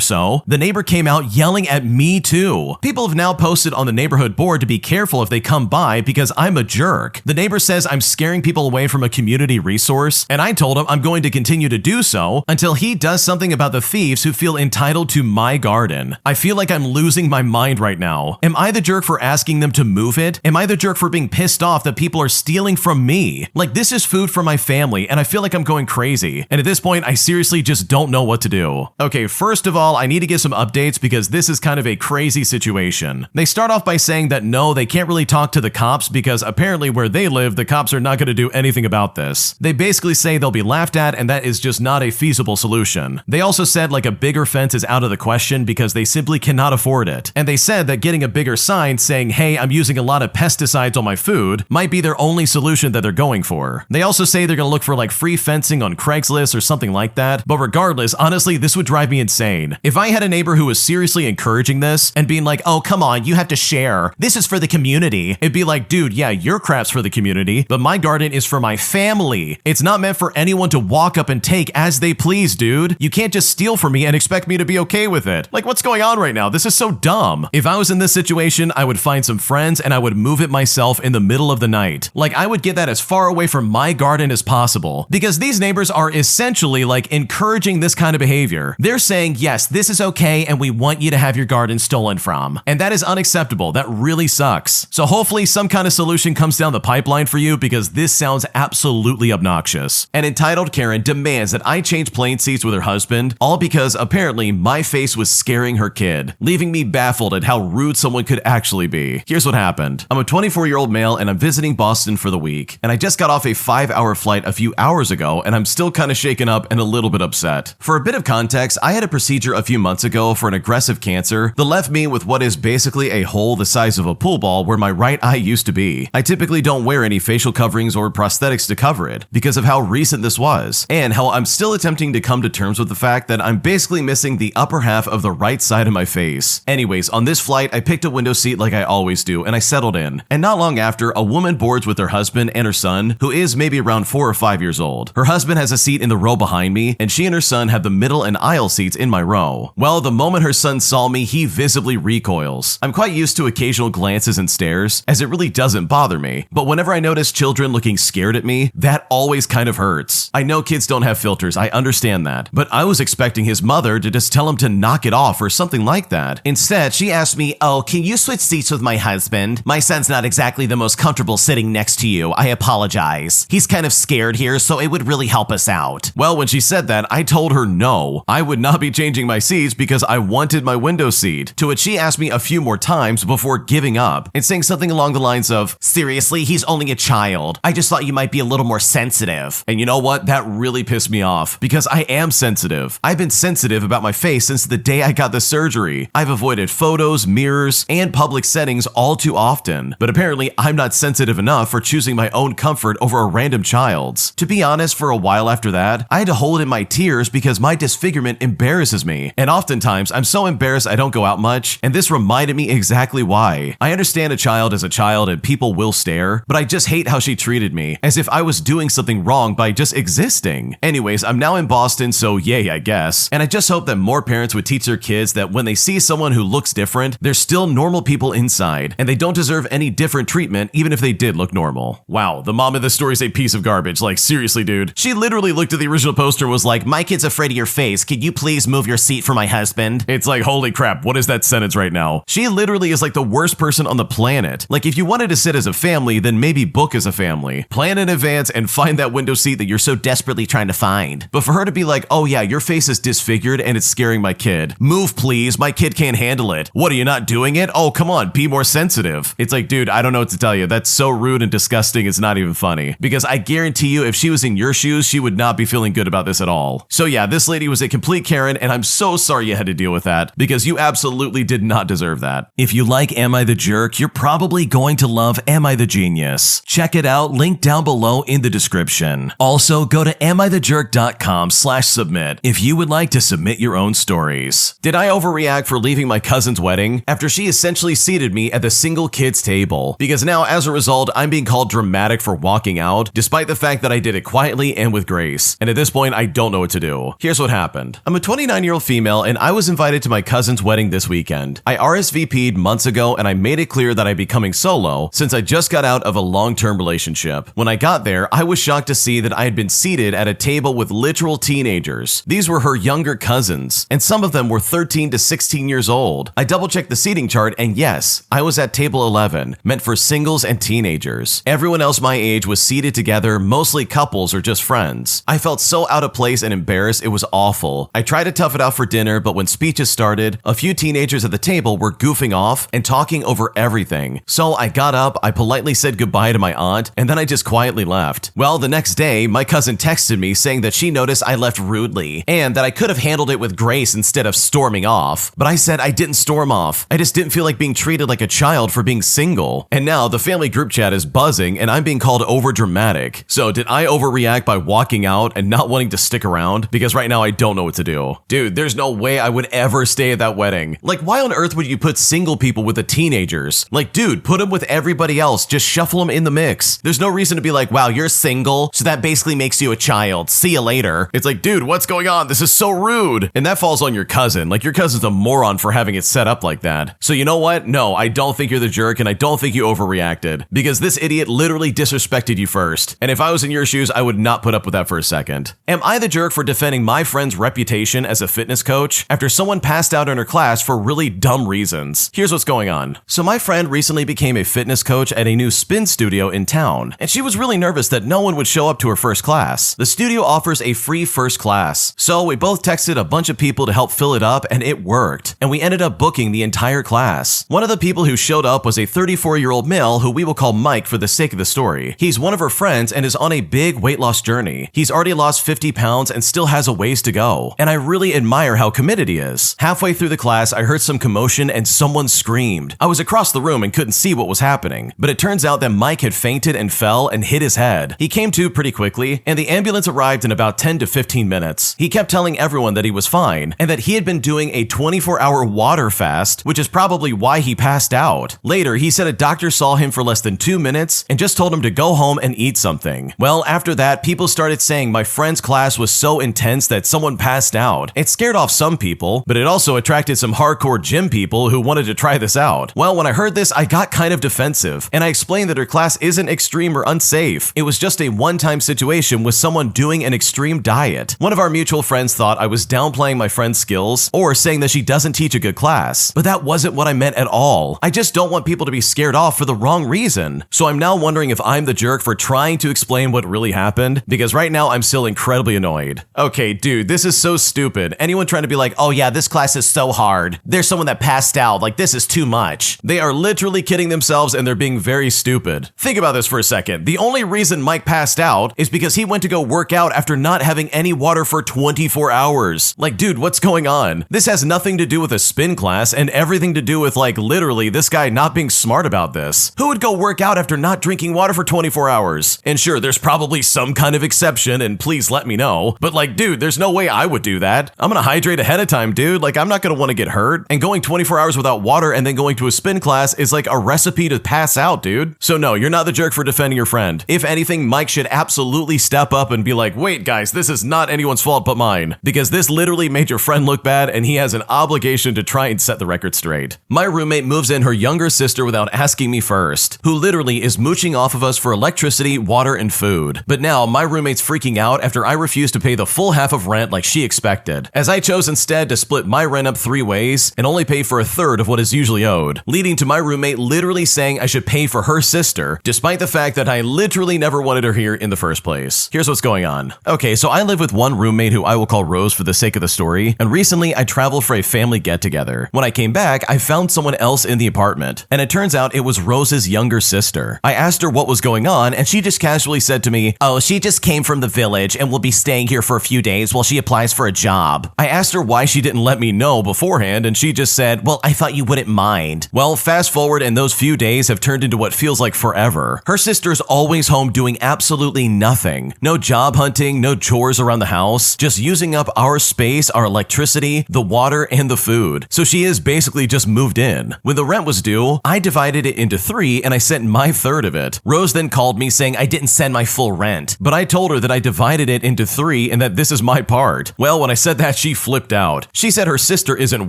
so, the neighbor came out yelling at me too. People have now posted on the neighborhood board to be careful if they come by because I'm a jerk. The neighbor says I'm scaring people away from a community resource, and I told him I'm going to continue to do so until he does something about the thieves who feel entitled to my garden. I feel like I'm losing my mind right now. Am I the jerk for asking them to move it? Am I the jerk for being pissed off that people are stealing from me? Like, this is food for my family and I feel like I'm going crazy. And at this point, I seriously just don't know what to do. Okay, first of all, I need to get some updates because this is kind of a crazy situation. They start off by saying that no, they can't really talk to the cops because apparently where they live, the cops are not going to do anything about this. They basically say they'll be laughed at and that is just not a feasible solution. They also said like a bigger fence is out of the question because they simply cannot afford it. And they said that getting a bigger sign saying, hey, I'm using a lot of pesticides on my food might be their only solution that they're going for. They also say they're going to look for like free fencing on Craigslist or something like that. But regardless, honestly, this would drive me insane. If I had a neighbor who was seriously encouraging this and being like, oh, come on, you have to share. This is for the community. It'd be like, dude, yeah, your crap's for the community, but my garden is for my family. It's not meant for anyone to walk up and take as they please, dude. You can't just steal from me and expect me to be okay with it. Like, what's going on right now? This is so dumb. If I was in this situation, I would find some friends and I would move it myself in the middle of the night. Like, I would get that as far away from my garden as possible because these neighbors are essentially like encouraging this kind of behavior. They're saying, yes, this is okay and we want you to have your garden stolen from. And that is unacceptable. That really sucks. So hopefully some kind of solution comes down the pipeline for you because this sounds absolutely obnoxious. An entitled Karen demands that I change plane seats with her husband, all because apparently my face was scaring her kid, leaving me baffled at how rude someone could actually be. Here's what happened. I'm a 24-year-old male and I'm visiting Boston for the week, and I just got off a 5-hour flight a few hours ago and I'm still kind of shaken up and a little bit upset. For a bit of context, I had a procedure a few months ago for an aggressive cancer that left me with what is basically a hole the size of a pool ball where my right eye used to be. I typically don't wear any facial coverings or prosthetics to cover it because of how recent this was, and how I'm still attempting to come to terms with the fact that I'm basically missing the upper half of the right side of my face. Anyways, on this flight, I picked a window seat like I always do, and I settled in. And not long after, a woman boards with her husband and her son, who is maybe around 4 or 5 years old. Her husband has a seat in the row behind me, and she and her son have the middle and aisle seats in my row. Well, the moment her son saw me, he visibly recoils. I'm quite used to occasional glances and stares, as it really doesn't bother me, but whenever I notice children looking scared at me, that always kind of hurts. I know kids don't have filters, I understand that, but I was expecting his mother to just tell him to knock it off or something like that. Instead, she asked me, oh, can you switch seats with my husband? My son's not exactly the most comfortable sitting next to you. I apologize. He's kind of scared here, so it would really help us out. Well, when she said that, I told her no, I would not be changing my seats because I wanted my window seat, to which she asked me a few more times before giving up and saying something along the lines of, seriously, he's only a child. I just thought you might be a little more sensitive. And you know what? That really pissed me off because I am sensitive. I've been sensitive about my face since the day I got the surgery. I've avoided photos, mirrors, and public settings all too often, but apparently I'm not sensitive enough for choosing my own comfort over a random child's. To be honest, for a while after that, I had to hold in my tears because my disfigurement embarrasses me, and oftentimes I'm so embarrassed I don't go out much, and this reminded me exactly why. I understand a child is a child and people will stare, but I just hate how she treated me, as if I was doing something wrong by just existing. Anyways, I'm now in Boston, so yay, I guess, and I just hope that more parents would teach their kids that when they see someone who looks different, they're still normal people inside, and they don't deserve any different treatment even if they did look normal. Wow, the mom of this story is a piece of garbage, like seriously dude. She literally literally looked at the original poster and was like, my kid's afraid of your face. Could you please move your seat for my husband? It's like, holy crap, what is that sentence right now? She literally is like the worst person on the planet. Like, if you wanted to sit as a family, then maybe book as a family. Plan in advance and find that window seat that you're so desperately trying to find. But for her to be like, oh yeah, your face is disfigured and it's scaring my kid. Move please, my kid can't handle it. What, are you not doing it? Oh, come on, be more sensitive. It's like, dude, I don't know what to tell you. That's so rude and disgusting, it's not even funny. Because I guarantee you, if she was in your shoes, she would not be feeling good about this at all. So yeah, this lady was a complete Karen, and I'm so sorry you had to deal with that, because you absolutely did not deserve that. If you like Am I the Jerk, you're probably going to love Am I the Genius. Check it out, link down below in the description. Also, go to amithejerk.com/submit if you would like to submit your own stories. Did I overreact for leaving my cousin's wedding after she essentially seated me at the single kids table? Because now, as a result, I'm being called dramatic for walking out, despite the fact that I did it quietly and with grace. And at this point, I don't know what to do. Here's what happened. I'm a 29-year-old female, and I was invited to my cousin's wedding this weekend. I RSVP'd months ago, and I made it clear that I'd be coming solo since I just got out of a long-term relationship. When I got there, I was shocked to see that I had been seated at a table with literal teenagers. These were her younger cousins, and some of them were 13 to 16 years old. I double-checked the seating chart, and yes, I was at table 11, meant for singles and teenagers. Everyone else my age was seated together, mostly couples or just friends. I felt so out of place and embarrassed, it was awful. I tried to tough it out for dinner, but when speeches started, a few teenagers at the table were goofing off and talking over everything. So I got up, I politely said goodbye to my aunt, and then I just quietly left. Well, the next day, my cousin texted me saying that she noticed I left rudely, and that I could have handled it with grace instead of storming off. But I said I didn't storm off. I just didn't feel like being treated like a child for being single. And now the family group chat is buzzing, and I'm being called overdramatic. So did I overreact by walking out and not wanting to stick around? Because right now I don't know what to do. Dude, there's no way I would ever stay at that wedding. Like, why on earth would you put single people with the teenagers? Like, dude, put them with everybody else. Just shuffle them in the mix. There's no reason to be like, wow, you're single, so that basically makes you a child. See you later. It's like, dude, what's going on? This is so rude. And that falls on your cousin. Like, your cousin's a moron for having it set up like that. So you know what? No, I don't think you're the jerk, and I don't think you overreacted. Because this idiot literally disrespected you first. And if I was in your shoes, I would not put up with that for a second. Am I the jerk for defending my friend's reputation as a fitness coach after someone passed out in her class for really dumb reasons? Here's what's going on. So my friend recently became a fitness coach at a new spin studio in town, and she was really nervous that no one would show up to her first class. The studio offers a free first class. So we both texted a bunch of people to help fill it up, and it worked. And we ended up booking the entire class. One of the people who showed up was a 34-year-old male who we will call Mike for the sake of the story. He's one of her friends and is on a big weight loss journey. He's already lost 50 pounds and still has a ways to go. And I really admire how committed he is. Halfway through the class, I heard some commotion and someone screamed. I was across the room and couldn't see what was happening, but it turns out that Mike had fainted and fell and hit his head. He came to pretty quickly, and the ambulance arrived in about 10 to 15 minutes. He kept telling everyone that he was fine and that he had been doing a 24-hour water fast, which is probably why he passed out. Later, he said a doctor saw him for less than 2 minutes and just told him to go home and eat something. Well, after that, people started saying my friend's class was so intense that someone passed out. It scared off some people, but it also attracted some hardcore gym people who wanted to try this out. Well, when I heard this, I got kind of defensive, and I explained that her class isn't extreme or unsafe. It was just a one-time situation with someone doing an extreme diet. One of our mutual friends thought I was downplaying my friend's skills or saying that she doesn't teach a good class, but that wasn't what I meant at all. I just don't want people to be scared off for the wrong reason. So I'm now wondering if I'm the jerk for trying to explain what really happened, because right now I'm still incredibly annoyed. Okay, dude, this is so stupid. Anyone trying to be like, oh yeah, this class is so hard. There's someone that passed out, like this is too much. They are literally kidding themselves, and they're being very stupid. Think about this for a second. The only reason Mike passed out is because he went to go work out after not having any water for 24 hours. Like, dude, what's going on? This has nothing to do with a spin class and everything to do with, like, literally this guy not being smart about this. Who would go work out after not drinking water for 24 hours? And sure, there's probably some kind of exception, and please let me know. But like, dude, there's no way I would do that. I'm gonna hydrate ahead of time, dude. Like, I'm not gonna want to get hurt. And going 24 hours without water and then going to a spin class is like a recipe to pass out, dude. So no, you're not the jerk for defending your friend. If anything, Mike should absolutely step up and be like, wait guys, this is not anyone's fault but mine. Because this literally made your friend look bad, and he has an obligation to try and set the record straight. My roommate moves in her younger sister without asking me first, who literally is mooching off of us for electricity, water, and food. But now my roommate's freaking out after I refused to pay the full half of rent like she expected, as I chose instead to split my rent up 3 ways and only pay for a third of what is usually owed, leading to my roommate literally saying I should pay for her sister, despite the fact that I literally never wanted her here in the first place. Here's what's going on. Okay, so I live with one roommate who I will call Rose for the sake of the story, and recently I traveled for a family get-together. When I came back, I found someone else in the apartment, and it turns out it was Rose's younger sister. I asked her what was going on, and she just casually said to me, "Oh, she just came from the village and will be staying here for a few days while she applies for a job." I asked her why she didn't let me know beforehand, and she just said, "Well, I thought you wouldn't mind." Well, fast forward and those few days have turned into what feels like forever. Her sister's always home doing absolutely nothing. No job hunting, no chores around the house, just using up our space, our electricity, the water, and the food. So she is basically just moved in. When the rent was due, I divided it into 3 and I sent my third of it. Rose then called me saying I didn't send my full rent, but I told her that I divided it into 3 and that this is my part. Well, when I said that, she flipped out. She said her sister isn't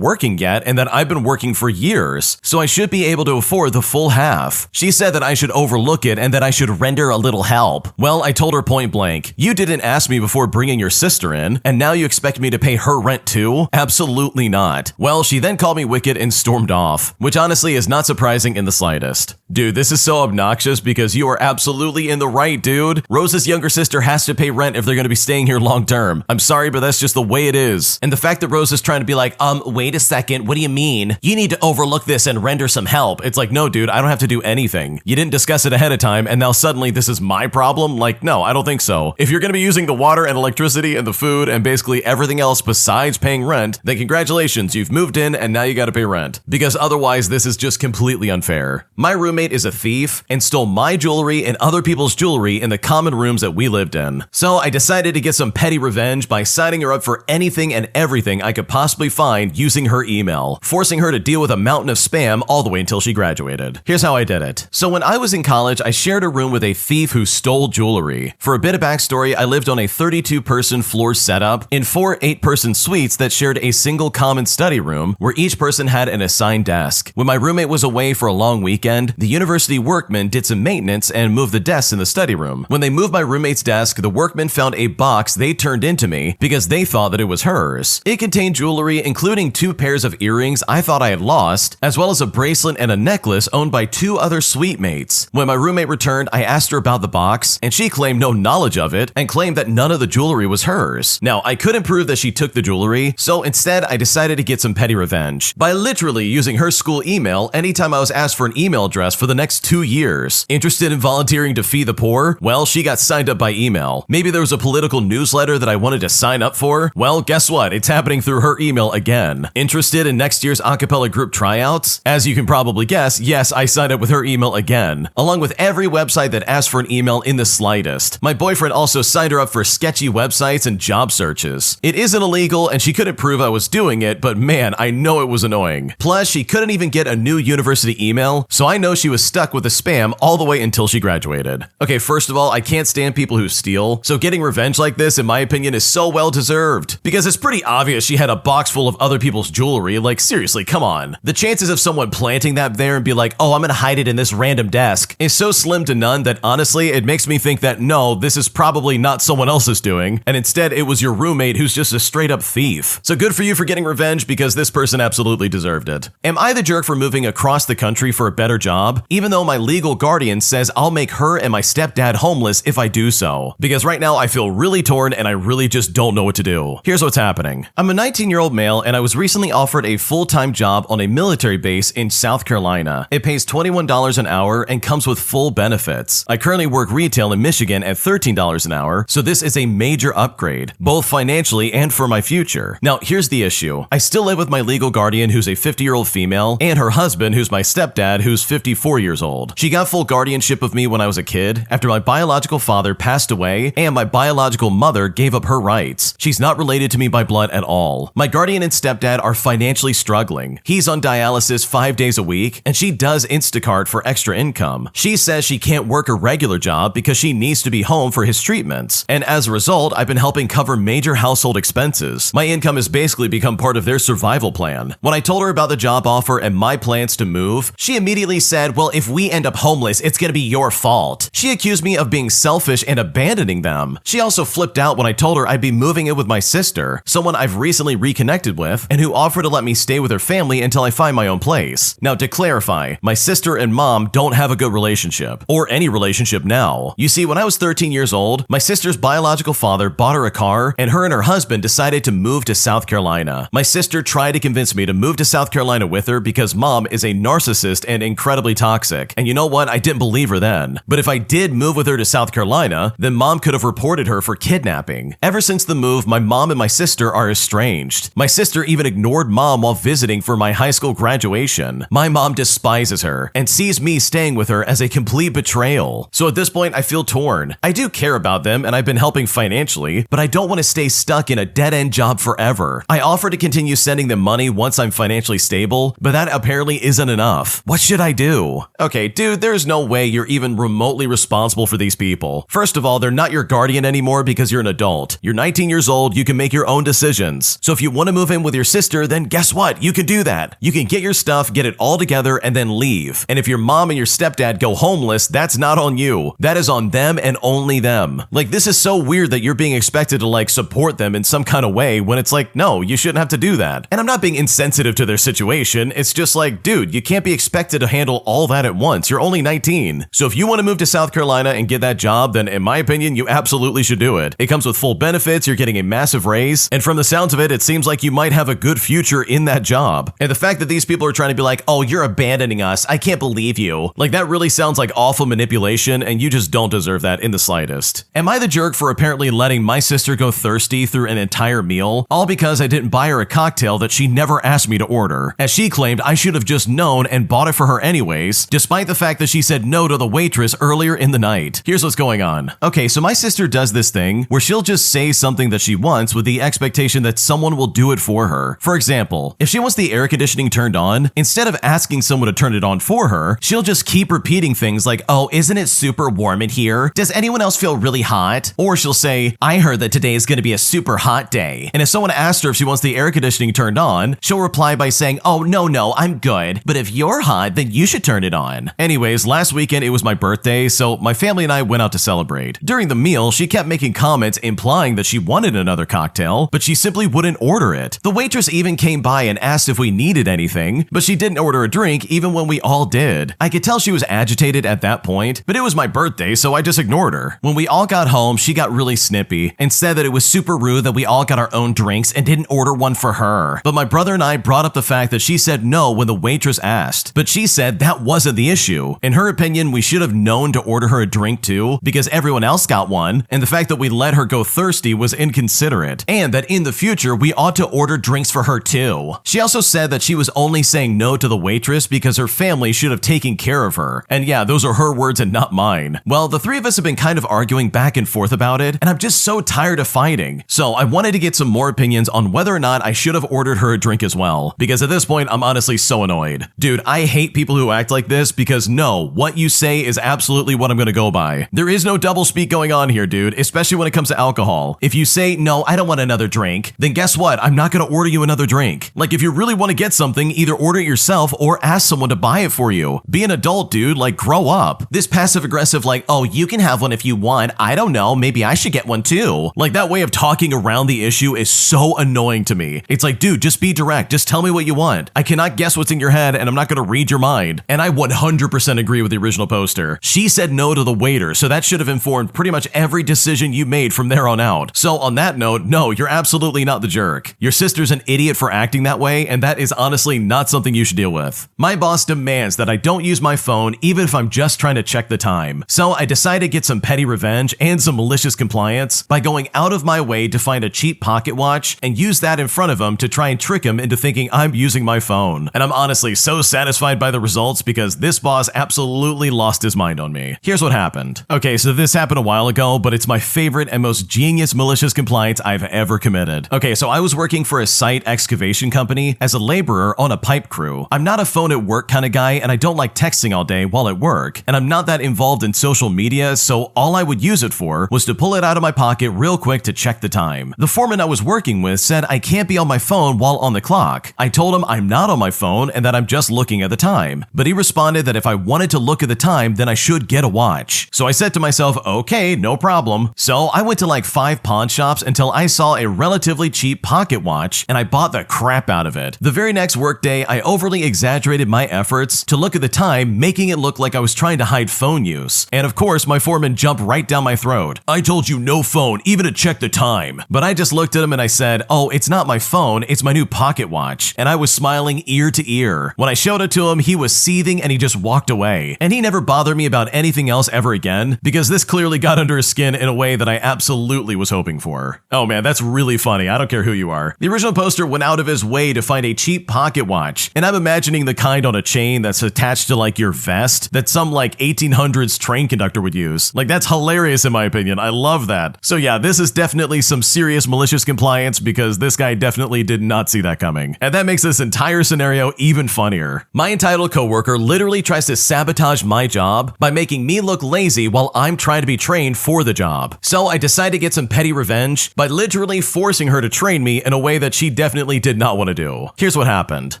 working yet and that I've been working for years, so I should be able to afford the full half. She said that I should overlook it and that I should render a little help. Well, I told her point blank, "You didn't ask me before bringing your sister in, and now you expect me to pay her rent too? Absolutely not." Well, she then called me wicked and stormed off, which honestly is not surprising in the slightest. Dude, this is so obnoxious because you are absolutely in the right, dude. Rose's younger sister has to pay rent if they're going to be staying here long term. I'm sorry, but that's just the way it is. And the fact that Rose is trying to be like, wait a second, what do you mean? You need to overlook this and render some help. It's like, no, dude, I don't have to do anything. You didn't discuss it ahead of time, and now suddenly this is my problem? Like, no, I don't think so. If you're going to be using the water and electricity and the food and basically everything else besides paying rent, then congratulations, you've moved in and now you got to pay rent. Because otherwise, this is just completely unfair. My roommate is a thief and stole my jewelry and other people's jewelry in the common rooms that we lived in. So I decided to get some petty revenge by signing her up for anything and everything I could possibly find using her email, forcing her to deal with a mountain of spam all the way until she graduated. Here's how I did it. So when I was in college, I shared a room with a thief who stole jewelry. For a bit of backstory, I lived on a 32-person floor setup in 4 8-person suites that shared a single common study room where each person had an assigned desk. When my roommate was away for a long weekend, the university workmen did some maintenance and moved the desks in the study room. When they moved my roommate's desk, the workmen found a box they turned into me because they thought that it was hers. It contained jewelry, including 2 pairs of earrings I thought I had lost, as well as a bracelet and a necklace owned by 2 other suite mates. When my roommate returned, I asked her about the box, and she claimed no knowledge of it and claimed that none of the jewelry was hers. Now, I couldn't prove that she took the jewelry, so instead I decided to get some petty revenge by literally using her school email anytime I was asked for an email address for the next 2 years. Interested in volunteering to feed the poor? Well, she got signed up by email. Maybe there was a political newsletter that I wanted to sign up for? Well, guess what? It's happening through her email again. Interested in next year's a cappella group tryouts? As you can probably guess, yes, I signed up with her email again, along with every website that asked for an email in the slightest. My boyfriend also signed her up for sketchy websites and job searches. It isn't illegal and she couldn't prove I was doing it, but man, I know it was annoying. Plus, she couldn't even get a new university email, so I know she was stuck with the spam all the way until she graduated. Okay, first of all, I can't stand people who steal, so getting revenge like this, in my opinion, is so well deserved. Because it's pretty obvious she had a box full of other people's jewelry, like seriously, come on. The chances of someone planting that there and be like, oh, I'm gonna hide it in this random desk, is so slim to none that honestly, it makes me think that no, this is probably not someone else's doing, and instead it was your roommate who's just a straight up thief. So good for you for getting revenge because this person absolutely deserved it. Am I the jerk for moving across the country for a better job, even though my legal guardian says I'll make her and my stepdad homeless if I do so? Because right now I feel really torn and I really just don't know what to do. Here's what's happening. I'm a 19-year-old male and I was recently offered a full-time job on a military base in South Carolina. It pays $21 an hour and comes with full benefits. I currently work retail in Michigan at $13 an hour, so this is a major upgrade, both financially and for my future. Now, here's the issue. I still live with my legal guardian who's a 50-year-old female and her husband who's my stepdad who's 54 years old. She got full guardianship of me when I was a kid after my biological father passed away and my biological mother gave up her rights. She's not related to me by blood at all. My guardian and stepdad are financially struggling. He's on dialysis 5 days a week and she does Instacart for extra income. She says she can't work a regular job because she needs to be home for his treatments. And as a result, I've been helping cover major household expenses. My income has basically become part of their survival plan. When I told her about the job offer and my plans to move, she immediately said, said, well, if we end up homeless, it's gonna be your fault. She accused me of being selfish and abandoning them. She also flipped out when I told her I'd be moving in with my sister, someone I've recently reconnected with, and who offered to let me stay with her family until I find my own place. Now, to clarify, my sister and mom don't have a good relationship, or any relationship now. You see, when I was 13 years old, my sister's biological father bought her a car, and her husband decided to move to South Carolina. My sister tried to convince me to move to South Carolina with her because mom is a narcissist and incredibly toxic. And you know what? I didn't believe her then. But if I did move with her to South Carolina, then mom could have reported her for kidnapping. Ever since the move, my mom and my sister are estranged. My sister even ignored mom while visiting for my high school graduation. My mom despises her and sees me staying with her as a complete betrayal. So at this point, I feel torn. I do care about them and I've been helping financially, but I don't want to stay stuck in a dead-end job forever. I offer to continue sending them money once I'm financially stable, but that apparently isn't enough. What should I do? Okay, dude, there's no way you're even remotely responsible for these people. First of all, they're not your guardian anymore because you're an adult. You're 19 years old, you can make your own decisions. So if you want to move in with your sister, then guess what? You can do that. You can get your stuff, get it all together, and then leave. And if your mom and your stepdad go homeless, that's not on you. That is on them and only them. Like, this is so weird that you're being expected to like support them in some kind of way when it's like, no, you shouldn't have to do that. And I'm not being insensitive to their situation. It's just like, dude, you can't be expected to handle all that at once. You're only 19. So if you want to move to South Carolina and get that job, then in my opinion, you absolutely should do it. It comes with full benefits, you're getting a massive raise, and from the sounds of it, it seems like you might have a good future in that job. And the fact that these people are trying to be like, oh, you're abandoning us, I can't believe you. Like, that really sounds like awful manipulation, and you just don't deserve that in the slightest. Am I the jerk for apparently letting my sister go thirsty through an entire meal, all because I didn't buy her a cocktail that she never asked me to order? As she claimed, I should have just known and bought it for her anyways, despite the fact that she said no to the waitress earlier in the night. Here's what's going on. Okay, so my sister does this thing where she'll just say something that she wants with the expectation that someone will do it for her. For example, if she wants the air conditioning turned on, instead of asking someone to turn it on for her, she'll just keep repeating things like, oh, isn't it super warm in here? Does anyone else feel really hot? Or she'll say, I heard that today is going to be a super hot day. And if someone asks her if she wants the air conditioning turned on, she'll reply by saying, oh, no, I'm good. But if you're hot, then you should turn it on. Anyways, last weekend it was my birthday, so my family and I went out to celebrate. During the meal, she kept making comments implying that she wanted another cocktail, but she simply wouldn't order it. The waitress even came by and asked if we needed anything, but she didn't order a drink even when we all did. I could tell she was agitated at that point, but it was my birthday, so I just ignored her. When we all got home, she got really snippy and said that it was super rude that we all got our own drinks and didn't order one for her. But my brother and I brought up the fact that she said no when the waitress asked, but she said that wasn't the issue. In her opinion, we should have known to order her a drink too, because everyone else got one, and the fact that we let her go thirsty was inconsiderate, and that in the future we ought to order drinks for her too. She also said that she was only saying no to the waitress because her family should have taken care of her. And yeah, those are her words and not mine. Well, the three of us have been kind of arguing back and forth about it, and I'm just so tired of fighting. So I wanted to get some more opinions on whether or not I should have ordered her a drink as well, because at this point I'm honestly so annoyed. Dude, I hate people who act like this because no, what you say is absolutely what I'm gonna go by. There is no doublespeak going on here, dude, especially when it comes to alcohol. If you say, no, I don't want another drink, then guess what? I'm not gonna order you another drink. Like, if you really want to get something, either order it yourself or ask someone to buy it for you. Be an adult, dude, like, grow up. This passive aggressive like, oh, you can have one if you want, I don't know, maybe I should get one too. Like, that way of talking around the issue is so annoying to me. It's like, dude, just be direct, just tell me what you want. I cannot guess what's in your head and I'm not gonna read your mind. And I 100% agree with the original poster. She said no to the waiter, so that should have informed pretty much every decision you made from there on out. So on that note, no, you're absolutely not the jerk. Your sister's an idiot for acting that way, and that is honestly not something you should deal with. My boss demands that I don't use my phone even if I'm just trying to check the time. So I decided to get some petty revenge and some malicious compliance by going out of my way to find a cheap pocket watch and use that in front of him to try and trick him into thinking I'm using my phone. And I'm honestly so satisfied by the results because this boss absolutely lost his mind on me. Here's what happened. Okay, so this happened a while ago, but it's my favorite and most genius malicious compliance I've ever committed. Okay, so I was working for a site excavation company as a laborer on a pipe crew. I'm not a phone at work kind of guy, and I don't like texting all day while at work, and I'm not that involved in social media, so all I would use it for was to pull it out of my pocket real quick to check the time. The foreman I was working with said I can't be on my phone while on the clock. I told him I'm not on my phone and that I'm just looking at the time, but he responded that if I wanted to look at the time, then I should get a watch. So I said to myself, okay, no problem. So I went to like 5 pawn shops until I saw a relatively cheap pocket watch, and I bought the crap out of it. The very next workday, I overly exaggerated my efforts to look at the time, making it look like I was trying to hide phone use. And of course, my foreman jumped right down my throat. I told you no phone, even to check the time. But I just looked at him and I said, oh, it's not my phone, it's my new pocket watch. And I was smiling ear to ear. When I showed it to him, he was seething and he just walked away. And he never bothered me about anything else ever again, because this clearly got under his skin in a way that I absolutely was hoping for. Oh man, that's really funny. I don't care who you are. The original poster went out of his way to find a cheap pocket watch, and I'm imagining the kind on a chain that's attached to like your vest that some like 1800s train conductor would use. Like, that's hilarious in my opinion. I love that. So yeah, this is definitely some serious malicious compliance, because this guy definitely did not see that coming. And that makes this entire scenario even funnier. My entitled coworker literally tries to sabotage my job by making me look lazy while I'm trying to be trained for the job. So I decided to get some petty revenge by literally forcing her to train me in a way that she definitely did not want to do. Here's what happened.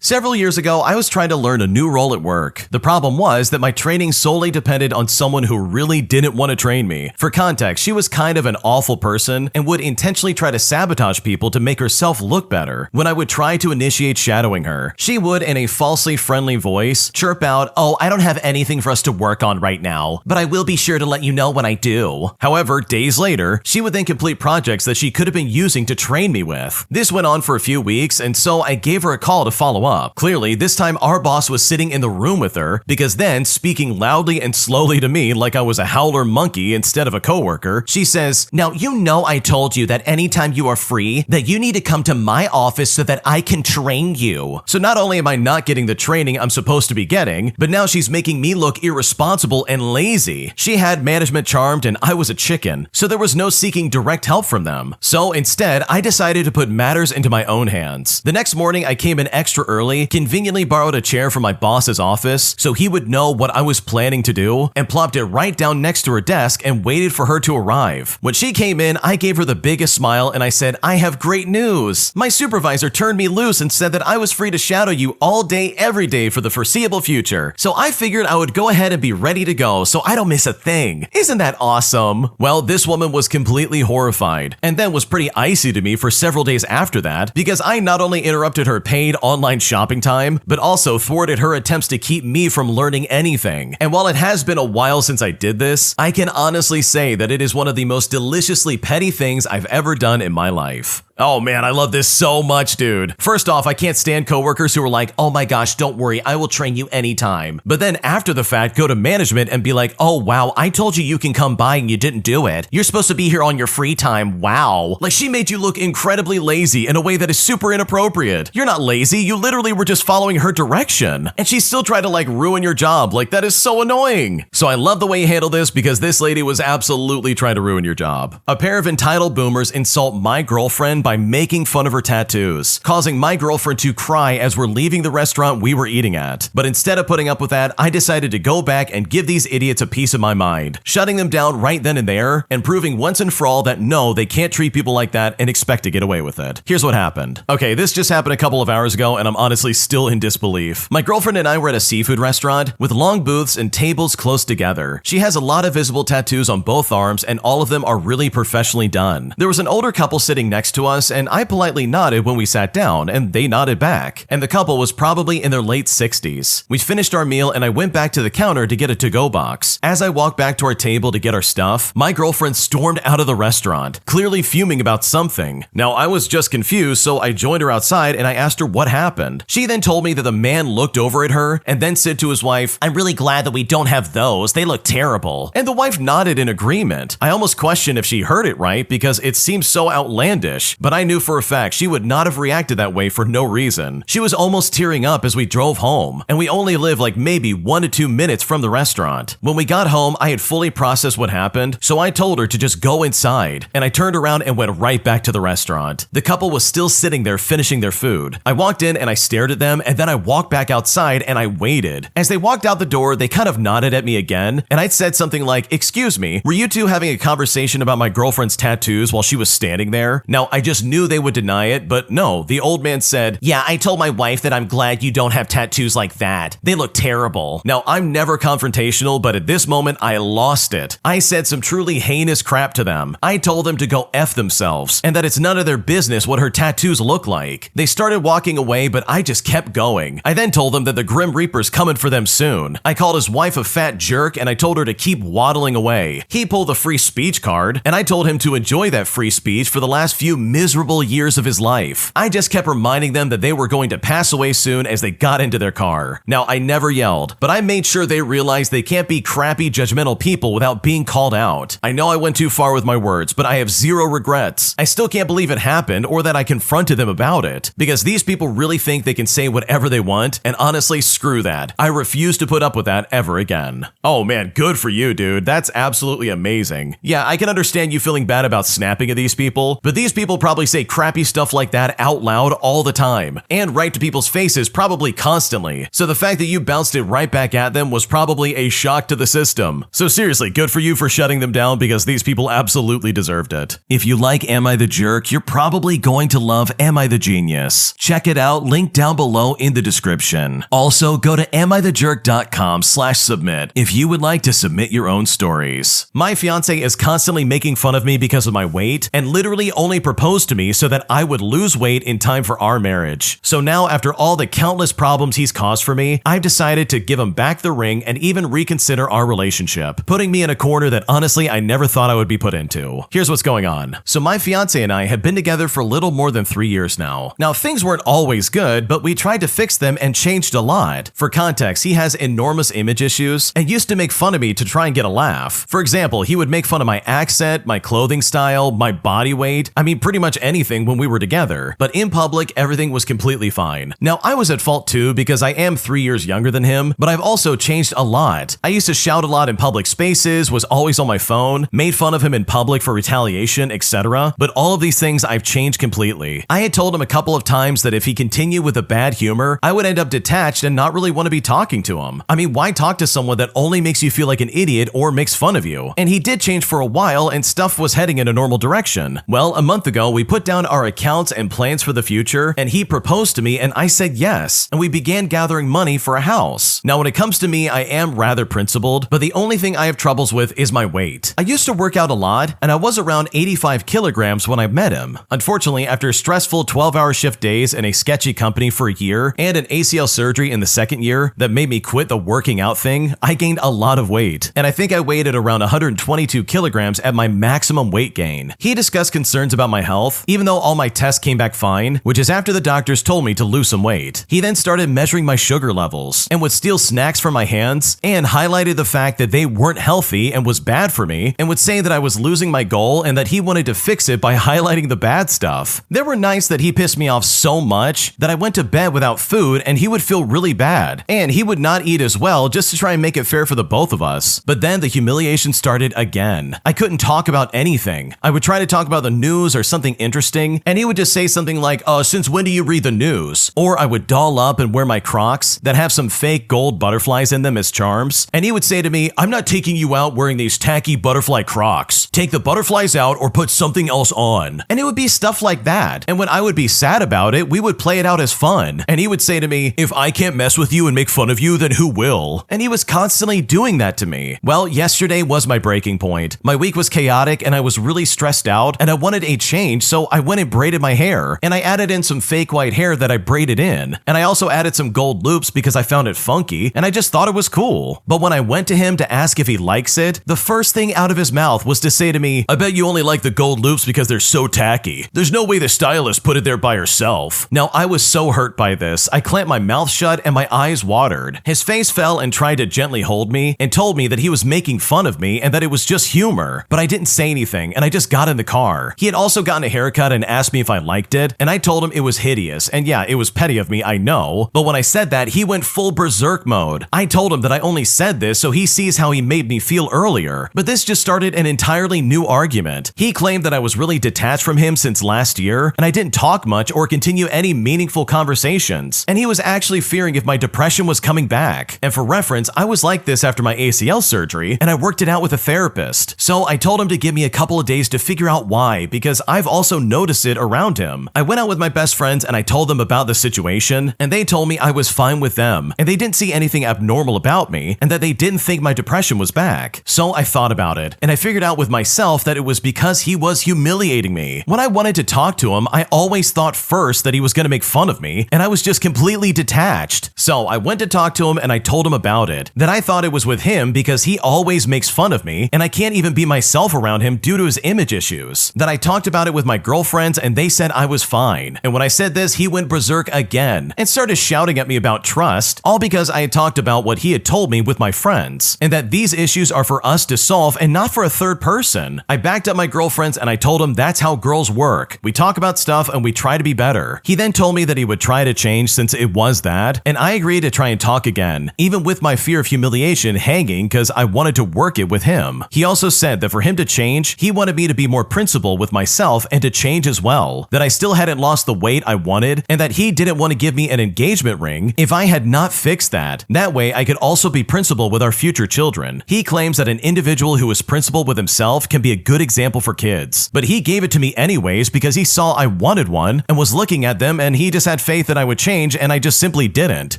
Several years ago, I was trying to learn a new role at work. The problem was that my training solely depended on someone who really didn't want to train me. For context, she was kind of an awful person and would intentionally try to sabotage people to make herself look better. When I would try to initiate shadowing her, she would, in a falsely friendly voice, chirp out, "Oh, I don't have anything for us to work on right now, but I will be sure to let you know when I do." However, days later, she would then complete projects that she could have been using to train me with. This went on for a few weeks, and so I gave her a call to follow up. Clearly, this time our boss was sitting in the room with her, because then, speaking loudly and slowly to me like I was a howler monkey instead of a coworker, she says, "Now you know I told you that anytime you are free, that you need to come to my office so that I can train you." So not only am I not getting the training I'm supposed to be getting, but now she's making me look irresponsible and lazy. She had management charmed and I was a chicken, so there was no seeking direct help from them. So instead, I decided to put matters into my own hands. The next morning, I came in extra early, conveniently borrowed a chair from my boss's office so he would know what I was planning to do, and plopped it right down next to her desk and waited for her to arrive. When she came in, I gave her the biggest smile and I said, "I have great news. My supervisor turned me loose and said that I was free to shadow you all day, every day for the foreseeable future. So I figured I would go ahead and be ready to go so I don't miss a thing. Isn't that awesome?" Well, this woman was completely horrified, and then was pretty icy to me for several days after that, because I not only interrupted her paid online shopping time, but also thwarted her attempts to keep me from learning anything. And while it has been a while since I did this, I can honestly say that it is one of the most deliciously petty things I've ever done in my life. Oh man, I love this so much, dude. First off, I can't stand coworkers who are like, "Oh my gosh, don't worry, I will train you anytime." But then after the fact, go to management and be like, "Oh wow, I told you you can come by and you didn't do it. You're supposed to be here on your free time, wow." Like, she made you look incredibly lazy in a way that is super inappropriate. You're not lazy, you literally were just following her direction. And she still tried to like ruin your job. Like, that is so annoying. So I love the way you handle this, because this lady was absolutely trying to ruin your job. A pair of entitled boomers insult my girlfriend by making fun of her tattoos, causing my girlfriend to cry as we're leaving the restaurant we were eating at. But instead of putting up with that, I decided to go back and give these idiots a piece of my mind, shutting them down right then and there, and proving once and for all that no, they can't treat people like that and expect to get away with it. Here's what happened. Okay, this just happened a couple of hours ago, and I'm honestly still in disbelief. My girlfriend and I were at a seafood restaurant with long booths and tables close together. She has a lot of visible tattoos on both arms, and all of them are really professionally done. There was an older couple sitting next to us, and I politely nodded when we sat down, and they nodded back. And the couple was probably in their late 60s. We finished our meal, and I went back to the counter to get a to-go box. As I walked back to our table to get our stuff, my girlfriend stormed out of the restaurant, clearly fuming about something. Now, I was just confused, so I joined her outside and I asked her what happened. She then told me that the man looked over at her and then said to his wife, "I'm really glad that we don't have those. They look terrible." And the wife nodded in agreement. I almost questioned if she heard it right, because it seemed so outlandish, but I knew for a fact she would not have reacted that way for no reason. She was almost tearing up as we drove home, and we only live like maybe 1 to 2 minutes from the restaurant. When we got home, I had fully processed what happened, so I told her to just go inside, and I turned around and went right back to the restaurant. The couple was still sitting there finishing their food. I walked in and I stared at them, and then I walked back outside and I waited. As they walked out the door, they kind of nodded at me again, and I'd said something like, "Excuse me, were you two having a conversation about my girlfriend's tattoos while she was standing there?" Now, I just just knew they would deny it, but no, the old man said, "Yeah, I told my wife that I'm glad you don't have tattoos like that. They look terrible." Now, I'm never confrontational, but at this moment, I lost it. I said some truly heinous crap to them. I told them to go F themselves, and that it's none of their business what her tattoos look like. They started walking away, but I just kept going. I then told them that the Grim Reaper's coming for them soon. I called his wife a fat jerk, and I told her to keep waddling away. He pulled a free speech card, and I told him to enjoy that free speech for the last few miserable years of his life. I just kept reminding them that they were going to pass away soon as they got into their car. Now, I never yelled, but I made sure they realized they can't be crappy, judgmental people without being called out. I know I went too far with my words, but I have zero regrets. I still can't believe it happened or that I confronted them about it, because these people really think they can say whatever they want, and honestly, screw that. I refuse to put up with that ever again. Oh man, good for you, dude. That's absolutely amazing. Yeah, I can understand you feeling bad about snapping at these people, but these people probably say crappy stuff like that out loud all the time, and right to people's faces probably constantly. So the fact that you bounced it right back at them was probably a shock to the system. So seriously, good for you for shutting them down, because these people absolutely deserved it. If you like Am I the Jerk, you're probably going to love Am I the Genius. Check it out, link down below in the description. Also, go to amithejerk.com/submit if you would like to submit your own stories. My fiance is constantly making fun of me because of my weight, and literally only proposed to me so that I would lose weight in time for our marriage. So now, after all the countless problems he's caused for me, I've decided to give him back the ring and even reconsider our relationship, putting me in a corner that honestly I never thought I would be put into. Here's what's going on. So my fiance and I have been together for a little more than 3 years now. Now, things weren't always good, but we tried to fix them and changed a lot. For context, he has enormous image issues and used to make fun of me to try and get a laugh. For example, he would make fun of my accent, my clothing style, my body weight, I mean pretty much anything when we were together. But in public, everything was completely fine. Now, I was at fault too because I am 3 years younger than him, but I've also changed a lot. I used to shout a lot in public spaces, was always on my phone, made fun of him in public for retaliation, etc. But all of these things I've changed completely. I had told him a couple of times that if he continued with the bad humor, I would end up detached and not really want to be talking to him. I mean, why talk to someone that only makes you feel like an idiot or makes fun of you? And he did change for a while and stuff was heading in a normal direction. Well, a month ago, we put down our accounts and plans for the future, and he proposed to me and I said yes, and we began gathering money for a house. Now, when it comes to me, I am rather principled, but the only thing I have troubles with is my weight. I used to work out a lot, and I was around 85 kilograms when I met him. Unfortunately, after stressful 12-hour shift days in a sketchy company for a year and an ACL surgery in the second year that made me quit the working out thing, I gained a lot of weight, and I think I weighed at around 122 kilograms at my maximum weight gain. He discussed concerns about my health, even though all my tests came back fine, which is after the doctors told me to lose some weight. He then started measuring my sugar levels and would steal snacks from my hands and highlighted the fact that they weren't healthy and was bad for me, and would say that I was losing my goal and that he wanted to fix it by highlighting the bad stuff. There were nights that he pissed me off so much that I went to bed without food and he would feel really bad, and he would not eat as well just to try and make it fair for the both of us. But then the humiliation started again. I couldn't talk about anything. I would try to talk about the news or something interesting, and he would just say something like, since when do you read the news? Or I would doll up and wear my Crocs that have some fake gold butterflies in them as charms, and he would say to me, "I'm not taking you out wearing these tacky butterfly Crocs. Take the butterflies out or put something else on." And it would be stuff like that. And when I would be sad about it, we would play it out as fun. And he would say to me, "If I can't mess with you and make fun of you, then who will?" And he was constantly doing that to me. Well, yesterday was my breaking point. My week was chaotic and I was really stressed out and I wanted a change, so I went and braided my hair. And I added in some fake white hair that I braided in. And I also added some gold loops because I found it funky and I just thought it was cool. But when I went to him to ask if he likes it, the first thing out of his mouth was to say to me, "I bet you only like the gold loops because they're so tacky. There's no way the stylist put it there by herself." Now, I was so hurt by this. I clamped my mouth shut and my eyes watered. His face fell and tried to gently hold me and told me that he was making fun of me and that it was just humor. But I didn't say anything and I just got in the car. He had also gotten a haircut and asked me if I liked it, and I told him it was hideous. And yeah, it was petty of me, I know. But when I said that, he went full berserk mode. I told him that I only said this so he sees how he made me feel earlier. But this just started an entirely new argument. He claimed that I was really detached from him since last year, and I didn't talk much or continue any meaningful conversations. And he was actually fearing if my depression was coming back. And for reference, I was like this after my ACL surgery, and I worked it out with a therapist. So I told him to give me a couple of days to figure out why, because I've also noticed it around him. I went out with my best friends and I told them about the situation, and they told me I was fine with them, and they didn't see anything abnormal about me, and that they didn't think my depression was back. So I thought about it, and I figured out with myself that it was because he was humiliating me. When I wanted to talk to him, I always thought first that he was going to make fun of me, and I was just completely detached. So I went to talk to him and I told him about it, that I thought it was with him because he always makes fun of me, and I can't even be myself around him due to his image issues. That I talked about it with my girlfriends and they said I was fine. And when I said this, he went berserk again and started shouting at me about trust, all because I had talked about what he had told me with my friends, and that these issues are for us to solve and not for a third person. I backed up my girlfriends and I told him that's how girls work. We talk about stuff and we try to be better. He then told me that he would try to change since it was that, and I agreed to try and talk again, even with my fear of humiliation hanging because I wanted to work it with him. He also said that for him to change, he wanted me to be more principled with myself and to change as well, that I still hadn't lost the weight I wanted, and that he didn't want to give me an engagement ring if I had not fixed that. That way I could also be principled with our future children. He claims that an individual who is principled with himself can be a good example for kids, but he gave it to me anyways because he saw I wanted one and was looking at them, and he just had faith that I would change, and I just simply didn't.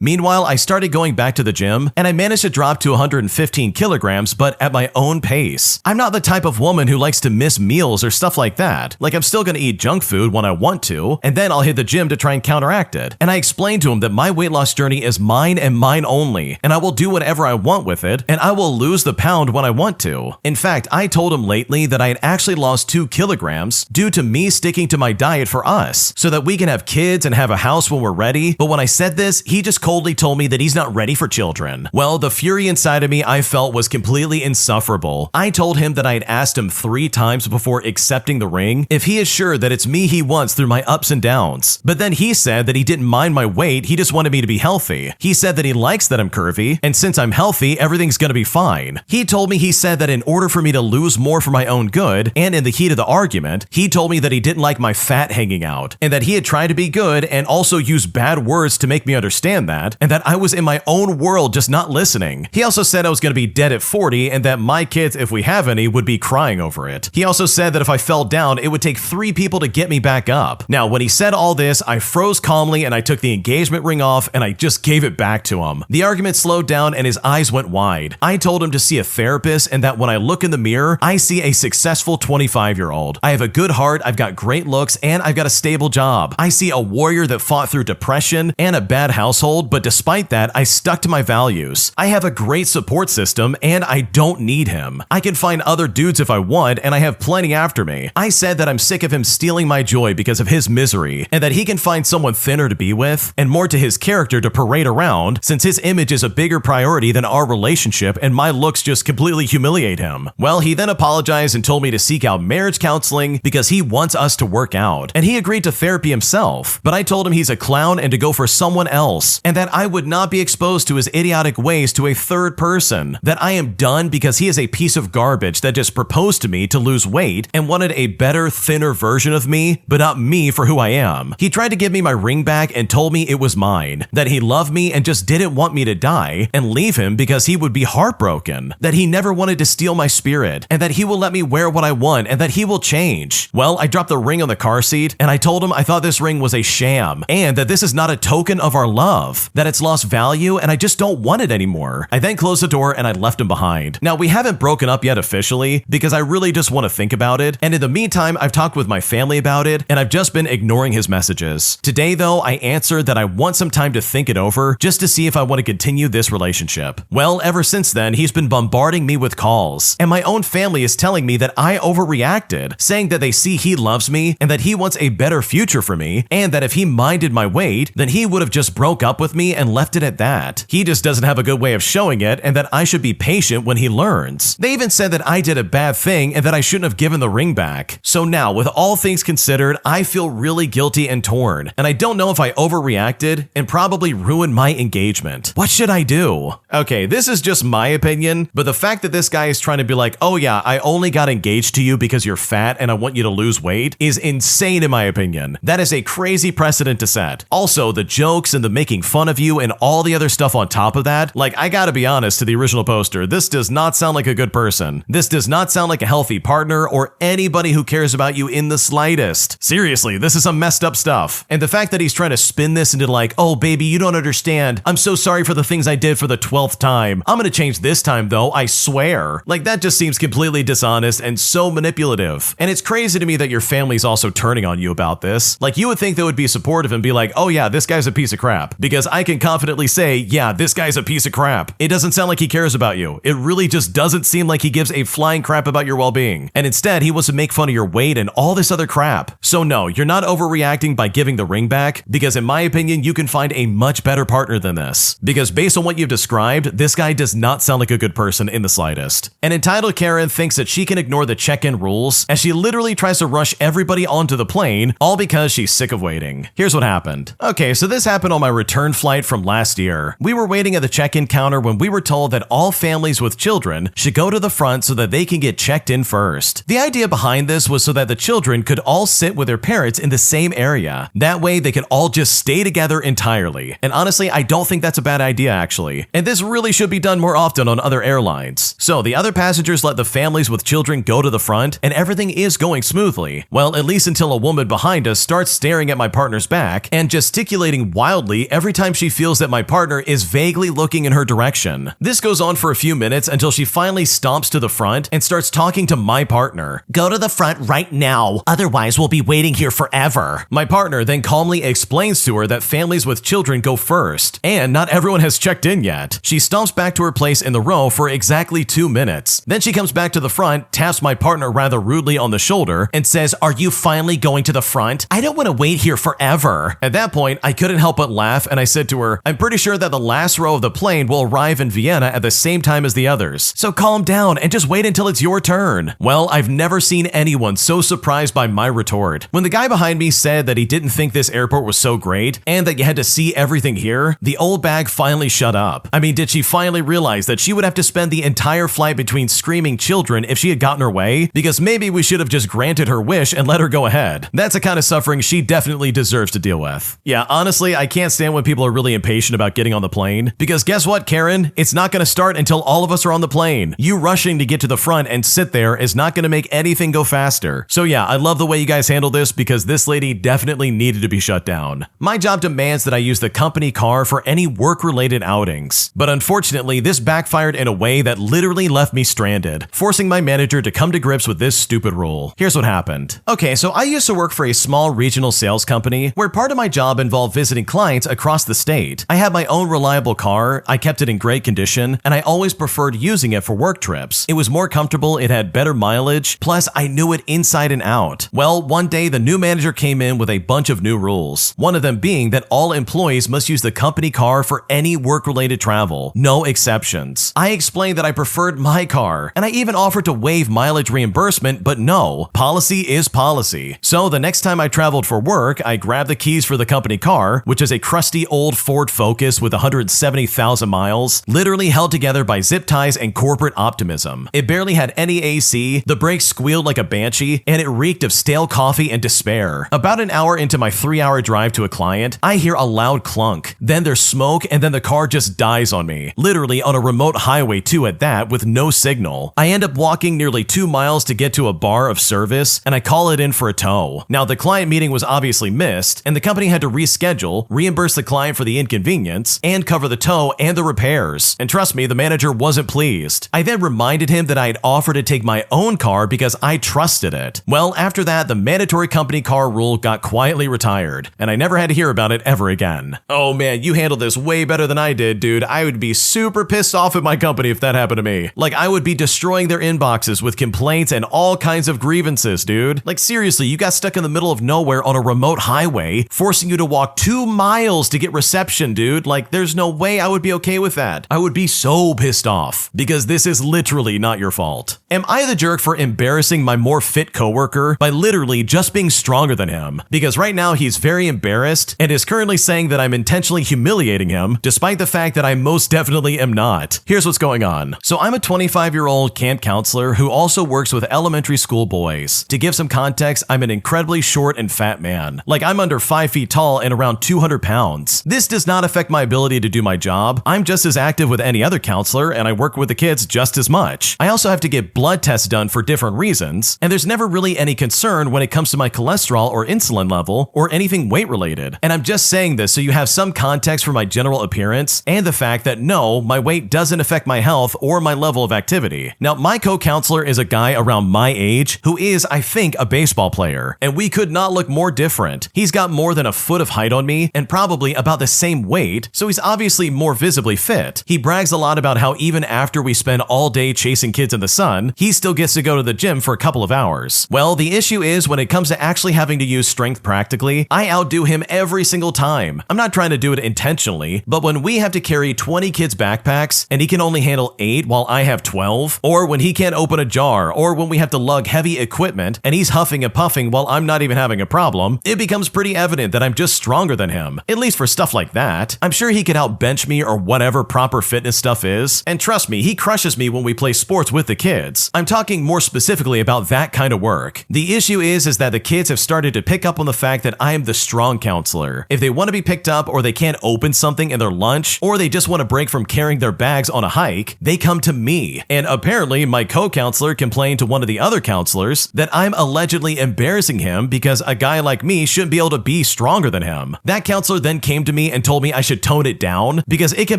Meanwhile, I started going back to the gym and I managed to drop to 115 kilograms, but at my own pace. I'm not the type of woman who likes to miss meals or stuff like that. Like, I'm still gonna eat junk food when I want to, and then I'll hit the gym to try and counteract it. And I explained to him that my weight loss journey is mine and mine only, and I will do whatever I want with it, and I will lose the pound when I want to. In fact, I told him lately that I had actually lost 2 kilograms due to me sticking to my diet for us, so that we can have kids and have a house when we're ready. But when I said this, he just coldly told me that he's not ready for children. Well, the fury inside of me I felt was completely insufferable. I told him that I had asked him 3 times before accepting the ring if he is sure that it's me he wants through my ups and downs. But then he said that he didn't mind my weight, he just wanted me to be healthy. He said that he likes that I'm curvy, and since I'm healthy, everything's gonna be fine. He told me he said that in order for me to lose more for my own good, and in the heat of the argument, he told me that he didn't like my fat hanging out, and that he had tried to be good and also used bad words to make me understand that, and that I was in my own world just not listening. He also said I was gonna be dead at 40, and that my kids, if we have any, would be crying over it. He also said that if I fell down, it would take 3 people to get me back up. Now, when he said all this, I froze calmly and I took the engagement ring off and I just gave it back to him. The argument slowed down and his eyes went wide. I told him to see a therapist, and that when I look in the mirror, I see a successful 25-year-old. I have a good heart, I've got great looks, and I've got a stable job. I see a warrior that fought through depression and a bad household, but despite that, I stuck to my values. I have a great support system and I don't need him. I can find other dudes if I want, and I have plenty after me. I said that I'm sick of him stealing my joy because of his misery, and that he can find someone thinner to be with and more to his character to parade around, since his image is a bigger priority than our relationship and my looks just completely humiliate him. Well, he then apologized and told me to seek out marriage counseling because he wants us to work out, and he agreed to therapy himself, but I told him he's a clown and to go for someone else, and that I would not be exposed to his idiotic ways to a third person, that I am done because he is a piece of garbage that just proposed to me to lose weight and wanted a better, thinner version of me, but not me for who I am. He tried to give me my ring back and told me it was mine, that he loved me and just didn't want me to die and leave him because he would be heartbroken, that he never wanted to steal my spirit, and that he will let me wear what I want and that he will change. Well, I dropped the ring on the car seat and I told him I thought this ring was a sham and that this is not a token of our love, that it's lost value and I just don't want it anymore. I then closed the door and I left him behind. Now, we haven't broken up yet officially because I really just want to think about it, and in the meantime, I've talked with my family about it and I've just been ignoring his messages. Today though, I answered that I want some time to think it over just to see if I want to continue this relationship. Well, ever since then, he's been bombarding me with calls, and my own family is telling me that I overreacted, saying that they see he loves me and that he wants a better future for me, and that if he minded my weight, then he would have just broke up with me and left it at that. He just doesn't have a good way of showing it, and that I should be patient when he learns. They even said that I did a bad thing and that I shouldn't have given the ring back. So now, with all things considered, I feel really guilty and torn, and I don't know if I overreacted and probably ruined my engagement. What should I do? Okay, this is just my opinion, but the fact that this guy is trying to be like, oh yeah, I only got engaged to you because you're fat and I want you to lose weight is insane in my opinion. That is a crazy precedent to set. Also, the jokes and the making fun of you and all the other stuff on top of that, like, I gotta be honest to the original poster, this does not sound like a good person. This does not sound like a healthy partner or anybody who cares about you you in the slightest. Seriously, this is some messed up stuff. And the fact that he's trying to spin this into like, oh baby, you don't understand. I'm so sorry for the things I did for the 12th time. I'm gonna change this time though, I swear. Like that just seems completely dishonest and so manipulative. And it's crazy to me that your family's also turning on you about this. Like you would think they would be supportive and be like, oh yeah, this guy's a piece of crap. Because I can confidently say, yeah, this guy's a piece of crap. It doesn't sound like he cares about you. It really just doesn't seem like he gives a flying crap about your well-being. And instead, he wants to make fun of your weight and all this other crap. So no, you're not overreacting by giving the ring back, because in my opinion, you can find a much better partner than this. Because based on what you've described, this guy does not sound like a good person in the slightest. An entitled Karen thinks that she can ignore the check-in rules as she literally tries to rush everybody onto the plane, all because she's sick of waiting. Here's what happened. Okay, so this happened on my return flight from last year. We were waiting at the check-in counter when we were told that all families with children should go to the front so that they can get checked in first. The idea behind this was so that the children could all sit with their parents in the same area. That way they could all just stay together entirely. And honestly, I don't think that's a bad idea actually. And this really should be done more often on other airlines. So the other passengers let the families with children go to the front and everything is going smoothly. Well, at least until a woman behind us starts staring at my partner's back and gesticulating wildly every time she feels that my partner is vaguely looking in her direction. This goes on for a few minutes until she finally stomps to the front and starts talking to my partner. Go to the front right now, otherwise we'll be waiting here forever. My partner then calmly explains to her that families with children go first, and not everyone has checked in yet. She stomps back to her place in the row for exactly 2 minutes. Then she comes back to the front, taps my partner rather rudely on the shoulder, and says, "Are you finally going to the front? I don't want to wait here forever." At that point, I couldn't help but laugh, and I said to her, "I'm pretty sure that the last row of the plane will arrive in Vienna at the same time as the others, so calm down and just wait until it's your turn." Well, I've never seen anyone so surprised by my retort. When the guy behind me said that he didn't think this airport was so great and that you had to see everything here, the old bag finally shut up. I mean, did she finally realize that she would have to spend the entire flight between screaming children if she had gotten her way? Because maybe we should have just granted her wish and let her go ahead. That's the kind of suffering she definitely deserves to deal with. Yeah, honestly, I can't stand when people are really impatient about getting on the plane. Because guess what, Karen? It's not going to start until all of us are on the plane. You rushing to get to the front and sit there is not going to make anything go faster. So yeah, I love the way you guys handle this because this lady definitely needed to be shut down. My job demands that I use the company car for any work-related outings. But unfortunately, this backfired in a way that literally left me stranded, forcing my manager to come to grips with this stupid rule. Here's what happened. Okay, so I used to work for a small regional sales company where part of my job involved visiting clients across the state. I had my own reliable car, I kept it in great condition, and I always preferred using it for work trips. It was more comfortable, it had better mileage, plus I knew it inside and out. Well, one day the new manager came in with a bunch of new rules. One of them being that all employees must use the company car for any work-related travel, no exceptions. I explained that I preferred my car, and I even offered to waive mileage reimbursement, but no, policy is policy. So the next time I traveled for work, I grabbed the keys for the company car, which is a crusty old Ford Focus with 170,000 miles, literally held together by zip ties and corporate optimism. It barely had any AC, the brakes squealed like a banshee, and it reeked of stale coffee and despair. About an hour into my 3-hour drive to a client, I hear a loud clunk. Then there's smoke, and then the car just dies on me. Literally on a remote highway too at that, with no signal. I end up walking nearly 2 miles to get to a bar of service, and I call it in for a tow. Now the client meeting was obviously missed, and the company had to reschedule, reimburse the client for the inconvenience, and cover the tow and the repairs. And trust me, the manager wasn't pleased. I then reminded him that I had offered to take my own car because I trusted it. Well, after that, the mandatory company car rule got quietly retired, and I never had to hear about it ever again. Oh man, you handled this way better than I did, dude. I would be super pissed off at my company if that happened to me. Like, I would be destroying their inboxes with complaints and all kinds of grievances, dude. Like, seriously, you got stuck in the middle of nowhere on a remote highway, forcing you to walk 2 miles to get reception, dude. Like, there's no way I would be okay with that. I would be so pissed off, because this is literally not your fault. Am I the jerk for embarrassing my more fit coworker by literally just being stronger than him? Because right now he's very embarrassed and is currently saying that I'm intentionally humiliating him, despite the fact that I most definitely am not. Here's what's going on. So I'm a 25-year-old camp counselor who also works with elementary school boys. To give some context, I'm an incredibly short and fat man. Like, I'm under 5 feet tall and around 200 pounds. This does not affect my ability to do my job. I'm just as active with any other counselor, and I work with the kids just as much. I also have to get blood tests done for different reasons, and there's never really really any concern when it comes to my cholesterol or insulin level or anything weight related. And I'm just saying this so you have some context for my general appearance and the fact that no, my weight doesn't affect my health or my level of activity. Now, my co-counselor is a guy around my age who is, I think, a baseball player, and we could not look more different. He's got more than a foot of height on me and probably about the same weight, so he's obviously more visibly fit. He brags a lot about how even after we spend all day chasing kids in the sun, he still gets to go to the gym for a couple of hours. Well, the issue is when it comes to actually having to use strength practically, I outdo him every single time. I'm not trying to do it intentionally, but when we have to carry 20 kids' backpacks and he can only handle 8 while I have 12, or when he can't open a jar, or when we have to lug heavy equipment and he's huffing and puffing while I'm not even having a problem, it becomes pretty evident that I'm just stronger than him, at least for stuff like that. I'm sure he could outbench me or whatever proper fitness stuff is, and trust me, he crushes me when we play sports with the kids. I'm talking more specifically about that kind of work. The issue is that the kids have started to pick up on the fact that I am the strong counselor. If they want to be picked up or they can't open something in their lunch or they just want to break from carrying their bags on a hike, they come to me. And apparently my co-counselor complained to one of the other counselors that I'm allegedly embarrassing him because a guy like me shouldn't be able to be stronger than him. That counselor then came to me and told me I should tone it down because it can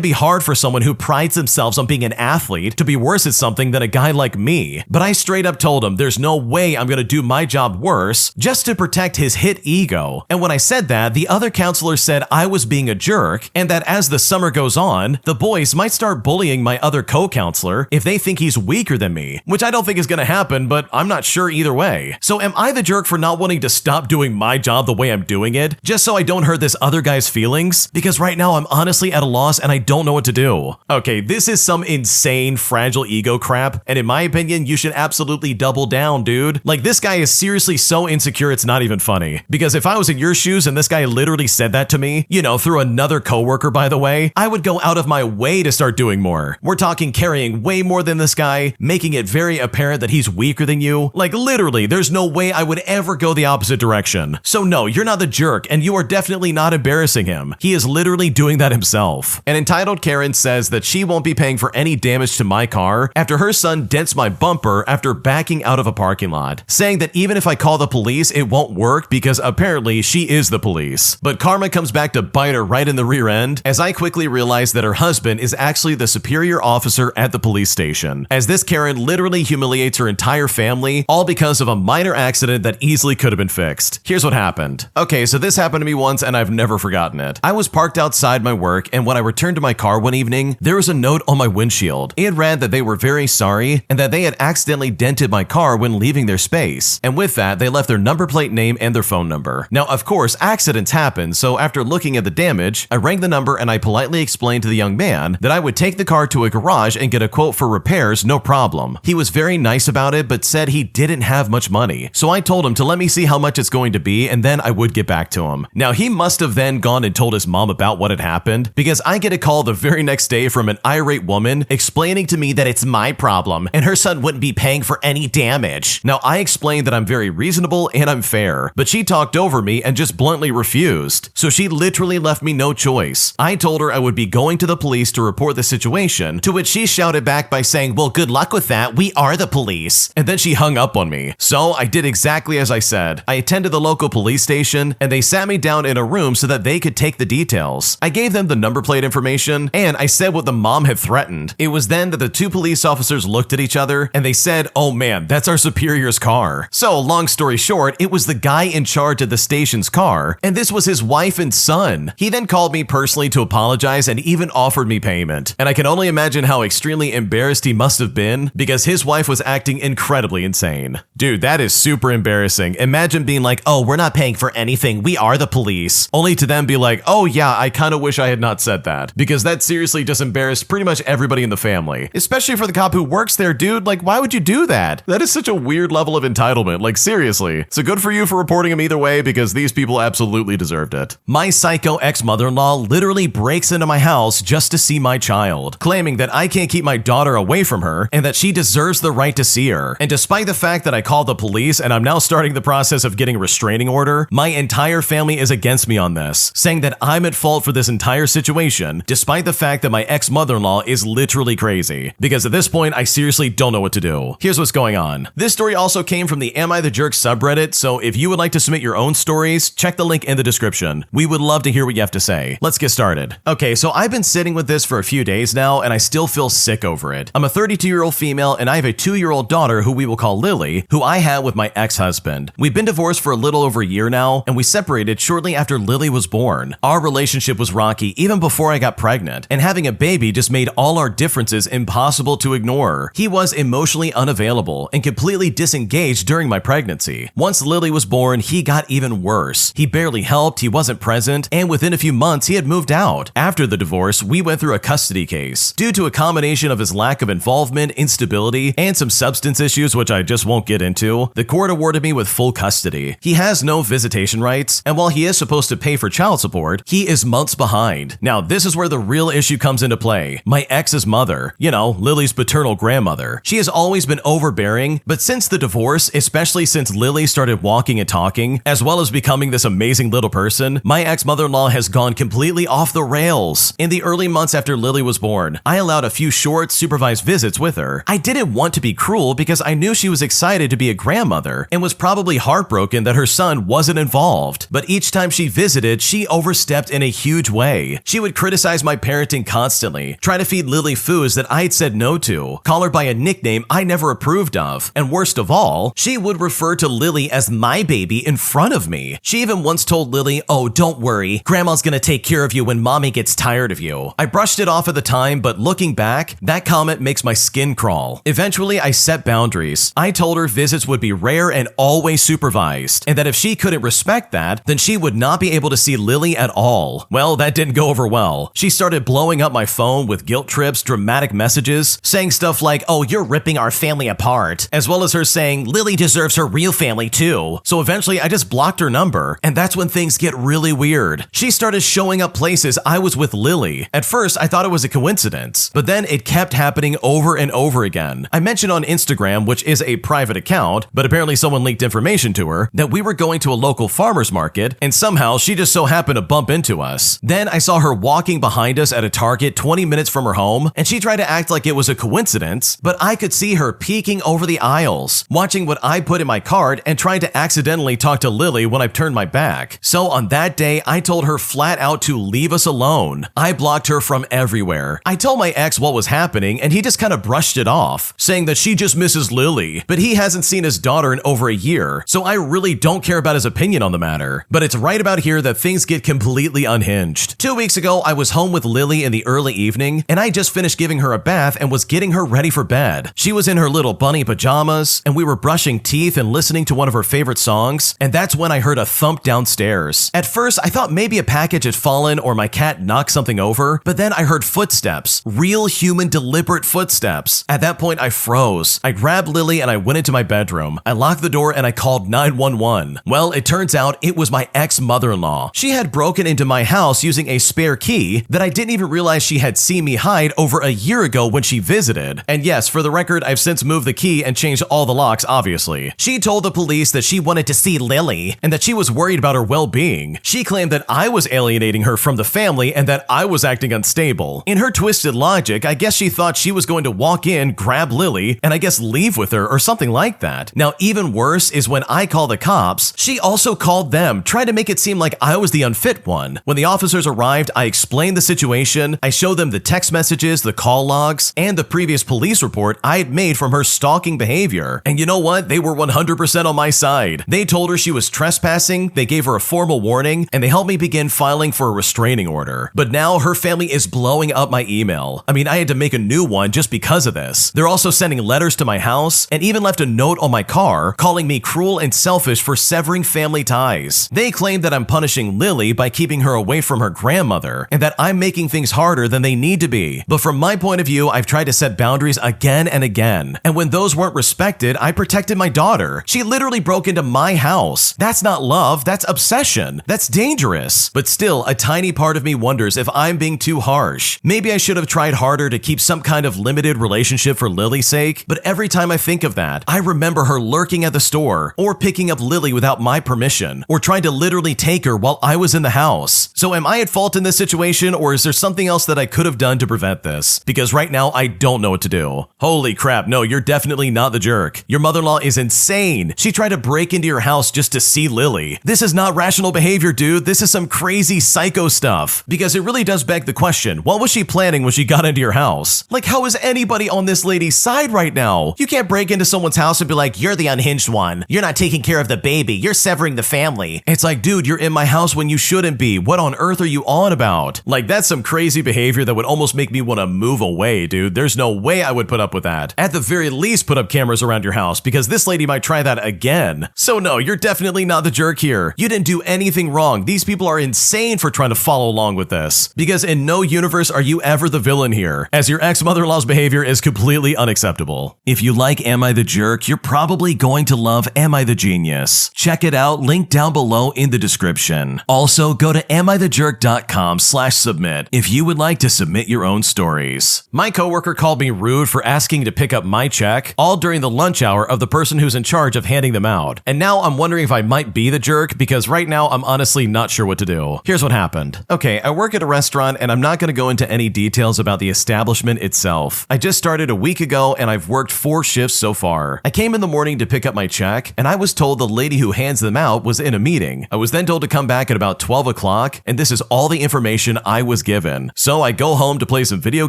be hard for someone who prides themselves on being an athlete to be worse at something than a guy like me. But I straight up told him there's no way I'm gonna do my job worse just to protect his hit ego. And when I said that, the other counselor said I was being a jerk and that as the summer goes on, the boys might start bullying my other co-counselor if they think he's weaker than me, which I don't think is gonna happen, but I'm not sure either way. So am I the jerk for not wanting to stop doing my job the way I'm doing it, just so I don't hurt this other guy's feelings? Because right now I'm honestly at a loss and I don't know what to do. Okay, this is some insane fragile ego crap, and in my opinion, you should absolutely double down, dude. Like, this guy is seriously so insecure it's not even funny. Because if I was in your shoes and this guy literally said that to me, you know, through another coworker by the way, I would go out of my way to start doing more. We're talking carrying way more than this guy, making it very apparent that he's weaker than you. Like, literally, there's no way I would ever go the opposite direction. So no, you're not the jerk, and you are definitely not embarrassing him. He is literally doing that himself. An entitled Karen says that she won't be paying for any damage to my car after her son dents my bumper after backing out of a parking lot, saying that even if I call the police, it won't work because apparently she is the police. But karma comes back to bite her right in the rear end as I quickly realize that her husband is actually the superior officer at the police station, as this Karen literally humiliates her entire family, all because of a minor accident that easily could have been fixed. Here's what happened. Okay, so this happened to me once and I've never forgotten it. I was parked outside my work, and when I returned to my car one evening, there was a note on my windshield. It read that they were very sorry and that they had accidentally dented my car when leaving their space, and with that, they left their number plate name and their phone number. Now, of course, accidents happen, so after looking at the damage, I rang the number and I politely explained to the young man that I would take the car to a garage and get a quote for repairs, no problem. He was very nice about it, but said he didn't have much money, so I told him to let me see how much it's going to be and then I would get back to him. Now, he must have then gone and told his mom about what had happened, because I get a call the very next day from an irate woman explaining to me that it's my problem and her son wouldn't be paying for any damage. Now, I explained that I'm very reasonable and I'm fair, but she talked over me and just bluntly refused. So she literally left me no choice. I told her I would be going to the police to report the situation, to which she shouted back by saying, well, good luck with that, we are the police. And then she hung up on me. So I did exactly as I said. I attended the local police station and they sat me down in a room so that they could take the details. I gave them the number plate information and I said what the mom had threatened. It was then that the two police officers looked at each other and they said, oh man, that's our superior's car. So long story short, it was the guy in charge of the station's car, and this was his wife and son. He then called me personally to apologize and even offered me payment. And I can only imagine how extremely embarrassed he must have been because his wife was acting incredibly insane. Dude, that is super embarrassing. Imagine being like, oh, we're not paying for anything, we are the police. Only to them be like, oh yeah, I kind of wish I had not said that. Because that seriously just embarrassed pretty much everybody in the family. Especially for the cop who works there, dude. Like, why would you do that? That is such a weird level of entitlement. Like, seriously. So good for you for reporting him either way, because these people absolutely deserved it. My psycho ex-mother-in-law literally breaks into my house just to see my child, claiming that I can't keep my daughter away from her and that she deserves the right to see her. And despite the fact that I called the police and I'm now starting the process of getting a restraining order, my entire family is against me on this, saying that I'm at fault for this entire situation, despite the fact that my ex-mother-in-law is literally crazy. Because at this point, I seriously don't know what to do. Here's what's going on. This story also came from the Am I the Jerk subreddit, so if you would like to submit your own stories, check the link in the description. We would love to hear what you have to say. Let's get started. Okay, so I've been sitting with this for a few days now, and I still feel sick over it. I'm a 32-year-old female, and I have a 2-year-old daughter who we will call Lily, who I had with my ex-husband. We've been divorced for a little over a year now, and we separated shortly after Lily was born. Our relationship was rocky even before I got pregnant, and having a baby just made all our differences impossible to ignore. He was emotionally unavailable and completely disengaged during my pregnancy. Once Lily was born, he got even worse. He barely helped, he wasn't present, and within a few months, he had moved out. After the divorce, we went through a custody case. Due to a combination of his lack of involvement, instability, and some substance issues which I just won't get into, the court awarded me with full custody. He has no visitation rights, and while he is supposed to pay for child support, he is months behind. Now, this is where the real issue comes into play. My ex's mother, you know, Lily's paternal grandmother. She has always been overbearing, but since the divorce, especially since Lily started walking and talking, as well as becoming this amazing little person, my ex-mother-in-law has gone completely off the rails. In the early months after Lily was born, I allowed a few short, supervised visits with her. I didn't want to be cruel because I knew she was excited to be a grandmother and was probably heartbroken that her son wasn't involved. But each time she visited, she overstepped in a huge way. She would criticize my parenting constantly, try to feed Lily foods that I had said no to, call her by a nickname I never approved of, and worst of all, she would refer to Lily as my baby in front of me. She even once told Lily, "Oh, don't worry, Grandma's gonna take care of you when Mommy gets tired of you." I brushed it off at the time, but looking back, that comment makes my skin crawl. Eventually, I set boundaries. I told her visits would be rare and always supervised, and that if she couldn't respect that, then she would not be able to see Lily at all. Well, that didn't go over well. She started blowing up my phone with guilt trips, dramatic messages, saying stuff like, "Oh, you're ripping our family apart," as well as her saying, "Lily deserves her real family too." So eventually, I just blocked her number, and that's when things get really weird. She started showing up places I was with Lily. At first, I thought it was a coincidence, but then it kept happening over and over again. I mentioned on Instagram, which is a private account, but apparently someone leaked information to her, that we were going to a local farmer's market, and somehow she just so happened to bump into us. Then I saw her walking behind us at a Target 20 minutes from her home, and she tried to act like it was a coincidence, but I could see her peeking over the aisles, watching what I put in my cart and trying to accidentally talk to Lily when I turned my back. So on that day, I told her flat out to leave us alone. I blocked her from everywhere. I told my ex what was happening, and he just kind of brushed it off, saying that she just misses Lily, but he hasn't seen his daughter in over a year, so I really don't care about his opinion on the matter. But it's right about here that things get completely unhinged. 2 weeks ago, I was home with Lily in the early evening, and I just finished giving her a bath and was getting her ready for bed. She was in her little bunny pajamas, and we were brushing teeth and listening to one of her favorite songs, and that's when I heard a thump downstairs. At first, I thought maybe a package had fallen or my cat knocked something over, but then I heard footsteps. Real human deliberate footsteps. At that point, I froze. I grabbed Lily and I went into my bedroom. I locked the door and I called 911. Well, it turns out it was my ex-mother-in-law. She had broken into my house using a spare key that I didn't even realize she had seen me hide over a year ago when she visited. And yes, for the record, I've since moved the key and changed all the locks, obviously. She told the police that she wanted to see Lily and that she was worried about her well-being. She claimed that I was alienating her from the family and that I was acting unstable. In her twisted logic, I guess she thought she was going to walk in, grab Lily, and I guess leave with her or something like that. Now, even worse is when I call the cops, she also called them, trying to make it seem like I was the unfit one. When the officers arrived, I explained the situation, I showed them the text messages, the call logs, and the previous police report I had made from her stalking behavior. And you know what? They were 100% on my side. They told her she was trespassing, they gave her a formal warning, and they helped me begin filing for a restraining order. But now her family is blowing up my email. I mean, I had to make a new one just because of this. They're also sending letters to my house and even left a note on my car calling me cruel and selfish for severing family ties. They claim that I'm punishing Lily by keeping her away from her grandmother and that I'm making things harder than they need to be. But from my point of view, I've tried to set boundaries again and again. And when those weren't respected, I protected my daughter. She literally broke into my house. That's not love, that's obsession. That's dangerous. But still, a tiny part of me wonders if I'm being too harsh. Maybe I should have tried harder to keep some kind of limited relationship for Lily's sake, but every time I think of that, I remember her lurking at the store, or picking up Lily without my permission, or trying to literally take her while I was in the house. So am I at fault in this situation, or is there something else that I could have done to prevent this? Because right now, I don't know what to do. Holy crap, no, you're definitely not the jerk. Your mother-in-law grandma is insane. She tried to break into your house just to see Lily. This is not rational behavior, dude. This is some crazy psycho stuff. Because it really does beg the question, what was she planning when she got into your house? Like, how is anybody on this lady's side right now? You can't break into someone's house and be like, you're the unhinged one. You're not taking care of the baby. You're severing the family. It's like, dude, you're in my house when you shouldn't be. What on earth are you on about? Like, that's some crazy behavior that would almost make me want to move away, dude. There's no way I would put up with that. At the very least, put up cameras around your house because this lady might try that again. So no, you're definitely not the jerk here. You didn't do anything wrong. These people are insane for trying to follow along with this. Because in no universe are you ever the villain here, as your ex-mother-in-law's behavior is completely unacceptable. If you like Am I the Jerk, you're probably going to love Am I the Genius. Check it out, link down below in the description. Also, go to amithejerk.com/submit if you would like to submit your own stories. My coworker called me rude for asking to pick up my check, all during the lunch hour of the person who's in charge of handing them out. And now I'm wondering if I might be the jerk because right now I'm honestly not sure what to do. Here's what happened. Okay, I work at a restaurant and I'm not going to go into any details about the establishment itself. I just started a week ago and I've worked 4 shifts so far. I came in the morning to pick up my check and I was told the lady who hands them out was in a meeting. I was then told to come back at about 12 o'clock and this is all the information I was given. So I go home to play some video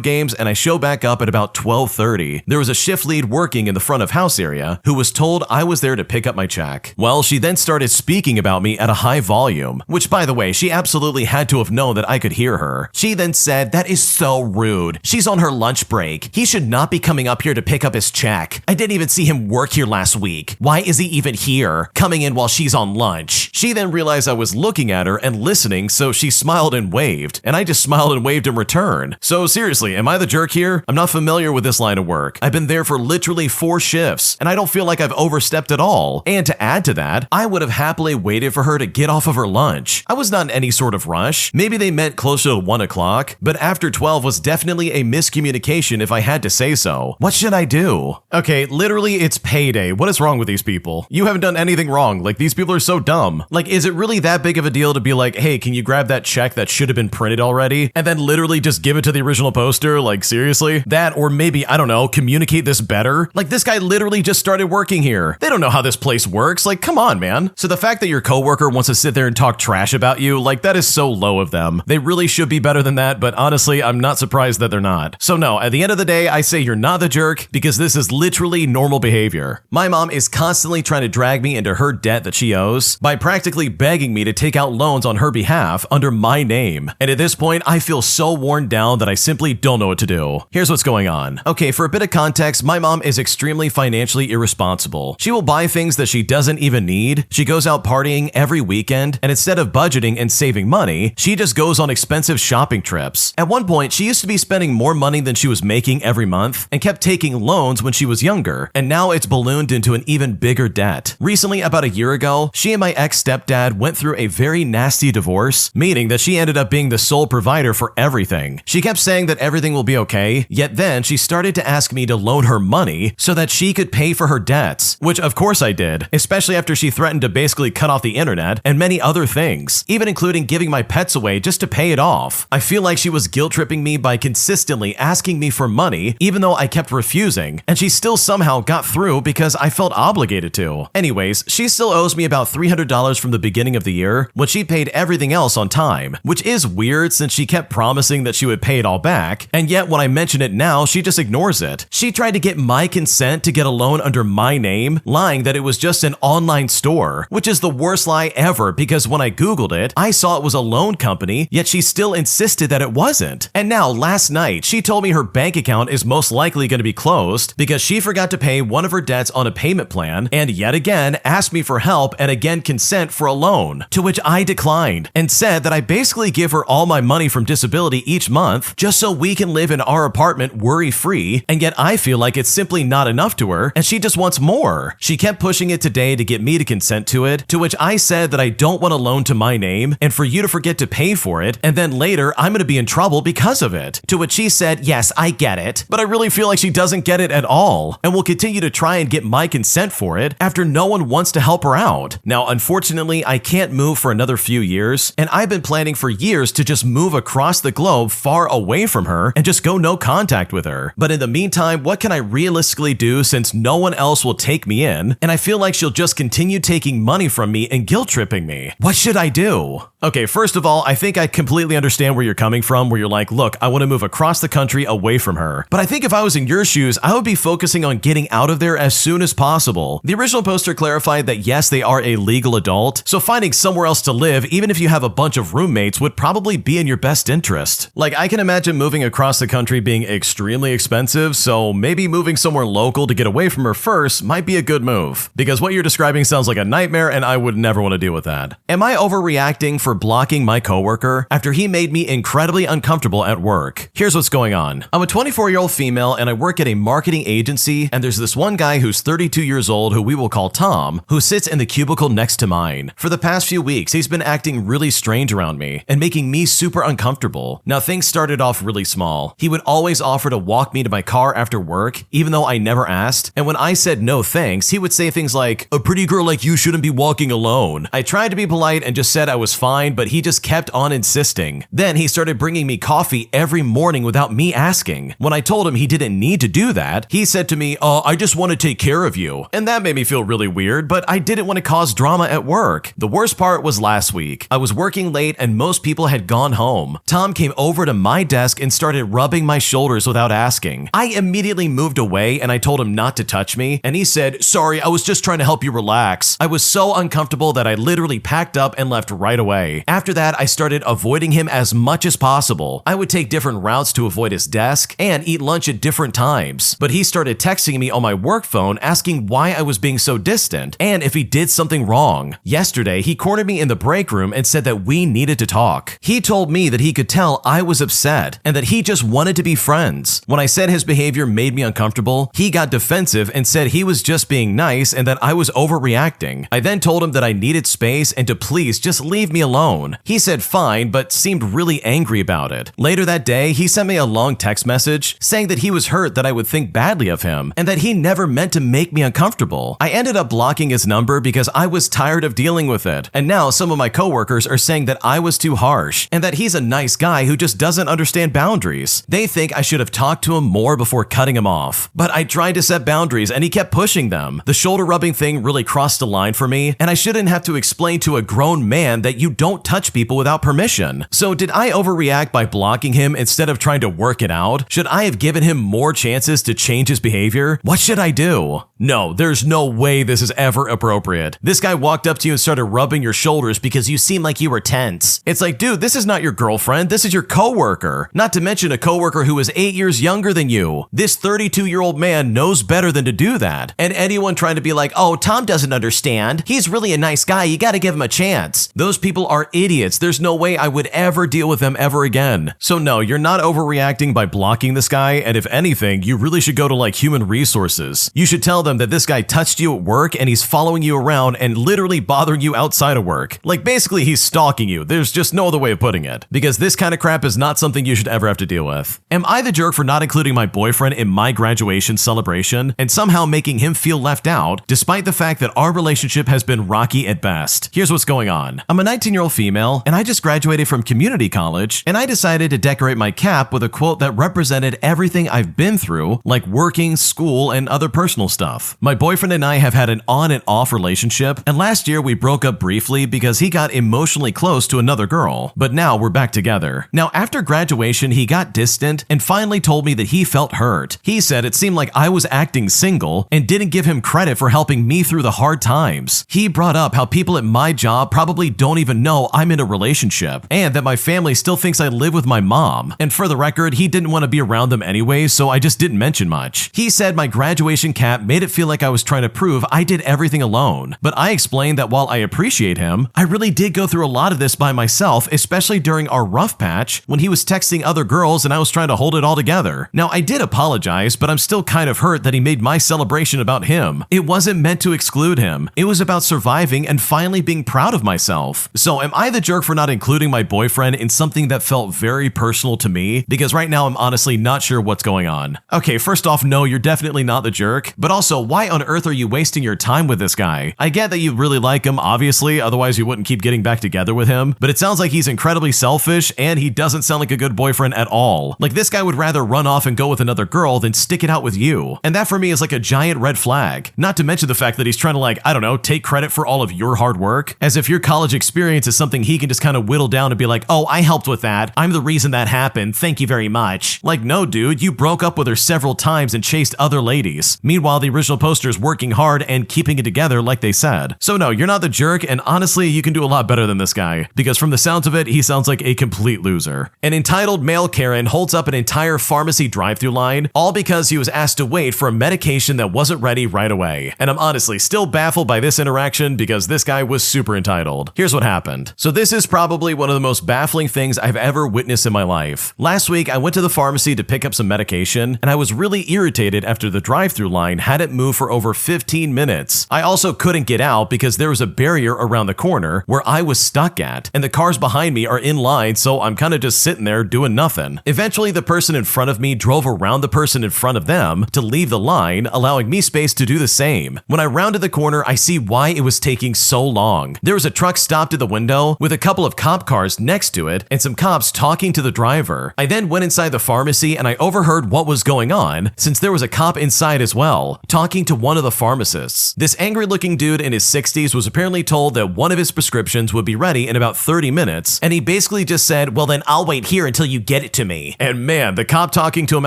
games and I show back up at about 12:30. There was a shift lead working in the front of house area who was told I was there to pick up my check. Well, she then started speaking about me at a high volume, which by the way, she absolutely had to have known that I could hear her. She then said, "That is so rude. She's on her lunch break. He should not be coming up here to pick up his check. I didn't even see him work here last week. Why is he even here, coming in while she's on lunch?" She then realized I was looking at her and listening, so she smiled and waved, and I just smiled and waved in return. So seriously, am I the jerk here? I'm not familiar with this line of work. I've been there for literally 4 shifts, and I don't feel like I've overstepped at all. And to add to that, I would have happily waited for her to get off of her lunch. I was not in any sort of rush. Maybe they meant closer to 1 o'clock, but after 12 was definitely a miscommunication if I had to say so. What should I do? Okay, literally it's payday. What is wrong with these people? You haven't done anything wrong. Like, these people are so dumb. Like, is it really that big of a deal to be like, hey, can you grab that check that should have been printed already? And then literally just give it to the original poster? Like, seriously? That, or maybe, I don't know, communicate this better? Like, this guy literally just started working here. They don't know how this place works. Like, come on, man. So the fact that your coworker wants to sit there and talk trash about you, like, that is so low of them. They really should be better than that, but honestly, I'm not surprised that they're not. So no, at the end of the day, I say you're not the jerk because this is literally normal behavior. My mom is constantly trying to drag me into her debt that she owes by practically begging me to take out loans on her behalf under my name. And at this point, I feel so worn down that I simply don't know what to do. Here's what's going on. Okay, for a bit of context, my mom is extremely financially irresponsible. She will buy things that she doesn't even need. She goes out partying every weekend, and instead of budgeting and saving money, she just goes on expensive shopping trips. At one point, she used to be spending more money than she was making every month and kept taking loans when she was younger, and now it's ballooned into an even bigger debt. Recently, about a year ago, she and my ex-stepdad went through a very nasty divorce, meaning that she ended up being the sole provider for everything. She kept saying that everything will be okay, yet then she started to ask me to loan her money so that she could pay for her debts, which of course I did, especially after she threatened to basically cut off the internet and many other things, even including giving my pets away just to pay it off. I feel like she was guilt-tripping me by consistently asking me for money, even though I kept refusing, and she still somehow got through because I felt obligated to. Anyways, she still owes me about $300 from the beginning of the year, when she paid everything else on time, which is weird since she kept promising that she would pay it all back, and yet when I mention it now, she just ignores it. She tried to get my consent to get a loan under my name, lying that it was just an online store, which is the worst lie ever because when I googled it, I saw it was a loan company, yet she still insisted that it wasn't. And now, last night, she told me her bank account is most likely going to be closed because she forgot to pay one of her debts on a payment plan, and yet again asked me for help and again consent for a loan, to which I declined and said that I basically give her all my money from disability each month just so we can live in our apartment worry-free, and yet I feel like it's simply not enough to her and she just wants more. She kept pushing it today to get me to consent to it, to which I said that I don't want a loan to my name and for you to forget to pay for it, and then later I'm going to be in trouble because of it, to which she said, yes, I get it, but I really feel like she doesn't get it at all and will continue to try and get my consent for it after no one wants to help her out. Now, unfortunately, Unfortunately, I can't move for another few years, and I've been planning for years to just move across the globe far away from her and just go no contact with her. But in the meantime, what can I realistically do since no one else will take me in, and I feel like she'll just continue taking money from me and guilt-tripping me? What should I do? Okay, first of all, I think I completely understand where you're coming from, where you're like, look, I want to move across the country away from her. But I think if I was in your shoes, I would be focusing on getting out of there as soon as possible. The original poster clarified that yes, they are a legal adult, so finding somewhere else to live, even if you have a bunch of roommates, would probably be in your best interest. Like, I can imagine moving across the country being extremely expensive, so maybe moving somewhere local to get away from her first might be a good move. Because what you're describing sounds like a nightmare, and I would never want to deal with that. Am I overreacting for blocking my coworker after he made me incredibly uncomfortable at work? Here's what's going on. I'm a 24-year-old female and I work at a marketing agency, and there's this one guy who's 32 years old who we will call Tom, who sits in the cubicle next to mine. For the past few weeks, he's been acting really strange around me and making me super uncomfortable. Now, things started off really small. He would always offer to walk me to my car after work, even though I never asked, and when I said no thanks, he would say things like, "A pretty girl like you shouldn't be walking alone." I tried to be polite and just said I was fine, but he just kept on insisting. Then he started bringing me coffee every morning without me asking. When I told him he didn't need to do that, he said to me, "Oh, I just want to take care of you." And that made me feel really weird, but I didn't want to cause drama at work. The worst part was last week. I was working late and most people had gone home. Tom came over to my desk and started rubbing my shoulders without asking. I immediately moved away and I told him not to touch me, and he said, "Sorry, I was just trying to help you relax." I was so uncomfortable that I literally packed up and left right away. After that, I started avoiding him as much as possible. I would take different routes to avoid his desk and eat lunch at different times. But he started texting me on my work phone asking why I was being so distant and if he did something wrong. Yesterday, he cornered me in the break room and said that we needed to talk. He told me that he could tell I was upset and that he just wanted to be friends. When I said his behavior made me uncomfortable, he got defensive and said he was just being nice and that I was overreacting. I then told him that I needed space and to please just leave me alone. He said fine, but seemed really angry about it. Later that day, he sent me a long text message saying that he was hurt that I would think badly of him and that he never meant to make me uncomfortable. I ended up blocking his number because I was tired of dealing with it. And now some of my coworkers are saying that I was too harsh and that he's a nice guy who just doesn't understand boundaries. They think I should have talked to him more before cutting him off. But I tried to set boundaries and he kept pushing them. The shoulder rubbing thing really crossed a line for me, and I shouldn't have to explain to a grown man that you don't touch people without permission. So did I overreact by blocking him instead of trying to work it out? Should I have given him more chances to change his behavior? What should I do? No, there's no way this is ever appropriate. This guy walked up to you and started rubbing your shoulders because you seemed like you were tense. It's like, dude, this is not your girlfriend. This is your coworker. Not to mention a coworker who is 8 years younger than you. This 32-year-old man knows better than to do that. And anyone trying to be like, oh, Tom doesn't understand. He's really a nice guy. You gotta give him a chance. Those people are idiots. There's no way I would ever deal with them ever again. So no, you're not overreacting by blocking this guy. And if anything, you really should go to like human resources. You should tell them that this guy touched you at work and he's following you around and literally bothering you outside of work. Like basically he's stalking you. There's just no other way of putting it. Because this kind of crap is not something you should ever have to deal with. Am I the jerk for not including my boyfriend in my graduation celebration and somehow making him feel left out, despite the fact that our relationship has been rocky at best? Here's what's going on. I'm a 19-year-old female and I just graduated from community college, and I decided to decorate my cap with a quote that represented everything I've been through, like working, school, and other personal stuff. My boyfriend and I have had an on and off relationship, and last year we broke up briefly because he got emotionally close to another girl, but now we're back together. Now, after graduation, he got distant and finally told me that he felt hurt. He said it seemed like I was acting single and didn't give him credit for helping me through the hard times. He brought up how people at my job probably don't even know I'm in a relationship, and that my family still thinks I live with my mom. And for the record, he didn't want to be around them anyway, so I just didn't mention much. He said my graduation cap made it feel like I was trying to prove I did everything alone. But I explained that while I appreciate him, I really did go through a lot of this by myself, especially during our rough patch when he was texting other girls and I was trying to hold it all together. Now, I did apologize, but I'm still kind of hurt that he made my celebration about him. It wasn't meant to exclude him. It was about surviving and finally being proud of myself. So am I the jerk for not including my boyfriend in something that felt very personal to me? Because right now I'm honestly not sure what's going on. Okay, first off, no, you're definitely not the jerk. But also, So why on earth are you wasting your time with this guy? I get that you really like him, obviously, otherwise you wouldn't keep getting back together with him, but it sounds like he's incredibly selfish and he doesn't sound like a good boyfriend at all. Like this guy would rather run off and go with another girl than stick it out with you. And that for me is like a giant red flag. Not to mention the fact that he's trying to, like, I don't know, take credit for all of your hard work, as if your college experience is something he can just kind of whittle down and be like, oh, I helped with that. I'm the reason that happened. Thank you very much. Like, no, dude, you broke up with her several times and chased other ladies. Meanwhile, the original poster's working hard and keeping it together like they said. So no, you're not the jerk, and honestly, you can do a lot better than this guy, because from the sounds of it, he sounds like a complete loser. An entitled male Karen holds up an entire pharmacy drive-thru line, all because he was asked to wait for a medication that wasn't ready right away. And I'm honestly still baffled by this interaction because this guy was super entitled. Here's what happened. So this is probably one of the most baffling things I've ever witnessed in my life. Last week, I went to the pharmacy to pick up some medication, and I was really irritated after the drive-thru line hadn't moved for over 15 minutes. I also couldn't get out because there was a barrier around the corner where I was stuck at, and the cars behind me are in line, so I'm kind of just sitting there doing nothing. Eventually, the person in front of me drove around the person in front of them to leave the line, allowing me space to do the same. When I rounded the corner, I see why it was taking so long. There was a truck stopped at the window with a couple of cop cars next to it and some cops talking to the driver. I then went inside the pharmacy and I overheard what was going on, since there was a cop inside as well, talking to one of the pharmacists. This angry looking dude in his 60s was apparently told that one of his prescriptions would be ready in about 30 minutes, and he basically just said, well then I'll wait here until you get it to me. And man, the cop talking to him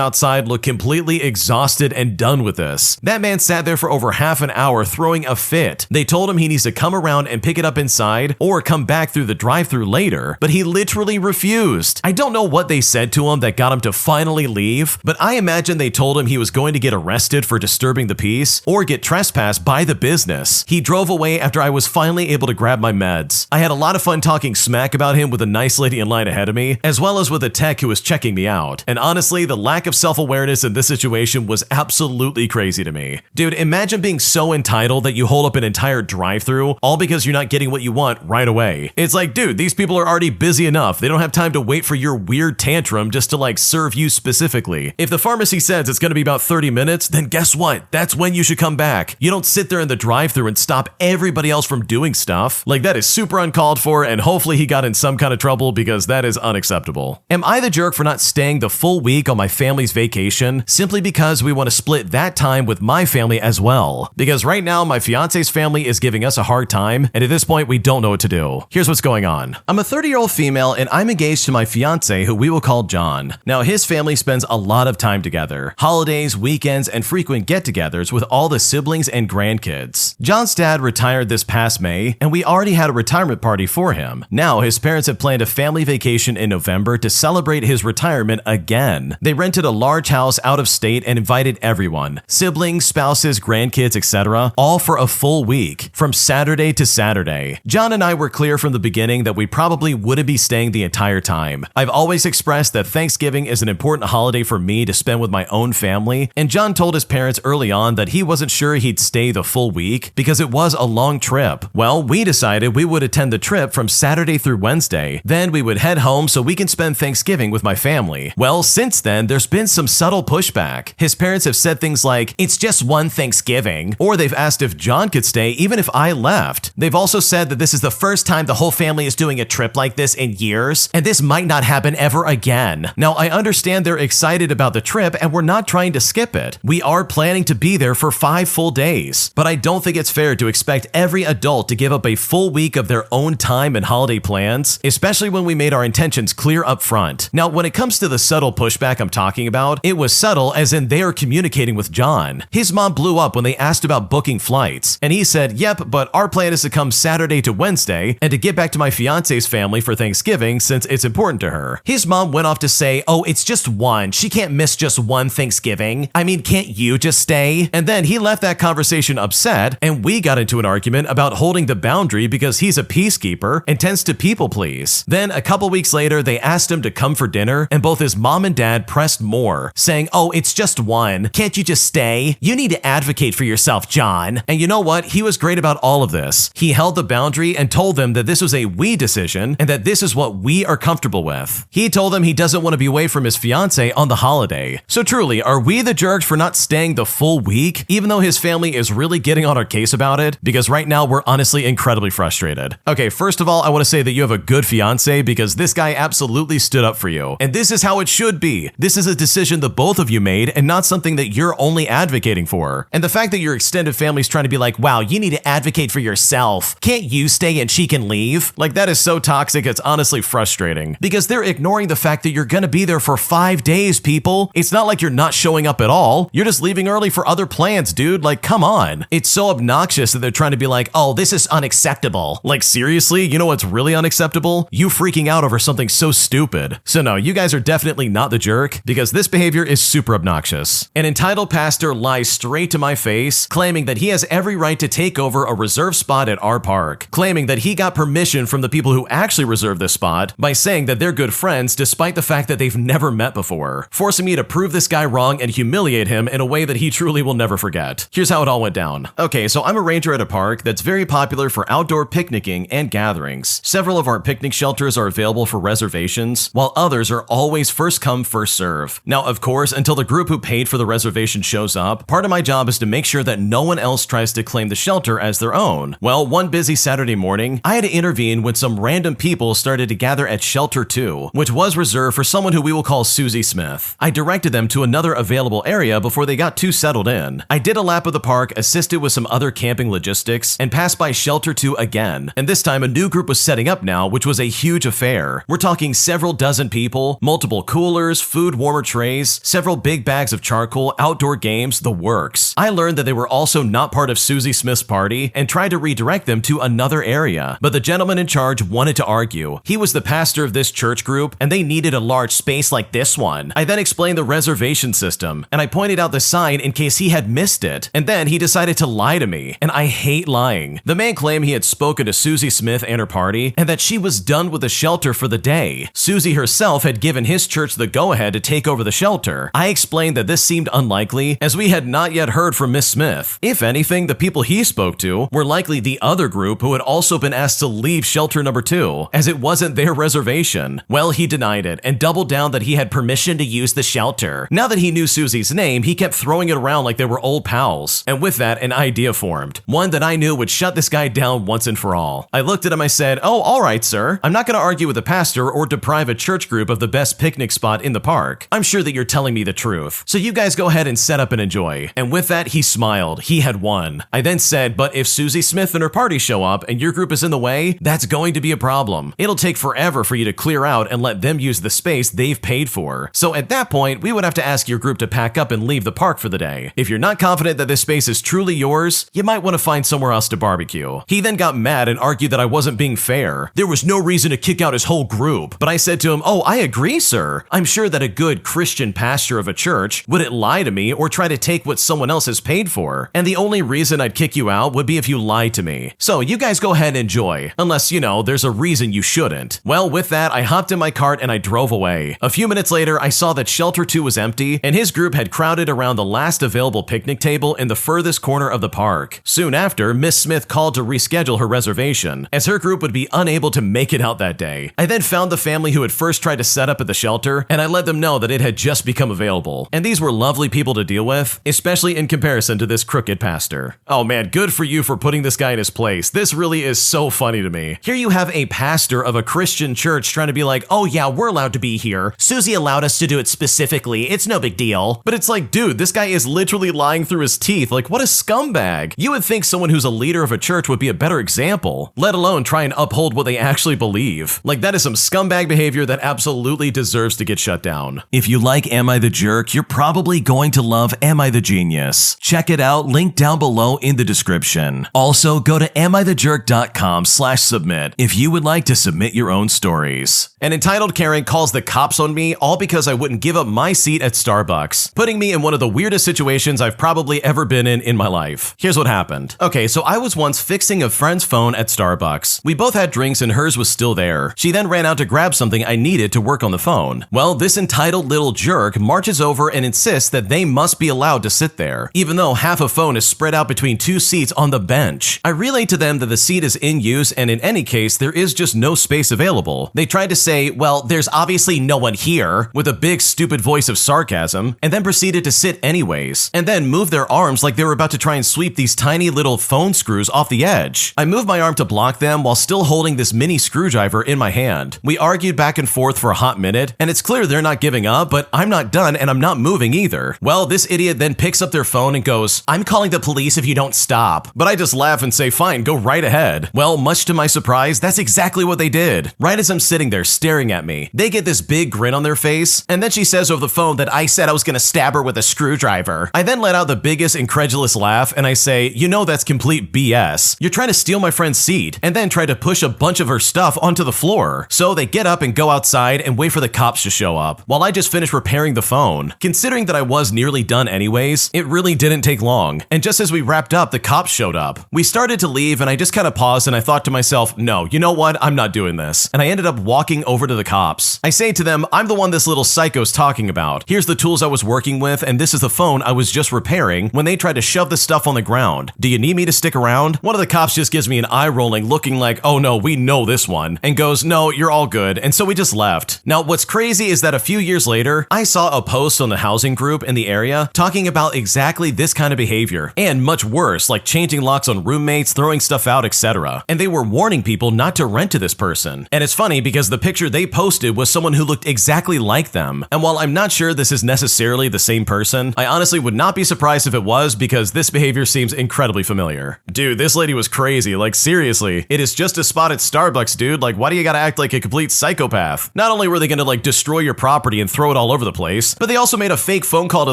outside looked completely exhausted and done with this. That man sat there for over half an hour throwing a fit. They told him he needs to come around and pick it up inside or come back through the drive-thru later, but he literally refused. I don't know what they said to him that got him to finally leave, but I imagine they told him he was going to get arrested for disturbing the peace or get trespassed by the business. He drove away after I was finally able to grab my meds. I had a lot of fun talking smack about him with a nice lady in line ahead of me, as well as with a tech who was checking me out. And honestly, the lack of self-awareness in this situation was absolutely crazy to me. Dude, imagine being so entitled that you hold up an entire drive-thru all because you're not getting what you want right away. It's like, dude, these people are already busy enough. They don't have time to wait for your weird tantrum just to like serve you specifically. If the pharmacy says it's going to be about 30 minutes, then guess what? That's when you should come back. You don't sit there in the drive-thru and stop everybody else from doing stuff. Like, that is super uncalled for, and hopefully he got in some kind of trouble because that is unacceptable. Am I the jerk for not staying the full week on my family's vacation simply because we want to split that time with my family as well? Because right now my fiance's family is giving us a hard time, and at this point we don't know what to do. Here's what's going on. I'm a 30-year-old female and I'm engaged to my fiance, who we will call John. Now his family spends a lot of time together. Holidays, weekends, and frequent get-togethers with all the siblings and grandkids. John's dad retired this past May, and we already had a retirement party for him. Now his parents have planned a family vacation in November to celebrate his retirement again. They rented a large house out of state and invited everyone, siblings, spouses, grandkids, etc., all for a full week, from Saturday to Saturday. John and I were clear from the beginning that we probably wouldn't be staying the entire time. I've always expressed that Thanksgiving is an important holiday for me to spend with my own family, and John told his parents early on that he wasn't sure he'd stay the full week because it was a long trip. Well, we decided we would attend the trip from Saturday through Wednesday, then we would head home so we can spend Thanksgiving with my family. Well, since then, there's been some subtle pushback. His parents have said things like, it's just one Thanksgiving, or they've asked if John could stay even if I left. They've also said that this is the first time the whole family is doing a trip like this in years, and this might not happen ever again. Now, I understand they're excited about the trip and we're not trying to skip it. We are planning to be there for 5 full days, but I don't think it's fair to expect every adult to give up a full week of their own time and holiday plans, especially when we made our intentions clear up front. Now, when it comes to the subtle pushback I'm talking about, it was subtle as in they are communicating with John. His mom blew up when they asked about booking flights, and he said, yep, but our plan is to come Saturday to Wednesday and to get back to my fiance's family for Thanksgiving since it's important to her. His mom went off to say, oh, it's just one. She can't miss just one Thanksgiving. I mean, can't you just stay? And then he left that conversation upset, and we got into an argument about holding the boundary because he's a peacekeeper and tends to people please. Then a couple weeks later, they asked him to come for dinner, and both his mom and dad pressed more, saying, oh, it's just one. Can't you just stay? You need to advocate for yourself, John. And you know what? He was great about all of this. He held the boundary and told them that this was a we decision and that this is what we are comfortable with. He told them he doesn't want to be away from his fiance on the holiday. So truly, are we the jerks for not staying the full week? week, even though his family is really getting on our case about it, because right now we're honestly incredibly frustrated. Okay, first of all, I want to say that you have a good fiance because this guy absolutely stood up for you. And this is how it should be. This is a decision the both of you made and not something that you're only advocating for. And the fact that your extended family's trying to be like, wow, you need to advocate for yourself. Can't you stay and she can leave? Like, that is so toxic, it's honestly frustrating. Because they're ignoring the fact that you're gonna be there for 5 days, people. It's not like you're not showing up at all. You're just leaving early for other plans, dude. Like, come on. It's so obnoxious that they're trying to be like, oh, this is unacceptable. Like, seriously? You know what's really unacceptable? You freaking out over something so stupid. So no, you guys are definitely not the jerk, because this behavior is super obnoxious. An entitled pastor lies straight to my face, claiming that he has every right to take over a reserved spot at our park, claiming that he got permission from the people who actually reserved this spot by saying that they're good friends despite the fact that they've never met before, forcing me to prove this guy wrong and humiliate him in a way that he truly will never forget. Here's how it all went down. Okay, so I'm a ranger at a park that's very popular for outdoor picnicking and gatherings. Several of our picnic shelters are available for reservations, while others are always first come, first serve. Now, of course, until the group who paid for the reservation shows up, part of my job is to make sure that no one else tries to claim the shelter as their own. Well, one busy Saturday morning, I had to intervene when some random people started to gather at Shelter 2, which was reserved for someone who we will call Susie Smith. I directed them to another available area before they got too settled in. I did a lap of the park, assisted with some other camping logistics, and passed by Shelter 2 again. And this time a new group was setting up now, which was a huge affair. We're talking several dozen people, multiple coolers, food warmer trays, several big bags of charcoal, outdoor games, the works. I learned that they were also not part of Susie Smith's party and tried to redirect them to another area. But the gentleman in charge wanted to argue. He was the pastor of this church group and they needed a large space like this one. I then explained the reservation system and I pointed out the sign in case he had missed it. And then he decided to lie to me. And I hate lying. The man claimed he had spoken to Susie Smith and her party and that she was done with the shelter for the day. Susie herself had given his church the go-ahead to take over the shelter. I explained that this seemed unlikely as we had not yet heard from Miss Smith. If anything, the people he spoke to were likely the other group who had also been asked to leave shelter number 2, as it wasn't their reservation. Well, he denied it and doubled down that he had permission to use the shelter. Now that he knew Susie's name, he kept throwing it around like they were old pals. And with that, an idea formed. One that I knew would shut this guy down once and for all. I looked at him, I said, "Oh, all right, sir. I'm not going to argue with the pastor or deprive a church group of the best picnic spot in the park. I'm sure that you're telling me the truth. So you guys go ahead and set up and enjoy." And with that, he smiled. He had won. I then said, "But if Susie Smith and her party show up and your group is in the way, that's going to be a problem. It'll take forever for you to clear out and let them use the space they've paid for. So at that point, we would have to ask your group to pack up and leave the park for the day. If you're not confident that this space is truly yours, you might want to find somewhere else to barbecue." He then got mad and argued that I wasn't being fair. There was no reason to kick out his whole group. But I said to him, "Oh, I agree, sir. I'm sure that a good Christian pastor of a church wouldn't lie to me or try to take what someone else has paid for. And the only reason I'd kick you out would be if you lied to me. So you guys go ahead and enjoy. Unless, you know, there's a reason you shouldn't." Well, with that, I hopped in my cart and I drove away. A few minutes later, I saw that Shelter 2 was empty and his group had crowded around the last available picnic table in the furthest corner of the park. Soon after, Miss Smith called to reschedule her reservation, as her group would be unable to make it out that day. I then found the family who had first tried to set up at the shelter, and I let them know that it had just become available. And these were lovely people to deal with, especially in comparison to this crooked pastor. Oh man, good for you for putting this guy in his place. This really is so funny to me. Here you have a pastor of a Christian church trying to be like, "Oh yeah, we're allowed to be here. Susie allowed us to do it specifically. It's no big deal." But it's like, dude, this guy is literally lying through his teeth. Like, what a scumbag. You would think someone who's a leader of a church would be a better example, let alone try and uphold what they actually believe. Like, that is some scumbag behavior that absolutely deserves to get shut down. If you like Am I the Jerk, you're probably going to love Am I the Genius. Check it out, link down below in the description. Also, go to amithejerk.com/submit if you would like to submit your own stories. An entitled Karen calls the cops on me all because I wouldn't give up my seat at Starbucks, putting me in one of the weirdest situations I've probably ever been in my life. Here's what happened. Okay, so I was once fixing a friend's phone at Starbucks. We both had drinks and hers was still there. She then ran out to grab something I needed to work on the phone. Well, this entitled little jerk marches over and insists that they must be allowed to sit there, even though half a phone is spread out between 2 seats on the bench. I relayed to them that the seat is in use and in any case, there is just no space available. They tried to say, "Well, there's obviously no one here," with a big stupid voice of sarcasm, and then proceeded to sit anyways. And and then move their arms like they were about to try and sweep these tiny little phone screws off the edge. I moved my arm to block them while still holding this mini screwdriver in my hand. We argued back and forth for a hot minute, and it's clear they're not giving up, but I'm not done and I'm not moving either. Well, this idiot then picks up their phone and goes, "I'm calling the police if you don't stop." But I just laugh and say, "Fine, go right ahead." Well, much to my surprise, that's exactly what they did. Right as I'm sitting there staring at me, they get this big grin on their face, and then she says over the phone that I said I was gonna stab her with a screwdriver. I then let out the biggest incredulous laugh and I say, "You know that's complete BS. You're trying to steal my friend's seat," and then try to push a bunch of her stuff onto the floor. So they get up and go outside and wait for the cops to show up, while I just finish repairing the phone. Considering that I was nearly done anyways, it really didn't take long, and just as we wrapped up, the cops showed up. We started to leave and I just kind of paused and I thought to myself, no, you know what, I'm not doing this. And I ended up walking over to the cops. I say to them, "I'm the one this little psycho's talking about. Here's the tools I was working with and this is the phone I was just repairing when they tried to shove the stuff on the ground. Do you need me to stick around?" One of the cops just gives me an eye rolling, looking like, "Oh no, we know this one," and goes, "No, you're all good," and so we just left. Now, what's crazy is that a few years later, I saw a post on the housing group in the area talking about exactly this kind of behavior, and much worse, like changing locks on roommates, throwing stuff out, etc. And they were warning people not to rent to this person. And it's funny because the picture they posted was someone who looked exactly like them. And while I'm not sure this is necessarily the same person, I honestly would not be surprised if it was, because this behavior seems incredibly familiar. Dude, this lady was crazy, like seriously. It is just a spot at Starbucks, dude. Like, why do you gotta act like a complete psychopath? Not only were they gonna like destroy your property and throw it all over the place, but they also made a fake phone call to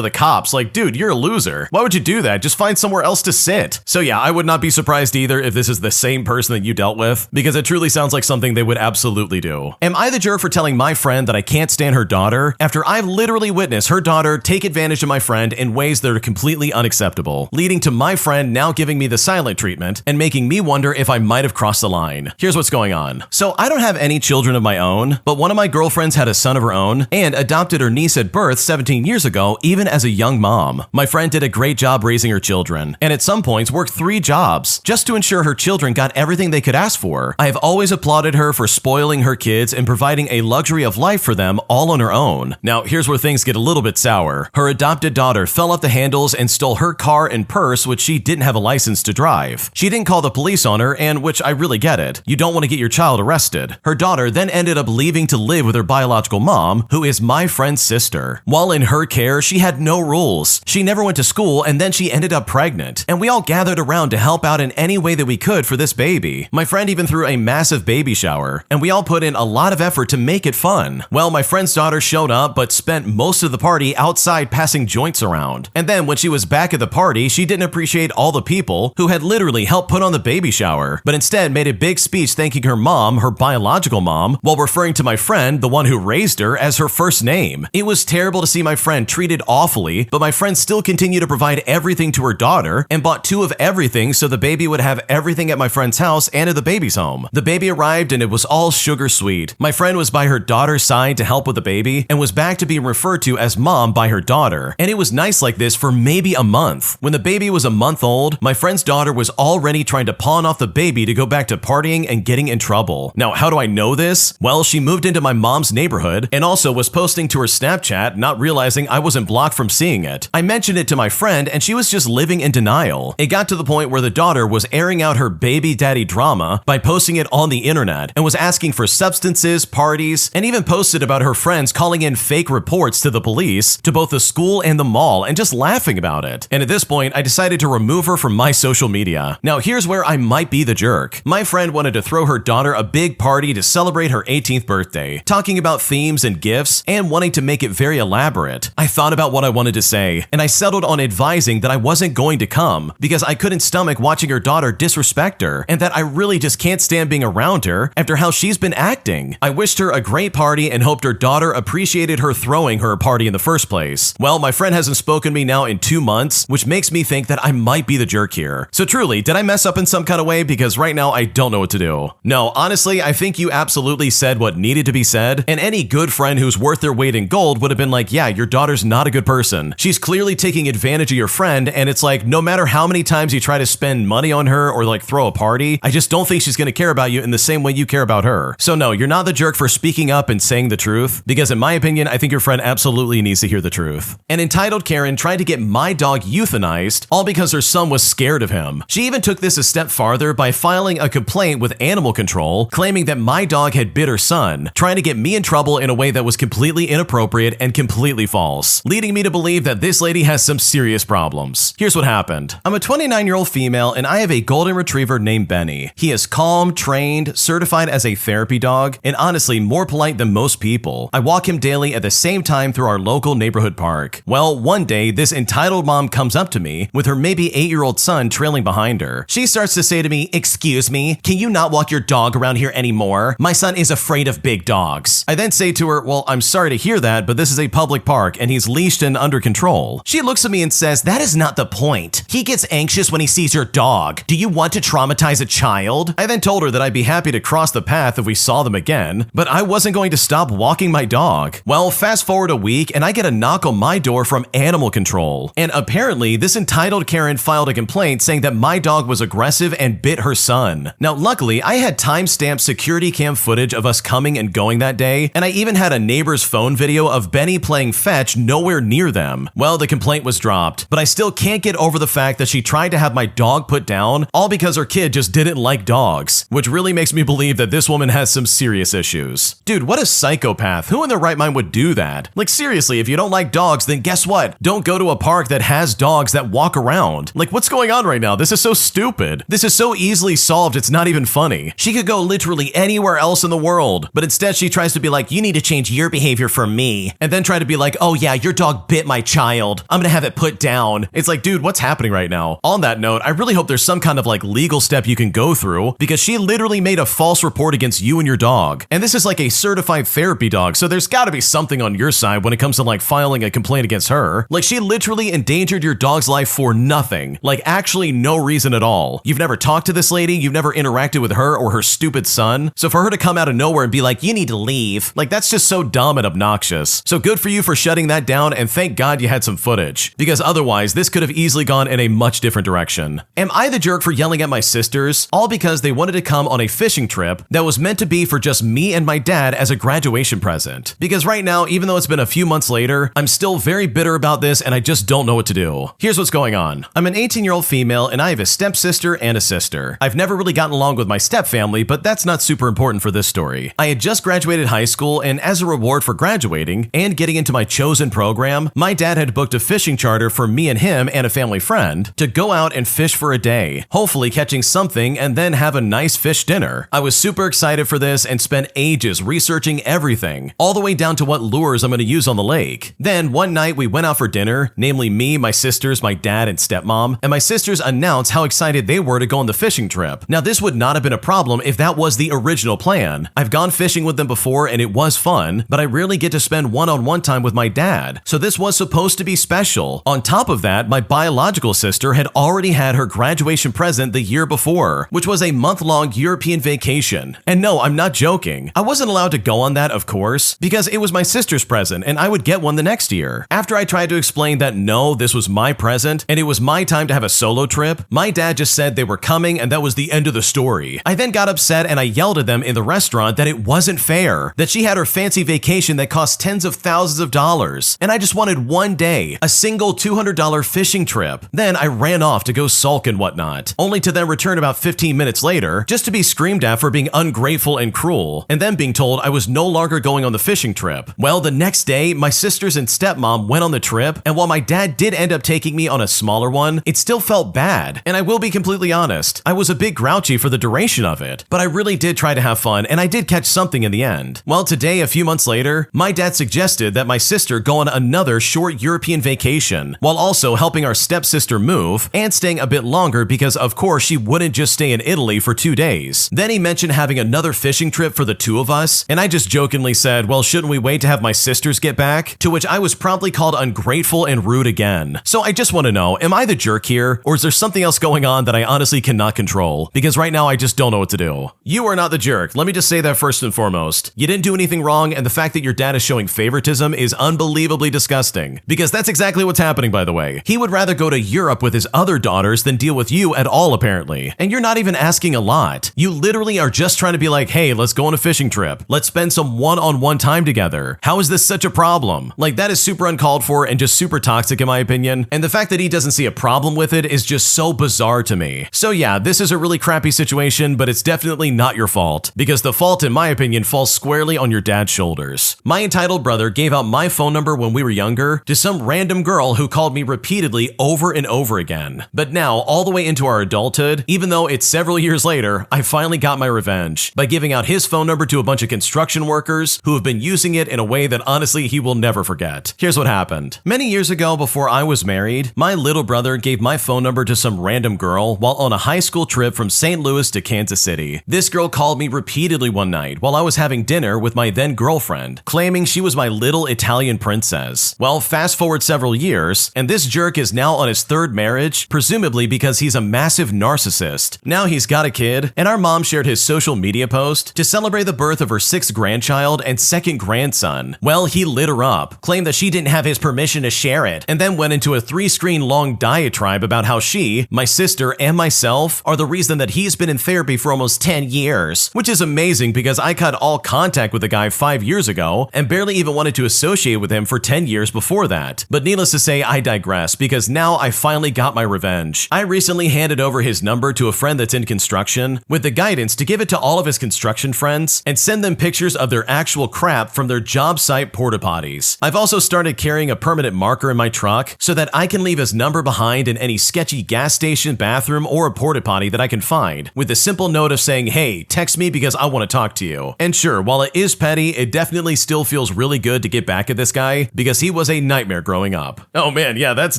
the cops. Like, dude, you're a loser. Why would you do that? Just find somewhere else to sit. So yeah, I would not be surprised either if this is the same person that you dealt with, because it truly sounds like something they would absolutely do. Am I the jerk for telling my friend that I can't stand her daughter after I've literally witnessed her daughter take advantage of my friend in ways that are completely unacceptable, leading to my friend now giving me the silent treatment and making me wonder if I might have crossed the line? Here's what's going on. So I don't have any children of my own, but one of my girlfriends had a son of her own and adopted her niece at birth 17 years ago, even as a young mom. My friend did a great job raising her children, and at some points worked 3 jobs just to ensure her children got everything they could ask for. I have always applauded her for spoiling her kids and providing a luxury of life for them all on her own. Now, here's where things get a little bit sour. Her adopted daughter fell off the handles and stole her car and purse, which she didn't have a license to drive. She didn't call the police on her, and which I really get it. You don't want to get your child arrested. Her daughter then ended up leaving to live with her biological mom, who is my friend's sister. While in her care, she had no rules. She never went to school, and then she ended up pregnant. And we all gathered around to help out in any way that we could for this baby. My friend even threw a massive baby shower, and we all put in a lot of effort to make it fun. Well, my friend's daughter showed up, but spent most of the party outside passing joints around. And then when she was back at the party, she didn't appreciate all the people who had literally helped put on the baby shower, but instead made a big speech thanking her mom, her biological mom, while referring to my friend, the one who raised her, as her first name. It was terrible to see my friend treated awfully, but my friend still continued to provide everything to her daughter and bought 2 of everything so the baby would have everything at my friend's house and at the baby's home. The baby arrived and it was all sugar sweet. My friend was by her daughter's side to help with the baby and was back to being referred to as mom by her daughter. And it was nice like this for maybe a month. When the baby was a month old, my friend's daughter was already trying to pawn off the baby to go back to partying and getting in trouble. Now, how do I know this? Well, she moved into my mom's neighborhood and also was posting to her Snapchat, not realizing I wasn't blocked from seeing it. I mentioned it to my friend and she was just living in denial. It got to the point where the daughter was airing out her baby daddy drama by posting it on the internet and was asking for substances, parties, and even posted about her friends calling in fake reports to the police, to both the school and the mall, and just laughing about it. And at this point, I decided to remove her from my social media. Now, here's where I might be the jerk. My friend wanted to throw her daughter a big party to celebrate her 18th birthday, talking about themes and gifts, and wanting to make it very elaborate. I thought about what I wanted to say, and I settled on advising that I wasn't going to come because I couldn't stomach watching her daughter disrespect her, and that I really just can't stand being around her after how she's been acting. I wished her a great party and hoped her daughter appreciated her throwing her a party in the first place. Well, my friend hasn't spoken to me now in 2 months, which makes me think that I might be the jerk here. So truly, did I mess up in some kind of way? Because right now I don't know what to do. No, honestly, I think you absolutely said what needed to be said, and any good friend who's worth their weight in gold would have been like, yeah, your daughter's not a good person. She's clearly taking advantage of your friend, and it's like, no matter how many times you try to spend money on her or like throw a party, I just don't think she's gonna care about you in the same way you care about her. So no, you're not the jerk for speaking up and saying the truth, because in my opinion, I think your friend absolutely needs to hear the truth. An entitled Karen tried to to get my dog euthanized, all because her son was scared of him. She even took this a step farther by filing a complaint with animal control, claiming that my dog had bit her son, trying to get me in trouble in a way that was completely inappropriate and completely false, leading me to believe that this lady has some serious problems. Here's what happened. I'm a 29-year-old female and I have a golden retriever named Benny. He is calm, trained, certified as a therapy dog, and honestly more polite than most people. I walk him daily at the same time through our local neighborhood park. Well, one day, this entitled mom comes up to me with her maybe 8-year-old son trailing behind her. She starts to say to me, "Excuse me, can you not walk your dog around here anymore? My son is afraid of big dogs." I then say to her, "Well, I'm sorry to hear that, but this is a public park and he's leashed and under control." She looks at me and says, "That is not the point. He gets anxious when he sees your dog. Do you want to traumatize a child?" I then told her that I'd be happy to cross the path if we saw them again, but I wasn't going to stop walking my dog. Well, fast forward a week and I get a knock on my door from animal control. And apparently this entitled Karen filed a complaint saying that my dog was aggressive and bit her son. Now, luckily, I had timestamped security cam footage of us coming and going that day, and I even had a neighbor's phone video of Benny playing fetch nowhere near them. Well, the complaint was dropped, but I still can't get over the fact that she tried to have my dog put down, all because her kid just didn't like dogs, which really makes me believe that this woman has some serious issues. Dude, what a psychopath. Who in their right mind would do that? Like, seriously, if you don't like dogs, then guess what? Don't go to a park that has dogs that walk around. Like, what's going on right now? This is so stupid. This is so easily solved, it's not even funny. She could go literally anywhere else in the world, but instead she tries to be like, "You need to change your behavior for me," and then try to be like, "Oh yeah, your dog bit my child. I'm gonna have it put down." It's like, dude, what's happening right now? On that note, I really hope there's some kind of like legal step you can go through, because she literally made a false report against you and your dog. And this is like a certified therapy dog, so there's gotta be something on your side when it comes to like filing a complaint against her. Like, she literally endangered your dog's life for nothing. Like, actually no reason at all. You've never talked to this lady, you've never interacted with her or her stupid son. So for her to come out of nowhere and be like, "You need to leave," like, that's just so dumb and obnoxious. So good for you for shutting that down, and thank God you had some footage, because otherwise this could have easily gone in a much different direction. Am I the jerk for yelling at my sisters, all because they wanted to come on a fishing trip that was meant to be for just me and my dad as a graduation present? Because right now, even though it's been a few months later, I'm still very bitter about this and I just don't know what to do. Here's what's going on. I'm an 18-year-old female and I have a stepsister and a sister. I've never really gotten along with my stepfamily, but that's not super important for this story. I had just graduated high school, and as a reward for graduating and getting into my chosen program, my dad had booked a fishing charter for me and him and a family friend to go out and fish for a day, hopefully catching something and then have a nice fish dinner. I was super excited for this and spent ages researching everything, all the way down to what lures I'm going to use on the lake. Then one night we went out for dinner, namely me, my sisters, my dad, and stepmom, and my sisters announced how excited they were to go on the fishing trip. Now, this would not have been a problem if that was the original plan. I've gone fishing with them before and it was fun, but I rarely get to spend one-on-one time with my dad, so this was supposed to be special. On top of that, my biological sister had already had her graduation present the year before, which was a month-long European vacation. And no, I'm not joking. I wasn't allowed to go on that, of course, because it was my sister's present and I would get one the next year. After I tried to explain that no, this was my present and it was my time to have a solo trip, my dad just said they were coming and that was the end of the story. I then got upset and I yelled at them in the restaurant that it wasn't fair, that she had her fancy vacation that cost tens of thousands of dollars, and I just wanted one day, a single $200 fishing trip. Then I ran off to go sulk and whatnot, only to then return about 15 minutes later just to be screamed at for being ungrateful and cruel, and then being told I was no longer going on the fishing trip. Well, the next day, my sisters and stepmom went on the trip, and while my dad did end up taking me on a smaller one, it still felt bad. And I will be completely honest, I was a bit grouchy for the duration of it, but I really did try to have fun, and I did catch something in the end. Well, today, a few months later, my dad suggested that my sister go on another short European vacation, while also helping our stepsister move and staying a bit longer because, of course, she wouldn't just stay in Italy for 2 days. Then he mentioned having another fishing trip for the two of us, and I just jokingly said, well, shouldn't we wait to have my sisters get back? To which I was promptly called ungrateful and rude again. So I just want to know, am I the jerk here, or is there something else going on that I honestly cannot control? Because right now I just don't know what to do. You are not the jerk. Let me just say that first and foremost. You didn't do anything wrong, and the fact that your dad is showing favoritism is unbelievably disgusting. Because that's exactly what's happening, by the way. He would rather go to Europe with his other daughters than deal with you at all, apparently. And you're not even asking a lot. You literally are just trying to be like, hey, let's go on a fishing trip. Let's spend some one-on-one time together. How is this such a problem? Like, that is super uncalled for and just super toxic toxic in my opinion, and the fact that he doesn't see a problem with it is just so bizarre to me. So yeah, this is a really crappy situation, but it's definitely not your fault, because the fault in my opinion falls squarely on your dad's shoulders. My entitled brother gave out my phone number when we were younger to some random girl who called me repeatedly over and over again. But now, all the way into our adulthood, even though it's several years later, I finally got my revenge by giving out his phone number to a bunch of construction workers who have been using it in a way that honestly he will never forget. Here's what happened. Many years ago, before I was married, my little brother gave my phone number to some random girl while on a high school trip from St. Louis to Kansas City. This girl called me repeatedly one night while I was having dinner with my then girlfriend, claiming she was my little Italian princess. Well, fast forward several years, and this jerk is now on his third marriage, presumably because he's a massive narcissist. Now he's got a kid, and our mom shared his social media post to celebrate the birth of her 6th grandchild and 2nd grandson. Well, he lit her up, claimed that she didn't have his permission to share it, and then went into a 3-screen long diatribe about how she, my sister, and myself are the reason that he's been in therapy for almost 10 years, which is amazing because I cut all contact with the guy 5 years ago and barely even wanted to associate with him for 10 years before that. But needless to say, I digress because now I finally got my revenge. I recently handed over his number to a friend that's in construction with the guidance to give it to all of his construction friends and send them pictures of their actual crap from their job site porta potties. I've also started carrying a permanent marker in my truck so that I can leave his number behind in any sketchy gas station, bathroom, or a porta potty that I can find, with a simple note of saying, hey, text me because I want to talk to you. And sure, while it is petty, it definitely still feels really good to get back at this guy because he was a nightmare growing up. Oh man, yeah, that's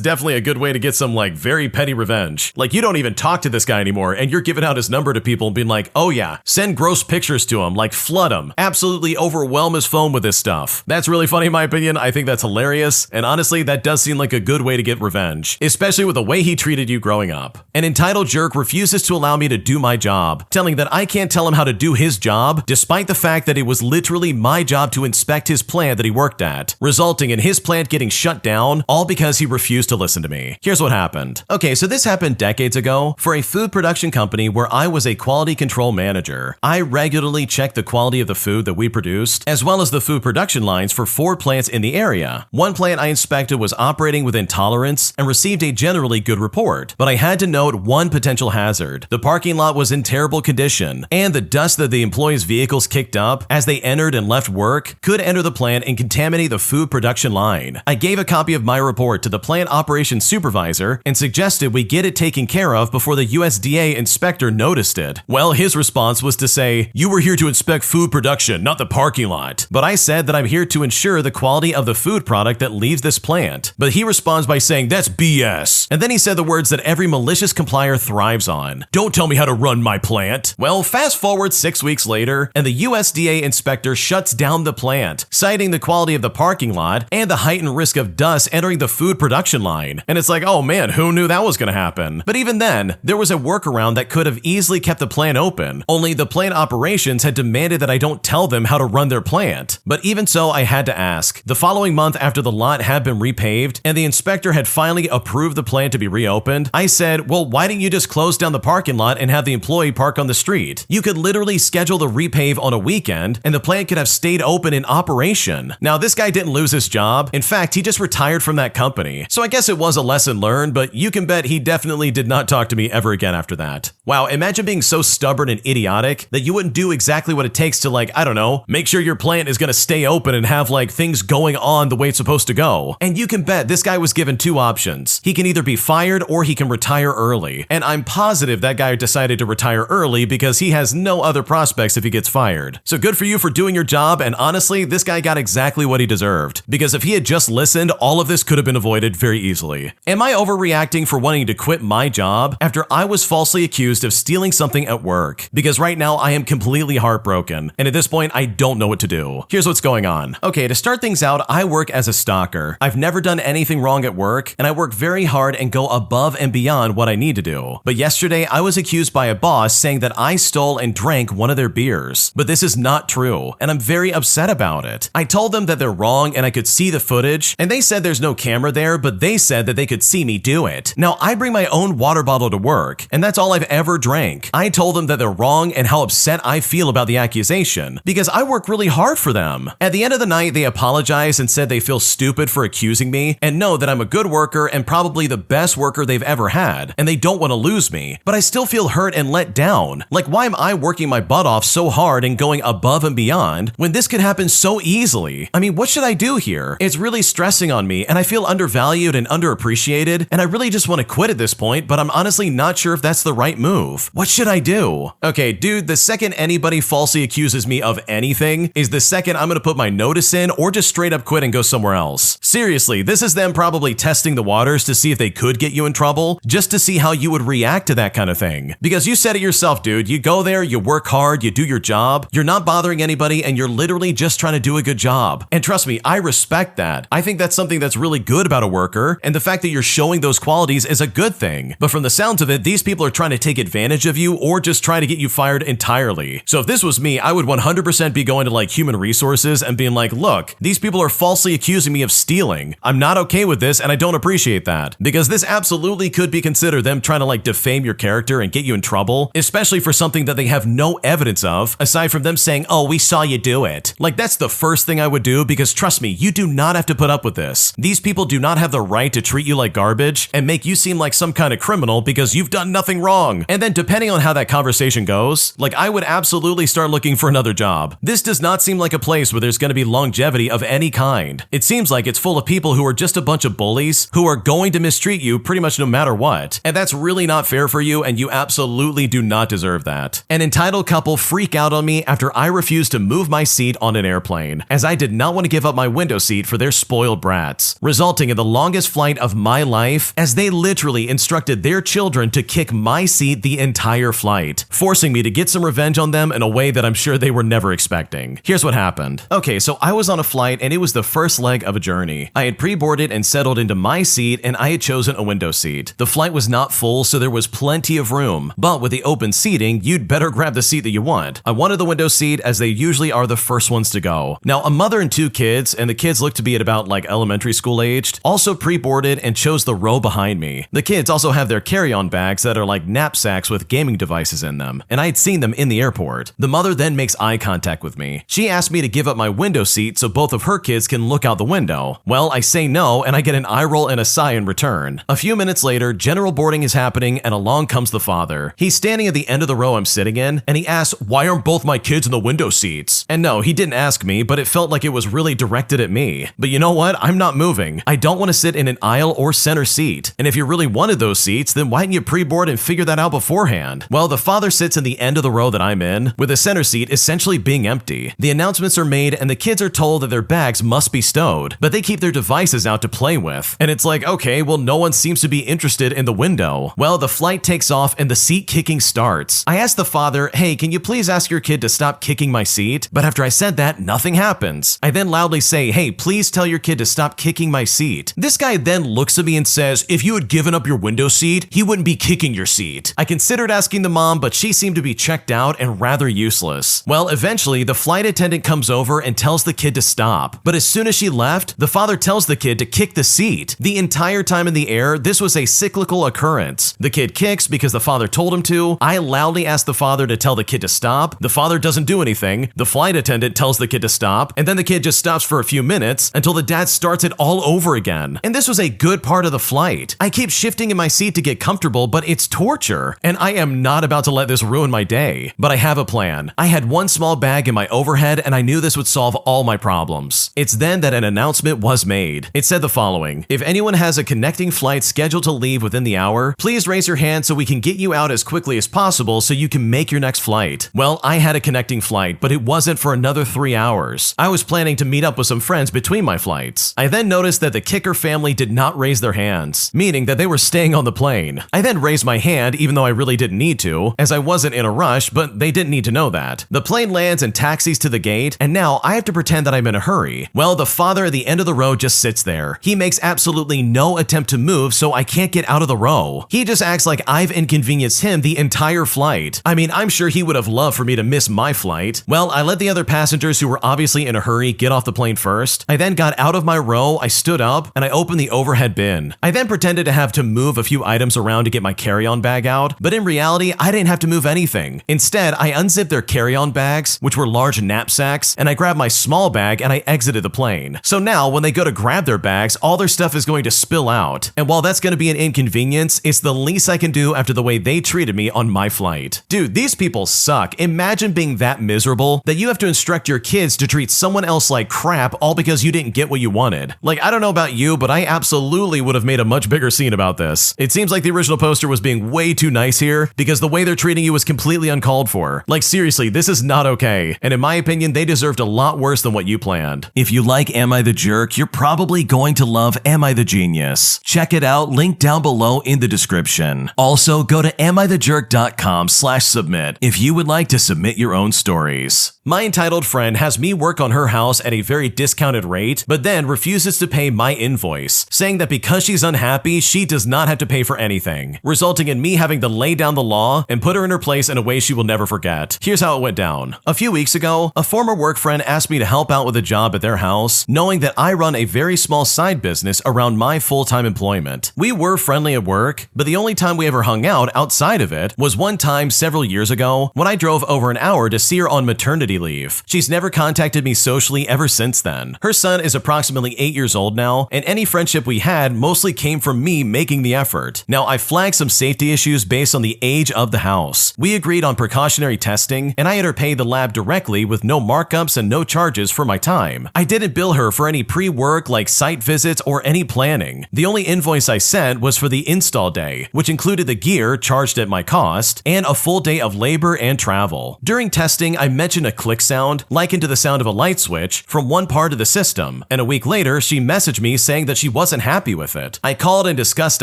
definitely a good way to get some like very petty revenge. Like you don't even talk to this guy anymore and you're giving out his number to people and being like, oh yeah, send gross pictures to him, like flood him, absolutely overwhelm his phone with this stuff. That's really funny in my opinion. I think that's hilarious. And honestly, that does seem like a good way to get revenge, especially with the way he treated you growing up. An entitled jerk refuses to allow me to do my job, telling that I can't tell him how to do his job, despite the fact that it was literally my job to inspect his plant that he worked at, resulting in his plant getting shut down, all because he refused to listen to me. Here's what happened. Okay, so this happened decades ago for a food production company where I was a quality control manager. I regularly checked the quality of the food that we produced, as well as the food production lines for 4 plants in the area. One plant I inspected was operating within tolerance and received a generally good report, but I had to note one potential hazard. The parking lot was in terrible condition, and the dust that the employees' vehicles kicked up as they entered and left work could enter the plant and contaminate the food production line. I gave a copy of my report to the plant operations supervisor and suggested we get it taken care of before the USDA inspector noticed it. Well, his response was to say, "You were here to inspect food production, not the parking lot." But I said that I'm here to ensure the quality of the food product that leaves this plant. But he responds by saying, "That's BS." And then he said the words that every malicious complier thrives on. "Don't tell me how to run my plant." Well, fast forward 6 weeks later, and the USDA inspector shuts down the plant, citing the quality of the parking lot and the heightened risk of dust entering the food production line. And it's like, oh man, who knew that was going to happen? But even then, there was a workaround that could have easily kept the plant open, only the plant operations had demanded that I don't tell them how to run their plant. But even so, I had to ask. The following month, after the lot had been repaved and the inspector had finally approved the plant to be reopened, I said, well, why didn't you just close down the parking lot and have the employee park on the street? You could literally schedule the repave on a weekend and the plant could have stayed open in operation. Now, this guy didn't lose his job. In fact, he just retired from that company. So I guess it was a lesson learned, but you can bet he definitely did not talk to me ever again after that. Wow, imagine being so stubborn and idiotic that you wouldn't do exactly what it takes to, like, I don't know, make sure your plant is gonna stay open and have like things going on the way it's supposed to go. And you can bet this guy was given 2 options. He can either be fired or he can retire early. And I'm positive that guy decided to retire early because he has no other prospects if he gets fired. So good for you for doing your job, and honestly, this guy got exactly what he deserved. Because if he had just listened, all of this could have been avoided very easily. Am I overreacting for wanting to quit my job after I was falsely accused of stealing something at work? Because right now I am completely heartbroken, and at this point I don't know what to do. Here's what's going on. Okay, to start things out, I work as a stalker. I've never done anything wrong at work, and I work very hard and go above and beyond what I need to do. But yesterday, I was accused by a boss saying that I stole and drank one of their beers. But this is not true, and I'm very upset about it. I told them that they're wrong and I could see the footage, and they said there's no camera there, but they said that they could see me do it. Now, I bring my own water bottle to work, and that's all I've ever ever drank. I told them that they're wrong and how upset I feel about the accusation, because I work really hard for them. At the end of the night, they apologized and said they feel stupid for accusing me and know that I'm a good worker and probably the best worker they've ever had, and they don't want to lose me. But I still feel hurt and let down. Like, why am I working my butt off so hard and going above and beyond when this could happen so easily? I mean, what should I do here? It's really stressing on me, and I feel undervalued and underappreciated, and I really just want to quit at this point, but I'm honestly not sure if that's the right move. What should I do? Okay, dude, the second anybody falsely accuses me of anything is the second I'm gonna put my notice in or just straight up quit and go somewhere else. Seriously, this is them probably testing the waters to see if they could get you in trouble, just to see how you would react to that kind of thing. Because you said it yourself, dude, you go there, you work hard, you do your job, you're not bothering anybody, and you're literally just trying to do a good job. And trust me, I respect that. I think that's something that's really good about a worker, and the fact that you're showing those qualities is a good thing. But from the sounds of it, these people are trying to take advantage of you or just try to get you fired entirely. So if this was me, I would 100% be going to like human resources and being like, look, these people are falsely accusing me of stealing. I'm not okay with this and I don't appreciate that. Because this absolutely could be considered them trying to like defame your character and get you in trouble, especially for something that they have no evidence of, aside from them saying, oh, we saw you do it. Like, that's the first thing I would do, because trust me, you do not have to put up with this. These people do not have the right to treat you like garbage and make you seem like some kind of criminal because you've done nothing wrong. And then depending on how that conversation goes, like, I would absolutely start looking for another job. This does not seem like a place where there's going to be longevity of any kind. It seems like it's full of people who are just a bunch of bullies who are going to mistreat you pretty much no matter what. And that's really not fair for you, and you absolutely do not deserve that. An entitled couple freak out on me after I refused to move my seat on an airplane, as I did not want to give up my window seat for their spoiled brats, resulting in the longest flight of my life, as they literally instructed their children to kick my seat the entire flight, forcing me to get some revenge on them in a way that I'm sure they were never expecting. Here's what happened. Okay, so I was on a flight and it was the first leg of a journey. I had pre-boarded and settled into my seat, and I had chosen a window seat. The flight was not full, so there was plenty of room, but with the open seating, you'd better grab the seat that you want. I wanted the window seat, as they usually are the first ones to go. Now, a mother and two kids, and the kids looked to be at about like elementary school aged, also pre-boarded and chose the row behind me. The kids also have their carry-on bags that are like knapsacks with gaming devices in them, and I had seen them in the airport. The mother then makes eye contact with me. She asked me to give up my window seat so both of her kids can look out the window. Well, I say no, and I get an eye roll and a sigh in return. A few minutes later, general boarding is happening, and along comes the father. He's standing at the end of the row I'm sitting in, and he asks, why aren't both my kids in the window seats? And no, he didn't ask me, but it felt like it was really directed at me. But you know what? I'm not moving. I don't want to sit in an aisle or center seat. And if you really wanted those seats, then why didn't you pre-board and figure that out beforehand? Well, the father sits in the end of the row that I'm in, with the center seat essentially being empty. The announcements are made and the kids are told that their bags must be stowed, but they keep their devices out to play with. And it's like, okay, well, no one seems to be interested in the window. Well, the flight takes off and the seat kicking starts. I asked the father, hey, can you please ask your kid to stop kicking my seat? But after I said that, nothing happens. I then loudly say, hey, please tell your kid to stop kicking my seat. This guy then looks at me and says, if you had given up your window seat, he wouldn't be kicking your seat. I considered asking the mom, but she seemed to be checked out and rather useless. Well, eventually, the flight attendant comes over and tells the kid to stop. But as soon as she left, the father tells the kid to kick the seat. The entire time in the air, this was a cyclical occurrence. The kid kicks because the father told him to. I loudly ask the father to tell the kid to stop. The father doesn't do anything. The flight attendant tells the kid to stop, and then the kid just stops for a few minutes until the dad starts it all over again. And this was a good part of the flight. I keep shifting in my seat to get comfortable, but it's torture. And I am not about to let this ruin my day. But I have a plan. I had one small bag in my overhead, and I knew this would solve all my problems. It's then that an announcement was made. It said the following: if anyone has a connecting flight scheduled to leave within the hour, please raise your hand so we can get you out as quickly as possible so you can make your next flight. Well, I had a connecting flight, but it wasn't for another 3 hours. I was planning to meet up with some friends between my flights. I then noticed that the kicker family did not raise their hands, meaning that they were staying on the plane. I then raised my hand even though I really didn't need to, as I wasn't in a rush, but they didn't need to know that. The plane lands and taxis to the gate, and now I have to pretend that I'm in a hurry. Well, the father at the end of the row just sits there. He makes absolutely no attempt to move, so I can't get out of the row. He just acts like I've inconvenienced him the entire flight. I mean, I'm sure he would have loved for me to miss my flight. Well, I let the other passengers who were obviously in a hurry get off the plane first. I then got out of my row, I stood up, and I opened the overhead bin. I then pretended to have to move a few items around to get my carry-on bag out, out, but in reality, I didn't have to move anything. Instead, I unzipped their carry-on bags, which were large knapsacks, and I grabbed my small bag and I exited the plane. So now, when they go to grab their bags, all their stuff is going to spill out. And while that's going to be an inconvenience, it's the least I can do after the way they treated me on my flight. Dude, these people suck. Imagine being that miserable that you have to instruct your kids to treat someone else like crap all because you didn't get what you wanted. Like, I don't know about you, but I absolutely would have made a much bigger scene about this. It seems like the original poster was being way too nice here because the way they're treating you was completely uncalled for. Like, seriously, this is not okay. And in my opinion, they deserved a lot worse than what you planned. If you like Am I the Jerk, you're probably going to love Am I the Genius. Check it out, link down below in the description. Also, go to amithejerk.com/submit if you would like to submit your own stories. My entitled friend has me work on her house at a very discounted rate, but then refuses to pay my invoice, saying that because she's unhappy, she does not have to pay for anything, resulting in me having to lay down the law and put her in her place in a way she will never forget. Here's how it went down. A few weeks ago, a former work friend asked me to help out with a job at their house, knowing that I run a very small side business around my full-time employment. We were friendly at work, but the only time we ever hung out outside of it was one time several years ago when I drove over an hour to see her on maternity leave. She's never contacted me socially ever since then. Her son is approximately 8 years old now, and any friendship we had mostly came from me making the effort. Now, I flagged some safety issues based on the age of the house. We agreed on precautionary testing, and I had her pay the lab directly with no markups and no charges for my time. I didn't bill her for any pre-work like site visits or any planning. The only invoice I sent was for the install day, which included the gear charged at my cost and a full day of labor and travel. During testing, I mentioned a click sound, likened to the sound of a light switch, from one part of the system, and a week later, she messaged me saying that she wasn't happy with it. I called and discussed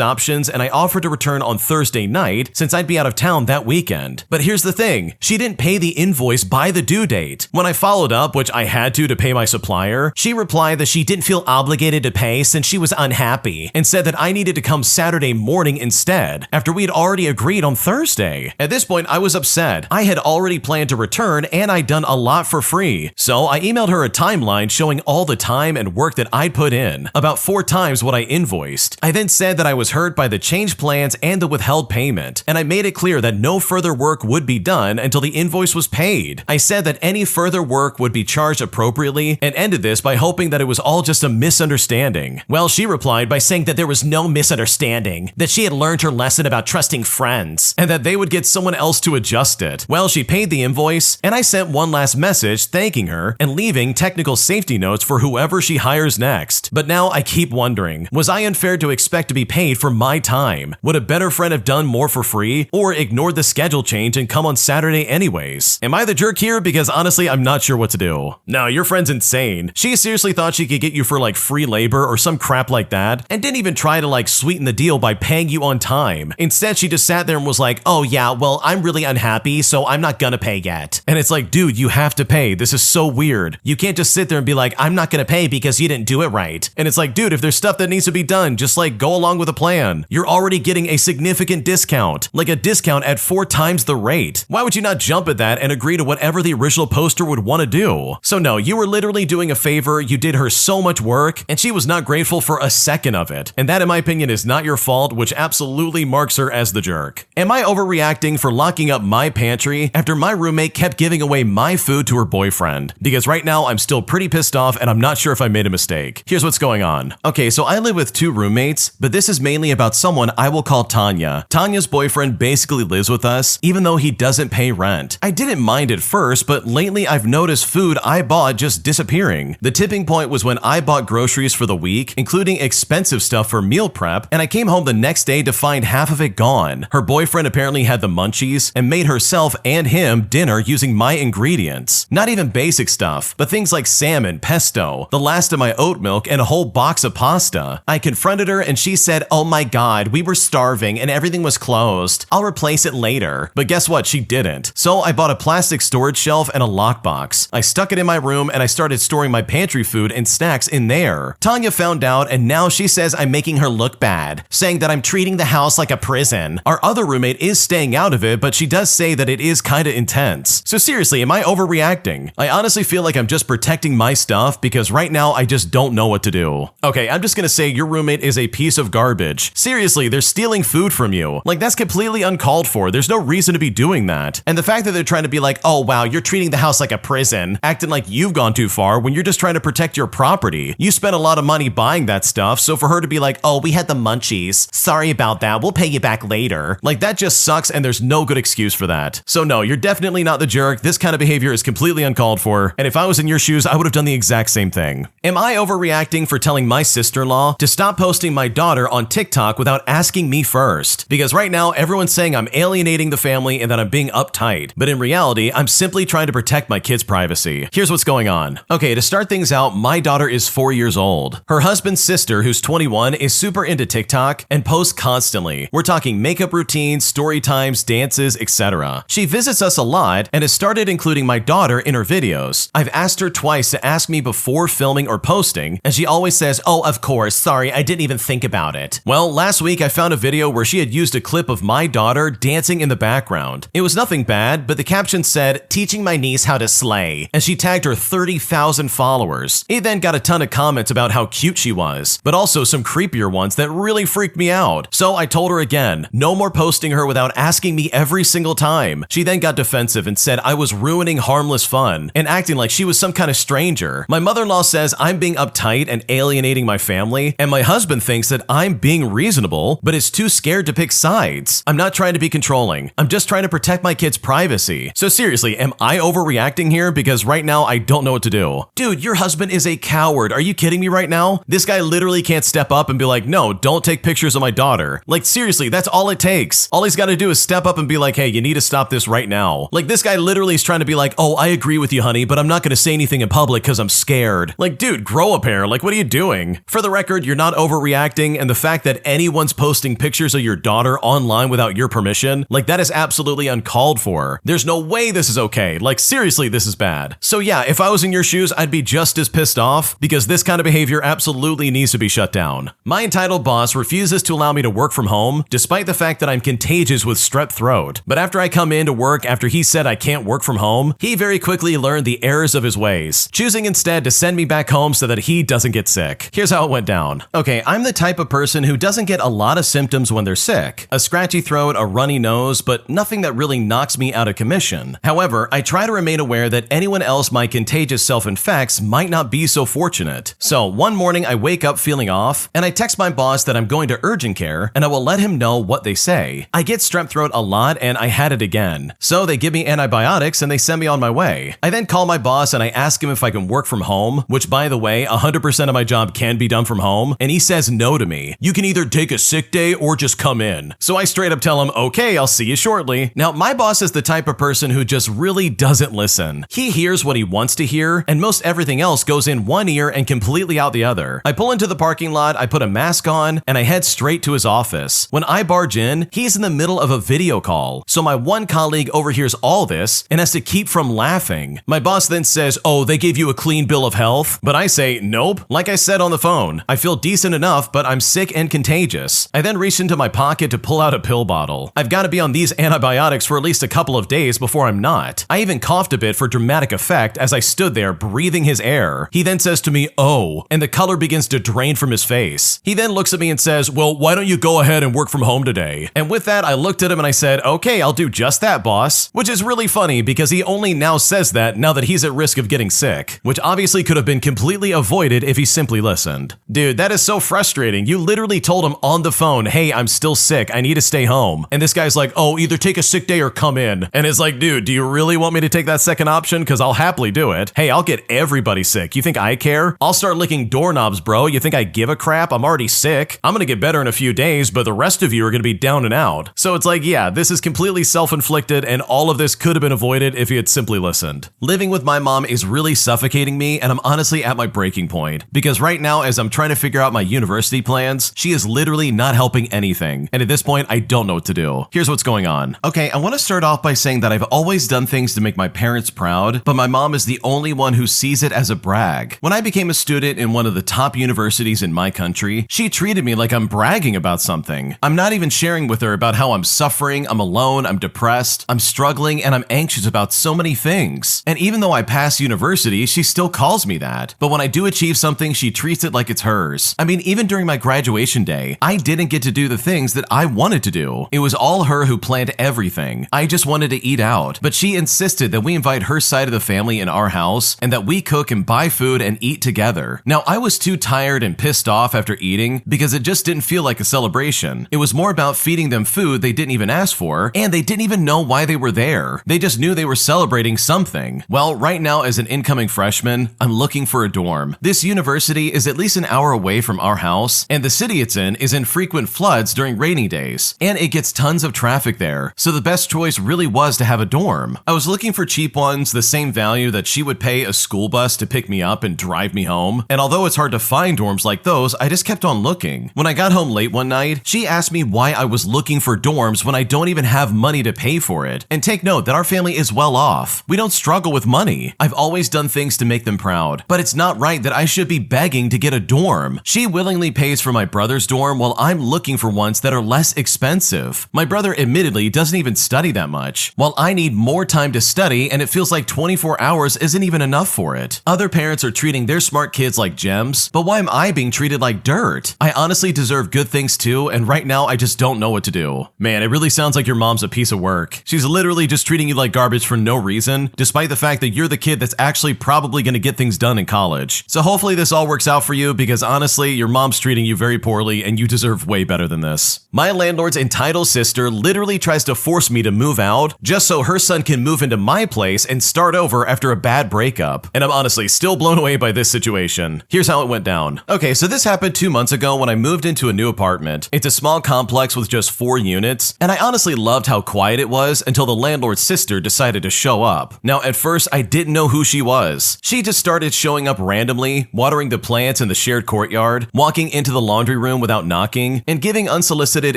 options, and I offered to return on Thursday night since I'd be out of town that weekend. But here's the thing, she didn't pay the invoice by the due date. When I followed up, which I had to pay my supplier, she replied that she didn't feel obligated to pay since she was unhappy, and said that I needed to come Saturday morning instead, after we had already agreed on Thursday. At this point, I was upset. I had already planned to return, and I'd done a lot for free. So I emailed her a timeline showing all the time and work that I'd put in, about 4 times what I invoiced. I then said that I was hurt by the changed plans and the withheld payment, and I made it clear that no further work would be done until the invoice was paid. I said that any further work would be charged appropriately and ended this by hoping that it was all just a misunderstanding. Well, she replied by saying that there was no misunderstanding, that she had learned her lesson about trusting friends, and that they would get someone else to adjust it. Well, she paid the invoice, and I sent one last message thanking her and leaving technical safety notes for whoever she hires next. But now I keep wondering, was I unfair to expect to be paid for my time? Would a better friend have done more for free, or ignored the schedule change and come on Saturday anyways? Am I the jerk here? Because honestly, I'm not sure what to do. No, your friend's insane. She seriously thought she could get you for like free labor or some crap like that, and didn't even try to like sweeten the deal by paying you on time. Instead, she just sat there and was like, oh yeah, well, I'm really unhappy, so I'm not gonna pay yet. And it's like, dude, you have to pay. This is so weird. You can't just sit there and be like, I'm not gonna pay because you didn't do it right. And it's like, dude, if there's stuff that needs to be done, just like go along with a plan. You're already getting a significant discount, like a discount at 4 times the rate. Why would you not jump at that and agree to whatever the original poster would want to do? So no, you were literally doing a favor, you did her so much work, and she was not grateful for a second of it. And that, in my opinion, is not your fault, which absolutely marks her as the jerk. Am I overreacting for locking up my pantry after my roommate kept giving away my food to her boyfriend? Because right now, I'm still pretty pissed off and I'm not sure if I made a mistake. Here's what's going on. Okay, so I live with 2 roommates, but this is mainly about someone I will call Tanya. Tanya's boyfriend basically lives with us, even though he doesn't pay rent. I didn't mind at first, but lately I've noticed food I bought just disappearing. The tipping point was when I bought groceries for the week, including expensive stuff for meal prep, and I came home the next day to find half of it gone. Her boyfriend apparently had the munchies and made herself and him dinner using my ingredients. Not even basic stuff, but things like salmon, pesto, the last of my oat milk, and a whole box of pasta. I confronted her and she said, oh my god, we were starving and everything was closed. I'll replace it later. But guess what? She didn't. So I bought a plastic storage shelf and a lockbox. I stuck it in my room and I started storing my pantry food and snacks in there. Tanya found out and now she says I'm making her look bad, saying that I'm treating the house like a prison. Our other roommate is staying out of it, but she does say that it is kinda intense. So seriously, am I overreacting? I honestly feel like I'm just protecting my stuff because right now I just don't know what to do. Okay, I'm just gonna say your roommate is a piece of garbage. Seriously, they're stealing food from you. Like, that's completely uncalled for. There's no reason to be doing that. And the fact that they're trying to be like, oh wow, you're treating the house like a prison, acting like you've gone too far when you're just trying to protect your property. You spent a lot of money buying that stuff, so for her to be like, oh, we had the munchies. Sorry about that. We'll pay you back later. Like, that just sucks and there's no good excuse for that. So no, you're definitely not the jerk. This kind of behavior is completely uncalled for. And if I was in your shoes, I would have done the exact same thing. Am I overreacting for telling my sister-in-law to stop posting my daughter on TikTok without asking me first? Because right now, everyone's saying I'm alienating the family and that I'm being uptight. But in reality, I'm simply trying to protect my kids' privacy. Here's what's going on. Okay, to start things out, my daughter is 4 years old. Her husband's sister, who's 21, is super into TikTok and posts constantly. We're talking makeup routines, story times, dances, etc. She visits us a lot and has started including my daughter in her videos. I've asked her twice to ask me before filming or posting, and she always says, oh, of course, sorry, I didn't even think about it. Well, last week I found a video where she had used a clip of my daughter dancing in the background. It was nothing bad, but the caption said, teaching my niece how to slay, and she tagged her 30,000 followers. It then got a ton of comments about how cute she was, but also some creepier ones that really freaked me out. So I told her again, no more posting her without asking me every single time. She then got defensive and said I was ruining harmless fun and acting like she was some kind of stranger. My mother-in-law says I'm being uptight and alienating my family, and my husband thinks that I'm being reasonable, but is too scared to pick sides. I'm not trying to be controlling. I'm just trying to protect my kids' privacy. So seriously, am I overreacting here? Because right now I don't know what to do. Dude, your husband is a coward. Are you kidding me right now? This guy literally can't step up and be like, no, don't take pictures of my daughter. Like, seriously, that's all it takes. All he's got to do is step up and be like, hey, you need to stop this right now. Like, this guy literally is trying to be like, oh, I agree with you, honey, but I'm not going to say anything in public because I'm scared. Like, dude, grow a pair. Like, what are you doing? For the record, you're not overreacting, and the fact that anyone's posting pictures of your daughter online without your permission, like, that is absolutely uncalled for. There's no way this is okay. Like, seriously, this is bad. So yeah, if I was in your shoes, I'd be just as pissed off because this kind of behavior absolutely needs to be shut down. My entitled boss refuses to allow me to work from home, despite the fact that I'm contagious with strep throat. But after I come in to work after he said I can't work from home, he very quickly learned the errors of his ways, choosing instead to send me back home so that he doesn't get sick. Here's how it went down. Okay, I'm the type of person who doesn't get a lot of symptoms when they're sick. A scratchy throat, a runny nose, but nothing that really knocks me out of commission. However, I try to remain aware that anyone else my contagious self infects might not be so fortunate. So one morning I wake up feeling off, and I text my boss that I'm going to urgent care, and I will let him know what they say. I get strep throat a lot, and I had it again. So they give me antibiotics, and they send me on my way. I then call my boss, and I ask him if I can work from home, which by the way, 100% of my job can be done from home, and he says no to me. You can either take a sick day or just come in. So I straight up tell him, okay, I'll see you shortly. Now, my boss is the type of person who just really doesn't listen. He hears what he wants to hear, and most everything else goes in one ear and completely out the other. I pull into the parking lot, I put a mask on, and I head straight to his office. When I barge in, he's in the middle of a video call. So my one colleague overhears all this and has to keep from laughing. My boss then says, oh, they gave you a clean bill of health? But I say, nope. Like I said on the phone, I feel decent enough, but I'm sick and contagious. I then reach into my pocket to pull out a pill bottle. I've got to be on these antibiotics for at least a couple of days before I'm not. I even coughed a bit for dramatic effect as I stood there breathing his air. He then says to me, oh, and the color begins to drain from his face. He then looks at me and says, well, why don't you go ahead and work from home today? And with that, I looked at him and I said, okay, I'll do just that, boss. Which is really funny because he only now says that now that he's at risk of getting sick, which obviously could have been completely avoided if he simply listened. Dude, that is so frustrating. You literally told him on the phone, hey, I'm still sick, I need to stay home. And this guy's like, oh, either take a sick day or come in. And it's like, dude, do you really want me to take that second option? Because I'll happily do it. Hey, I'll get everybody sick. You think I care? I'll start licking doorknobs, bro. You think I give a crap? I'm already sick. I'm gonna get better in a few days, but the rest of you are gonna be down and out. So it's like, yeah, this is completely self-inflicted, and all of this could have been avoided if he had simply listened. Living with my mom is really suffocating me, and I'm honestly at my breaking point. Because right now, as I'm trying to figure out my university plans, she is literally not helping anything. And at this point, I don't know what to do. Here's what's going on. Okay, I want to start off by saying that I've always done things to make my parents proud, but my mom is the only one who sees it as a brag. When I became a student in one of the top universities in my country, she treated me like I'm bragging about something. I'm not even sharing with her about how I'm suffering, I'm alone, I'm depressed, I'm struggling, and I'm anxious about so many many things. And even though I passed university, she still calls me that. But when I do achieve something, she treats it like it's hers. I mean, even during my graduation day, I didn't get to do the things that I wanted to do. It was all her who planned everything. I just wanted to eat out, but she insisted that we invite her side of the family in our house and that we cook and buy food and eat together. Now, I was too tired and pissed off after eating because it just didn't feel like a celebration. It was more about feeding them food they didn't even ask for, and they didn't even know why they were there. They just knew they were celebrating something. Well, right now as an incoming freshman, I'm looking for a dorm. This university is at least an hour away from our house, and the city it's in is in frequent floods during rainy days, and it gets tons of traffic there, so the best choice really was to have a dorm. I was looking for cheap ones, the same value that she would pay a school bus to pick me up and drive me home, and although it's hard to find dorms like those, I just kept on looking. When I got home late one night, she asked me why I was looking for dorms when I don't even have money to pay for it. And take note that our family is well off. We don't struggle with money. I've always done things to make them proud, but it's not right that I should be begging to get a dorm. She willingly pays for my brother's dorm while I'm looking for ones that are less expensive. My brother admittedly doesn't even study that much, while I need more time to study and it feels like 24 hours isn't even enough for it. Other parents are treating their smart kids like gems, but why am I being treated like dirt? I honestly deserve good things too, and right now I just don't know what to do. Man, it really sounds like your mom's a piece of work. She's literally just treating you like garbage for no reason, despite the fact that you're the kid that's actually probably going to get things done in college. So hopefully this all works out for you, because honestly, your mom's treating you very poorly and you deserve way better than this. My landlord's entitled sister literally tries to force me to move out just so her son can move into my place and start over after a bad breakup. And I'm honestly still blown away by this situation. Here's how it went down. Okay, so this happened 2 months ago when I moved into a new apartment. It's a small complex with just 4 units, and I honestly loved how quiet it was until the landlord's sister decided to show up. Now, at first, I didn't know who she was. She just started showing up randomly, watering the plants in the shared courtyard, walking into the laundry room without knocking, and giving unsolicited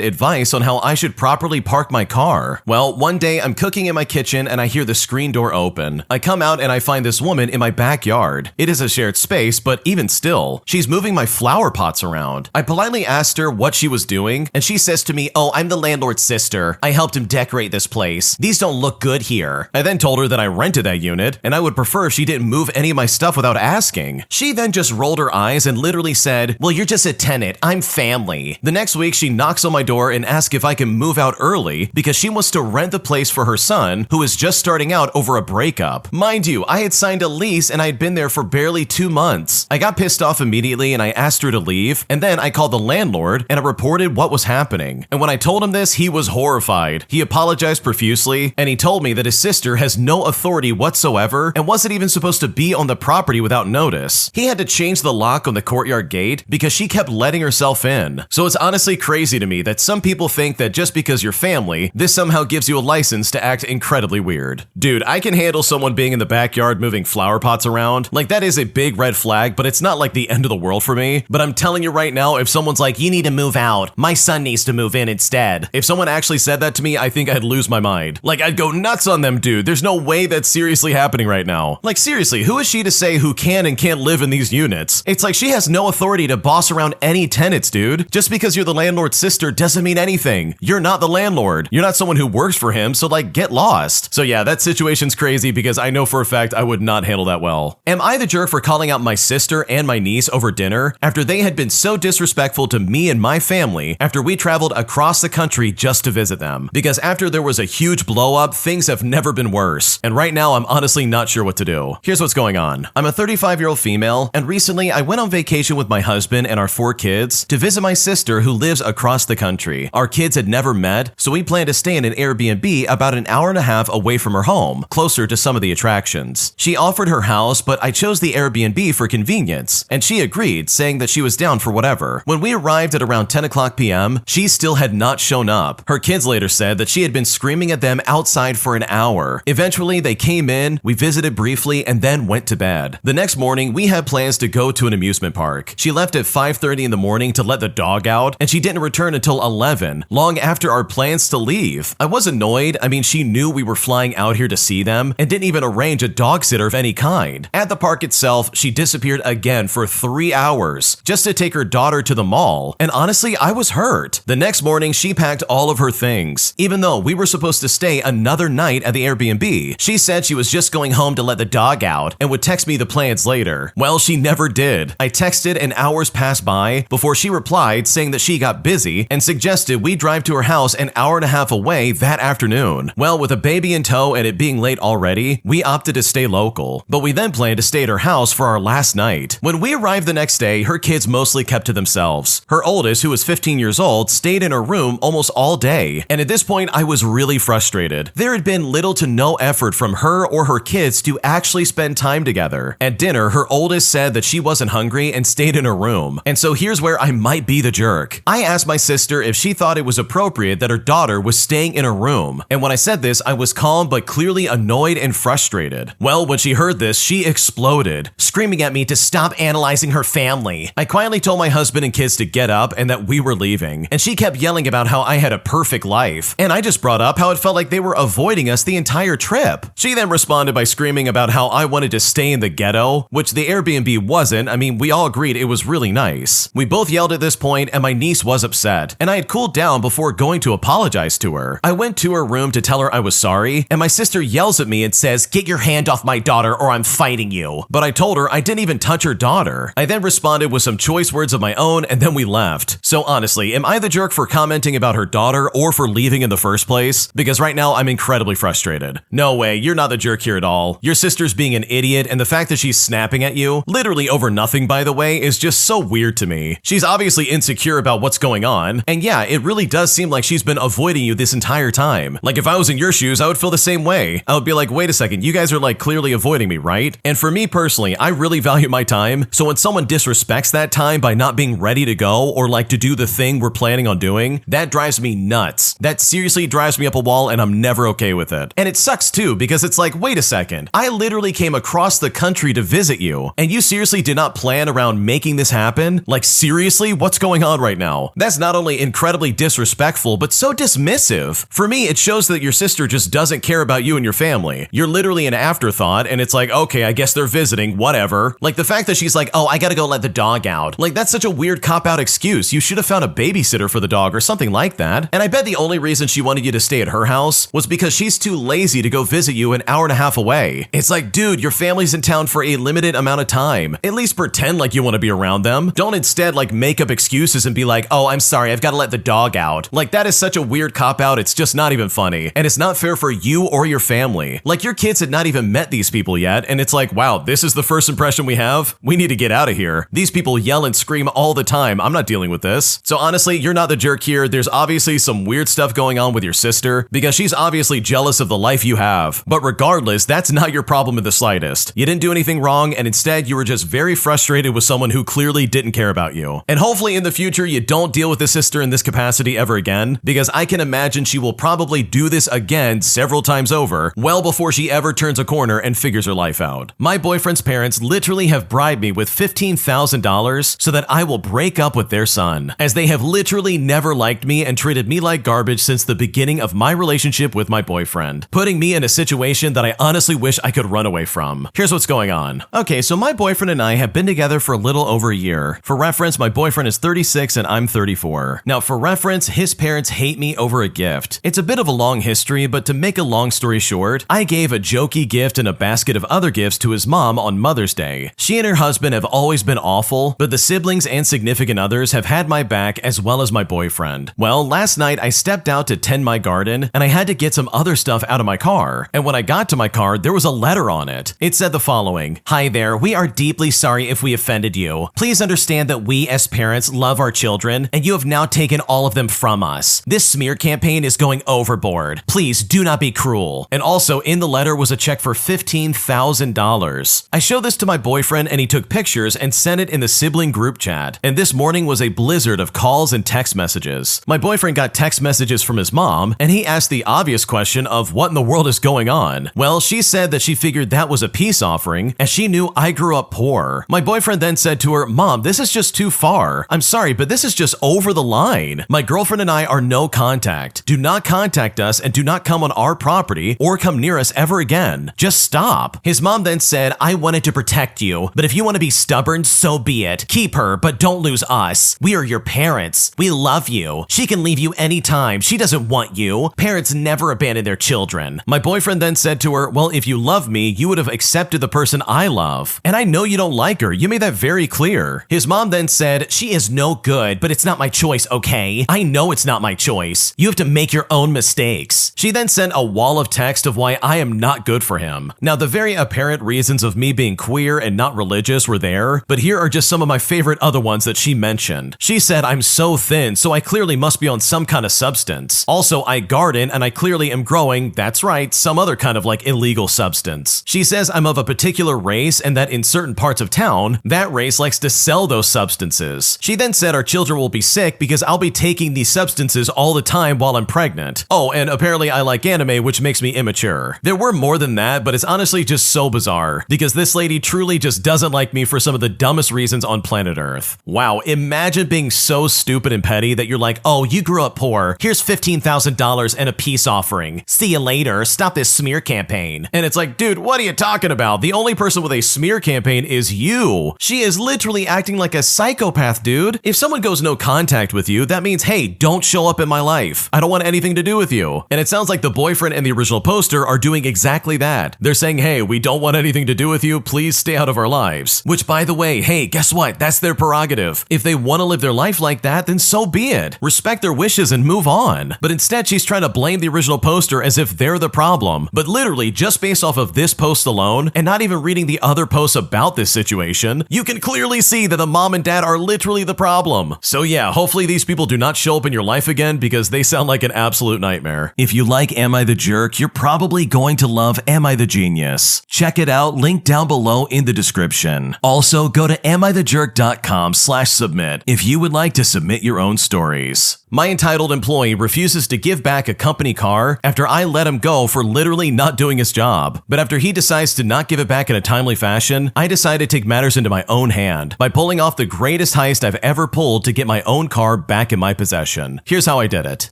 advice on how I should properly park my car. Well, one day I'm cooking in my kitchen and I hear the screen door open. I come out and I find this woman in my backyard. It is a shared space, but even still, she's moving my flower pots around. I politely asked her what she was doing, and she says to me, "Oh, I'm the landlord's sister. I helped him decorate this place. These don't look good here." I then told her that I rented that unit, and I would prefer if she didn't move any of my stuff without asking. She then just rolled her eyes and literally said, "Well, you're just a tenant. I'm family." The next week, she knocks on my door and asks if I can move out early because she wants to rent the place for her son, who is just starting out over a breakup. Mind you, I had signed a lease and I had been there for barely 2 months. I got pissed off immediately and I asked her to leave, and then I called the landlord and I reported what was happening. And when I told him this, he was horrified. He apologized profusely, and he told me that his sister has no authority whatsoever and wasn't even supposed to be on the property without notice. He had to change the lock on the courtyard gate because she kept letting herself in. So it's honestly crazy to me that some people think that just because you're family, this somehow gives you a license to act incredibly weird. Dude, I can handle someone being in the backyard moving flower pots around. Like, that is a big red flag, but it's not like the end of the world for me. But I'm telling you right now, if someone's like, "You need to move out. My son needs to move in instead." If someone actually said that to me, I think I'd lose my mind. Like, I'd go nuts on them, dude. There's no way that's seriously happening right now. Like, seriously, who is she to say who can and can't live in these units? It's like she has no authority to boss around any tenants, dude. Just because you're the landlord's sister doesn't mean anything. You're not the landlord. You're not someone who works for him, so like, get lost. So yeah, that situation's crazy because I know for a fact I would not handle that well. Am I the jerk for calling out my sister and my niece over dinner after they had been so disrespectful to me and my family after we traveled across the country just to visit them? Because after there was a huge blow up, things have never been worse. And right now, I'm honestly not sure what to do. Here's what's going on. I'm a 35-year-old female, and recently I went on vacation with my husband and our 4 kids to visit my sister who lives across the country. Our kids had never met, so we planned to stay in an Airbnb about an hour and a half away from her home, closer to some of the attractions. She offered her house, but I chose the Airbnb for convenience, and she agreed, saying that she was down for whatever. When we arrived at around 10 o'clock p.m., she still had not shown up. Her kids later said that she had been screaming at them outside for an hour. Eventually, they came in, we visited briefly, and then went to bed. The next morning, we had plans to go to an amusement park. She left at 5:30 in the morning to let the dog out, and she didn't return until 11, long after our plans to leave. I was annoyed. I mean, she knew we were flying out here to see them and didn't even arrange a dog sitter of any kind. At the park itself, she disappeared again for 3 hours just to take her daughter to the mall, and honestly, I was hurt. The next morning, she packed all of her things. Even though we were supposed to stay another night at the Airbnb, be? She said she was just going home to let the dog out and would text me the plans later. Well, she never did. I texted and hours passed by before she replied saying that she got busy and suggested we drive to her house an hour and a half away that afternoon. Well, with a baby in tow and it being late already, we opted to stay local, but we then planned to stay at her house for our last night. When we arrived the next day, her kids mostly kept to themselves. Her oldest, who was 15 years old, stayed in her room almost all day, and at this point I was really frustrated. There had been little to no effort from her or her kids to actually spend time together. At dinner, her oldest said that she wasn't hungry and stayed in her room, and so here's where I might be the jerk. I asked my sister if she thought it was appropriate that her daughter was staying in her room, and when I said this, I was calm but clearly annoyed and frustrated. Well, when she heard this, she exploded, screaming at me to stop analyzing her family. I quietly told my husband and kids to get up and that we were leaving, and she kept yelling about how I had a perfect life, and I just brought up how it felt like they were avoiding us the entire trip. She then responded by screaming about how I wanted to stay in the ghetto, which the Airbnb wasn't. I mean, we all agreed it was really nice. We both yelled at this point, and my niece was upset, and I had cooled down before going to apologize to her. I went to her room to tell her I was sorry, and my sister yells at me and says, "Get your hand off my daughter or I'm fighting you." But I told her I didn't even touch her daughter. I then responded with some choice words of my own, and then we left. So honestly, am I the jerk for commenting about her daughter or for leaving in the first place? Because right now I'm incredibly frustrated. No way, you're not the jerk here at all. Your sister's being an idiot, and the fact that she's snapping at you, literally over nothing by the way, is just so weird to me. She's obviously insecure about what's going on, and yeah, it really does seem like she's been avoiding you this entire time. Like if I was in your shoes, I would feel the same way. I would be like, wait a second, you guys are like clearly avoiding me, right? And for me personally, I really value my time, so when someone disrespects that time by not being ready to go or like to do the thing we're planning on doing, that drives me nuts. That seriously drives me up a wall, and I'm never okay with it. And it sucks too, because it's like, wait a second, I literally came across the country to visit you, and you seriously did not plan around making this happen? Like seriously, what's going on right now? That's not only incredibly disrespectful, but so dismissive. For me, it shows that your sister just doesn't care about you and your family. You're literally an afterthought, and it's like, okay, I guess they're visiting, whatever. Like the fact that she's like, oh, I gotta go let the dog out. Like that's such a weird cop-out excuse. You should have found a babysitter for the dog or something like that. And I bet the only reason she wanted you to stay at her house was because she's too lazy to go visit you an hour and a half away. It's like, dude, your family's in town for a limited amount of time. At least pretend like you want to be around them. Don't instead like make up excuses and be like, oh, I'm sorry, I've got to let the dog out. Like that is such a weird cop-out, it's just not even funny. And it's not fair for you or your family. Like your kids had not even met these people yet, and it's like, wow, this is the first impression we have? We need to get out of here. These people yell and scream all the time. I'm not dealing with this. So honestly, you're not the jerk here. There's obviously some weird stuff going on with your sister because she's obviously jealous of the life you have. But regardless, that's not your problem in the slightest. You didn't do anything wrong, and instead you were just very frustrated with someone who clearly didn't care about you. And hopefully in the future you don't deal with the sister in this capacity ever again, because I can imagine she will probably do this again several times over, well before she ever turns a corner and figures her life out. My boyfriend's parents literally have bribed me with $15,000 so that I will break up with their son, as they have literally never liked me and treated me like garbage since the beginning of my relationship with my boyfriend, putting me in a situation that I honestly wish I could run away from. Here's what's going on. Okay, so my boyfriend and I have been together for a little over a year. For reference, my boyfriend is 36 and I'm 34. Now, for reference, his parents hate me over a gift. It's a bit of a long history, but to make a long story short, I gave a jokey gift and a basket of other gifts to his mom on Mother's Day. She and her husband have always been awful, but the siblings and significant others have had my back as well as my boyfriend. Well, last night I stepped out to tend my garden and I had to get some other stuff out of my car. And when I got to my car, there was a letter on it. It said the following: "Hi there, we are deeply sorry if we offended you. Please understand that we as parents love our children and you have now taken all of them from us. This smear campaign is going overboard. Please do not be cruel." And also in the letter was a check for $15,000. I showed this to my boyfriend and he took pictures and sent it in the sibling group chat. And this morning was a blizzard of calls and text messages. My boyfriend got text messages from his mom and he asked the obvious question of what in the world is going on. Well, she said that she figured that was a peace offering as she knew I grew up poor. My boyfriend then said to her, "Mom, this is just too far. I'm sorry, but this is just over the line. My girlfriend and I are no contact. Do not contact us and do not come on our property or come near us ever again. Just stop." His mom then said, "I wanted to protect you, but if you want to be stubborn, so be it. Keep her, but don't lose us. We are your parents. We love you. She can leave you anytime. She doesn't want you. Parents never abandon their children." My boyfriend then said to her, well, if you love me, you would have accepted the person I love. And I know you don't like her. You made that very clear. His mom then said, she is no good, but it's not my choice, okay? I know it's not my choice. You have to make your own mistakes. She then sent a wall of text of why I am not good for him. Now, the very apparent reasons of me being queer and not religious were there, but here are just some of my favorite other ones that she mentioned. She said, I'm so thin, so I clearly must be on some kind of substance. Also, I garden and I clearly am growing, that's right, some other kind of like illegal substance. She says I'm of a particular race and that in certain parts of town, that race likes to sell those substances. She then said our children will be sick because I'll be taking these substances all the time while I'm pregnant. Oh, and apparently I like anime, which makes me immature. There were more than that, but it's honestly just so bizarre because this lady truly just doesn't like me for some of the dumbest reasons on planet Earth. Wow, imagine being so stupid and petty that you're like, oh, you grew up poor. Here's $15,000 and a peace offering. See you later. Stop this smear campaign. And it's like, dude, what are you talking about? The only person with a smear campaign is you. She is literally acting like a psychopath, dude. If someone goes no contact with you, that means, hey, don't show up in my life. I don't want anything to do with you. And it sounds like the boyfriend and the original poster are doing exactly that. They're saying, hey, we don't want anything to do with you. Please stay out of our lives. Which, by the way, hey, guess what? That's their prerogative. If they want to live their life like that, then so be it. Respect their wishes and move on. But instead, she's trying to blame the original poster as if they're the problem. But literally, just based off of this post alone, and not even reading the other posts about this situation, you can clearly see that the mom and dad are literally the problem. So yeah, hopefully these people do not show up in your life again because they sound like an absolute nightmare. If you like Am I the Jerk, you're probably going to love Am I the Genius. Check it out, link down below in the description. Also, go to amithejerk.com/submit if you would like to submit your own stories. My entitled employee refuses to give back a company car after I let him go for literally not doing his job. But after he decides to not give it back in a timely fashion, I decide to take matters into my own hand by pulling off the greatest heist I've ever pulled to get my own car back in my possession. Here's how I did it.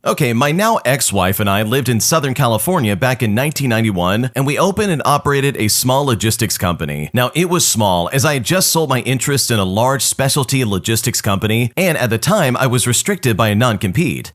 Okay, my now ex-wife and I lived in Southern California back in 1991, and we opened and operated a small logistics company. Now, it was small as I had just sold my interest in a large specialty logistics company, and at the time, I was restricted by a non-compete.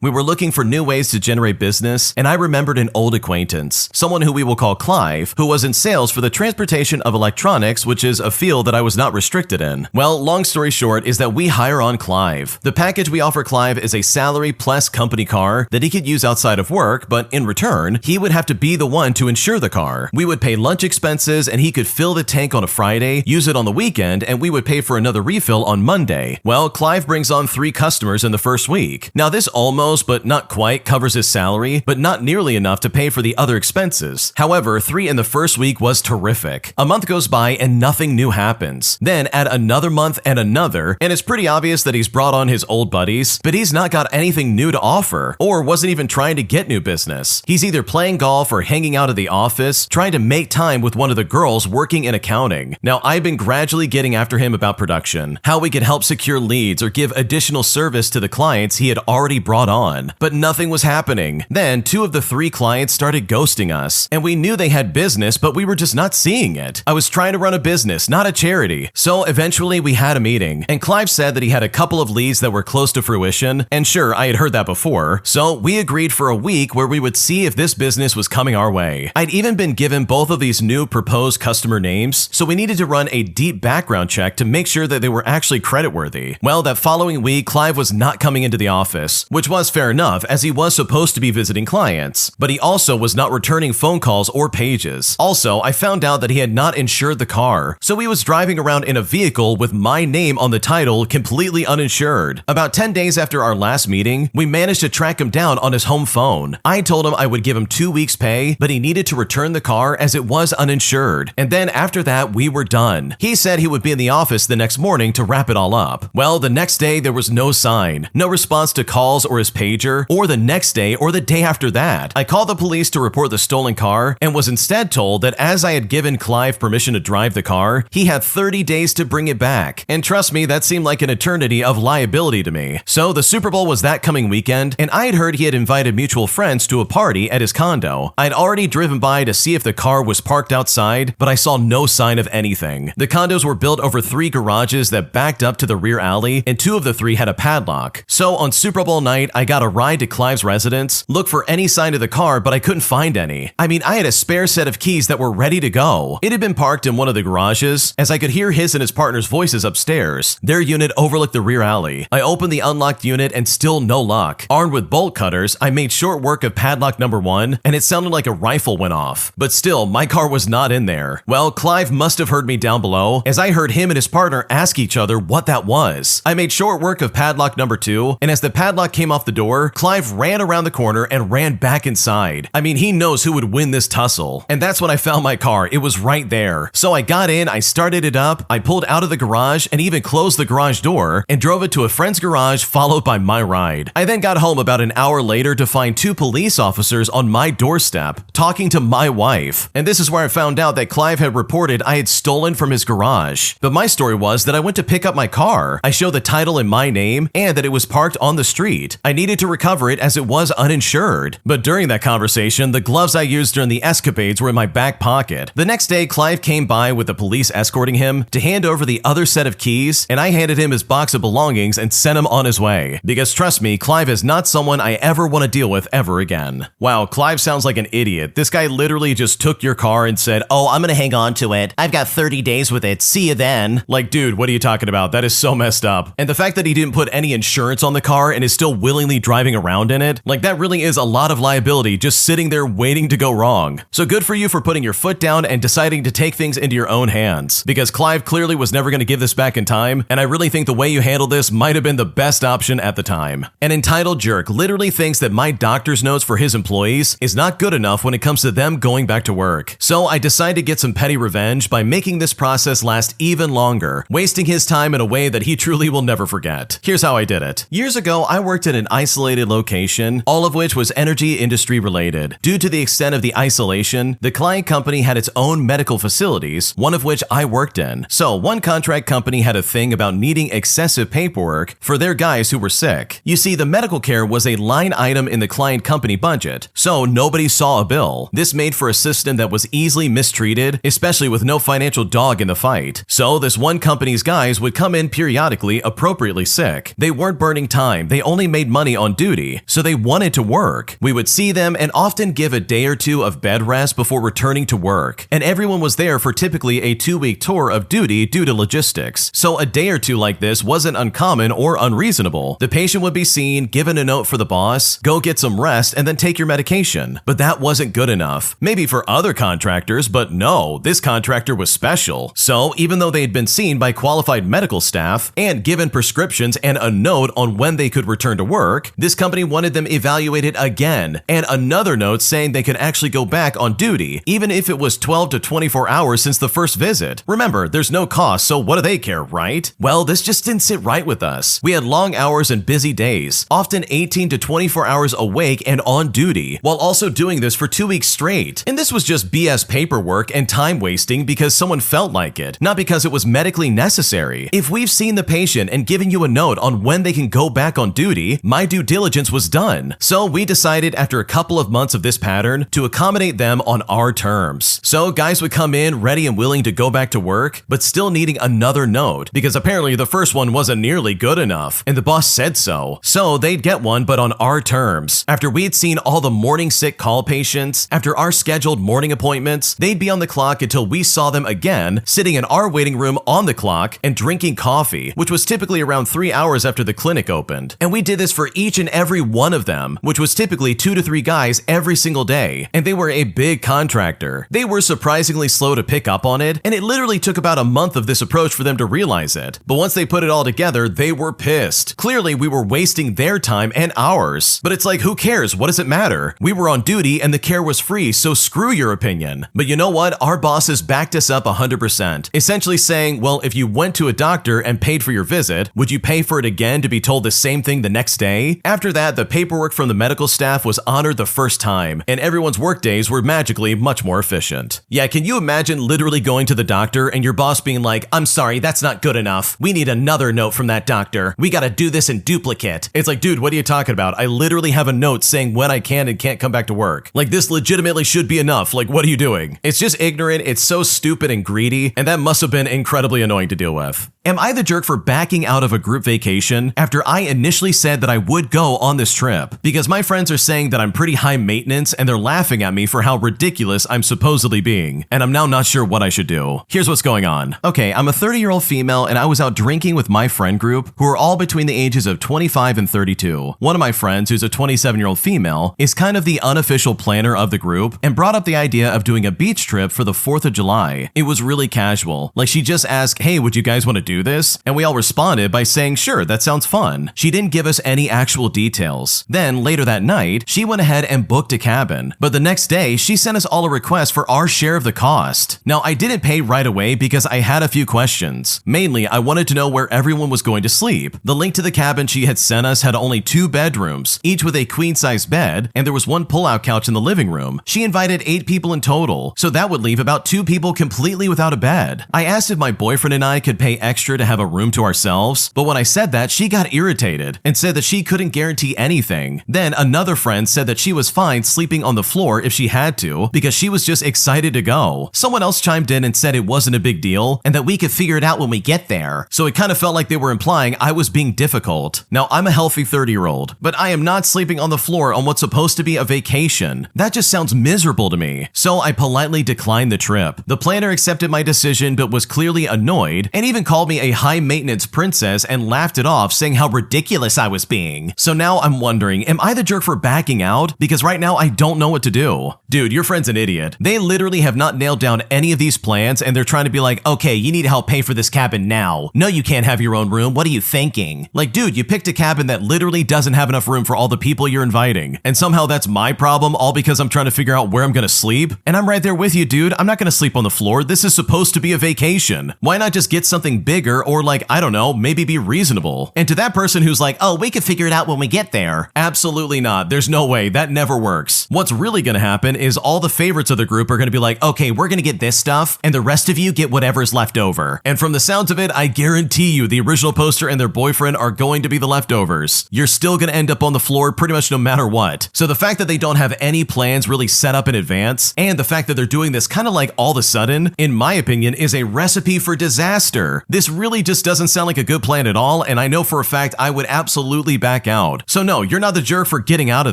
We were looking for new ways to generate business, and I remembered an old acquaintance, someone who we will call Clive, who was in sales for the transportation of electronics, which is a field that I was not restricted in. Well, long story short is that we hire on Clive. The package we offer Clive is a salary plus company car that he could use outside of work, but in return, he would have to be the one to insure the car. We would pay lunch expenses, and he could fill the tank on a Friday, use it on the weekend, and we would pay for another refill on Monday. Well, Clive brings on 3 customers in the first week. Now, this almost, but not quite, covers his salary, but not nearly enough to pay for the other expenses. However, 3 in the first week was terrific. A month goes by and nothing new happens. Then add another month and another, and it's pretty obvious that he's brought on his old buddies, but he's not got anything new to offer, or wasn't even trying to get new business. He's either playing golf or hanging out at the office, trying to make time with one of the girls working in accounting. Now, I've been gradually getting after him about production, how we could help secure leads or give additional service to the clients he had already brought on, but nothing was happening. Then 2 of the 3 clients started ghosting us, and we knew they had business, but we were just not seeing it. I was trying to run a business, not a charity. So eventually we had a meeting, and Clive said that he had a couple of leads that were close to fruition, and sure, I had heard that before. So we agreed for a week where we would see if this business was coming our way. I'd even been given both of these new proposed customer names, so we needed to run a deep background check to make sure that they were actually creditworthy. Well, that following week, Clive was not coming into the office, which was fair enough as he was supposed to be visiting clients, but he also was not returning phone calls or pages. Also, I found out that he had not insured the car, so he was driving around in a vehicle with my name on the title completely uninsured. About 10 days after our last meeting, we managed to track him down on his home phone. I told him I would give him 2 weeks pay, but he needed to return the car as it was uninsured. And then after that, we were done. He said he would be in the office the next morning to wrap it all up. Well, the next day there was no sign, no response to calls or his pager, or the next day or the day after that. I called the police to report the stolen car and was instead told that as I had given Clive permission to drive the car, he had 30 days to bring it back. And trust me, that seemed like an eternity of liability to me. So the Super Bowl was that coming weekend, and I had heard he had invited mutual friends to a party at his condo. I'd already driven by to see if the car was parked outside, but I saw no sign of anything. The condos were built over 3 garages that backed up to the rear alley, and 2 of the 3 had a padlock. So on Super Bowl all night, I got a ride to Clive's residence, looked for any sign of the car, but I couldn't find any. I mean, I had a spare set of keys that were ready to go. It had been parked in one of the garages, as I could hear his and his partner's voices upstairs. Their unit overlooked the rear alley. I opened the unlocked unit and still no luck. Armed with bolt cutters, I made short work of padlock number 1, and it sounded like a rifle went off. But still, my car was not in there. Well, Clive must have heard me down below, as I heard him and his partner ask each other what that was. I made short work of padlock number 2, and as the padlock came off the door, Clive ran around the corner and ran back inside. I mean, he knows who would win this tussle. And that's when I found my car. It was right there. So I got in, I started it up, I pulled out of the garage and even closed the garage door and drove it to a friend's garage, followed by my ride. I then got home about an hour later to find 2 police officers on my doorstep talking to my wife. And this is where I found out that Clive had reported I had stolen from his garage. But my story was that I went to pick up my car. I showed the title in my name and that it was parked on the street. I needed to recover it as it was uninsured. But during that conversation, the gloves I used during the escapades were in my back pocket. The next day, Clive came by with the police escorting him to hand over the other set of keys, and I handed him his box of belongings and sent him on his way. Because trust me, Clive is not someone I ever want to deal with ever again. Wow, Clive sounds like an idiot. This guy literally just took your car and said, "Oh, I'm gonna hang on to it. I've got 30 days with it. See you then." Like, dude, what are you talking about? That is so messed up. And the fact that he didn't put any insurance on the car and is still willingly driving around in it, like that really is a lot of liability just sitting there waiting to go wrong. So good for you for putting your foot down and deciding to take things into your own hands. Because Clive clearly was never going to give this back in time, and I really think the way you handled this might have been the best option at the time. An entitled jerk literally thinks that my doctor's notes for his employees is not good enough when it comes to them going back to work. So I decided to get some petty revenge by making this process last even longer, wasting his time in a way that he truly will never forget. Here's how I did it. Years ago, I worked at an isolated location, all of which was energy industry related. Due to the extent of the isolation, the client company had its own medical facilities, one of which I worked in. So one contract company had a thing about needing excessive paperwork for their guys who were sick. You see, the medical care was a line item in the client company budget, so nobody saw a bill. This made for a system that was easily mistreated, especially with no financial dog in the fight. So this one company's guys would come in periodically appropriately sick. They weren't burning time, they only made money on duty, so they wanted to work. We would see them and often give a day or two of bed rest before returning to work. And everyone was there for typically a 2-week tour of duty due to logistics. So a day or two like this wasn't uncommon or unreasonable. The patient would be seen, given a note for the boss, go get some rest, and then take your medication. But that wasn't good enough. Maybe for other contractors, but no, this contractor was special. So even though they had been seen by qualified medical staff and given prescriptions and a note on when they could return to work, this company wanted them evaluated again, and another note saying they could actually go back on duty, even if it was 12 to 24 hours since the first visit. Remember, there's no cost, so what do they care, right? Well, this just didn't sit right with us. We had long hours and busy days, often 18 to 24 hours awake and on duty, while also doing this for 2 weeks straight. And this was just BS paperwork and time wasting because someone felt like it, not because it was medically necessary. If we've seen the patient and given you a note on when they can go back on duty, my due diligence was done. So we decided after a couple of months of this pattern to accommodate them on our terms. So guys would come in ready and willing to go back to work, but still needing another note because apparently the first one wasn't nearly good enough, and the boss said so. So they'd get one, but on our terms. After we had seen all the morning sick call patients, after our scheduled morning appointments, they'd be on the clock until we saw them again, sitting in our waiting room on the clock and drinking coffee, which was typically around 3 hours after the clinic opened. And we did this for each and every one of them, which was typically 2 to 3 guys every single day. And they were a big contractor. They were surprisingly slow to pick up on it, and it literally took about a month of this approach for them to realize it. But once they put it all together, they were pissed. Clearly, we were wasting their time and ours. But it's like, who cares? What does it matter? We were on duty and the care was free, so screw your opinion. But you know what? Our bosses backed us up 100%, essentially saying, well, if you went to a doctor and paid for your visit, would you pay for it again to be told the same thing the next day? After that, the paperwork from the medical staff was honored the first time, and everyone's work days were magically much more efficient. Yeah, can you imagine literally going to the doctor and your boss being like, I'm sorry, that's not good enough. We need another note from that doctor. We gotta do this in duplicate. It's like, dude, what are you talking about? I literally have a note saying when I can and can't come back to work. Like, this legitimately should be enough. Like, what are you doing? It's just ignorant, it's so stupid and greedy, and that must have been incredibly annoying to deal with. Am I the jerk for backing out of a group vacation after I initially said that I would go on this trip? Because my friends are saying that I'm pretty high maintenance and they're laughing at me for how ridiculous I'm supposedly being, and I'm now not sure what I should do. Here's what's going on. Okay, I'm a 30-year-old female and I was out drinking with my friend group who are all between the ages of 25 and 32. One of my friends, who's a 27-year-old female, is kind of the unofficial planner of the group and brought up the idea of doing a beach trip for the 4th of July. It was really casual. Like, she just asked, hey, would you guys want to do this? And we all responded by saying, sure, that sounds fun. She didn't give us any actual details. Then later that night, she went ahead and booked a cabin. But the next day, she sent us all a request for our share of the cost. Now, I didn't pay right away because I had a few questions. Mainly, I wanted to know where everyone was going to sleep. The link to the cabin she had sent us had only 2 bedrooms, each with a queen-size bed, and there was 1 pull-out couch in the living room. She invited 8 people in total, so that would leave about 2 people completely without a bed. I asked if my boyfriend and I could pay extra to have a room to ourselves, but when I said that, she got irritated and said that she couldn't guarantee anything. Then another friend said that she was fine sleeping on the floor if she had to because she was just excited to go. Someone else chimed in and said it wasn't a big deal and that we could figure it out when we get there. So it kind of felt like they were implying I was being difficult. Now, I'm a healthy 30-year-old, but I am not sleeping on the floor on what's supposed to be a vacation. That just sounds miserable to me. So I politely declined the trip. The planner accepted my decision but was clearly annoyed and even called me a high-maintenance princess and laughed it off, saying how ridiculous I was being. So now I'm wondering, am I the jerk for backing out? Because right now I don't know what to do. Dude, your friend's an idiot. They literally have not nailed down any of these plans and they're trying to be like, okay, you need to help pay for this cabin now. No, you can't have your own room. What are you thinking? Like, dude, you picked a cabin that literally doesn't have enough room for all the people you're inviting. And somehow that's my problem, all because I'm trying to figure out where I'm gonna sleep? And I'm right there with you, dude. I'm not gonna sleep on the floor. This is supposed to be a vacation. Why not just get something bigger or, like, I don't know, maybe be reasonable? And to that person who's like, oh, we can figure it out when we get there. Absolutely not. There's no way. That never works. What's really gonna happen is all the favorites of the group are gonna be like, okay, we're gonna get this stuff and the rest of you get whatever's left over. And from the sounds of it, I guarantee you the original poster and their boyfriend are going to be the leftovers. You're still gonna end up on the floor pretty much no matter what. So the fact that they don't have any plans really set up in advance, and the fact that they're doing this kind of like all of a sudden, in my opinion, is a recipe for disaster. This really just doesn't sound like a good plan at all, and I know for a fact I would absolutely back out. So no, you're not the jerk for getting out of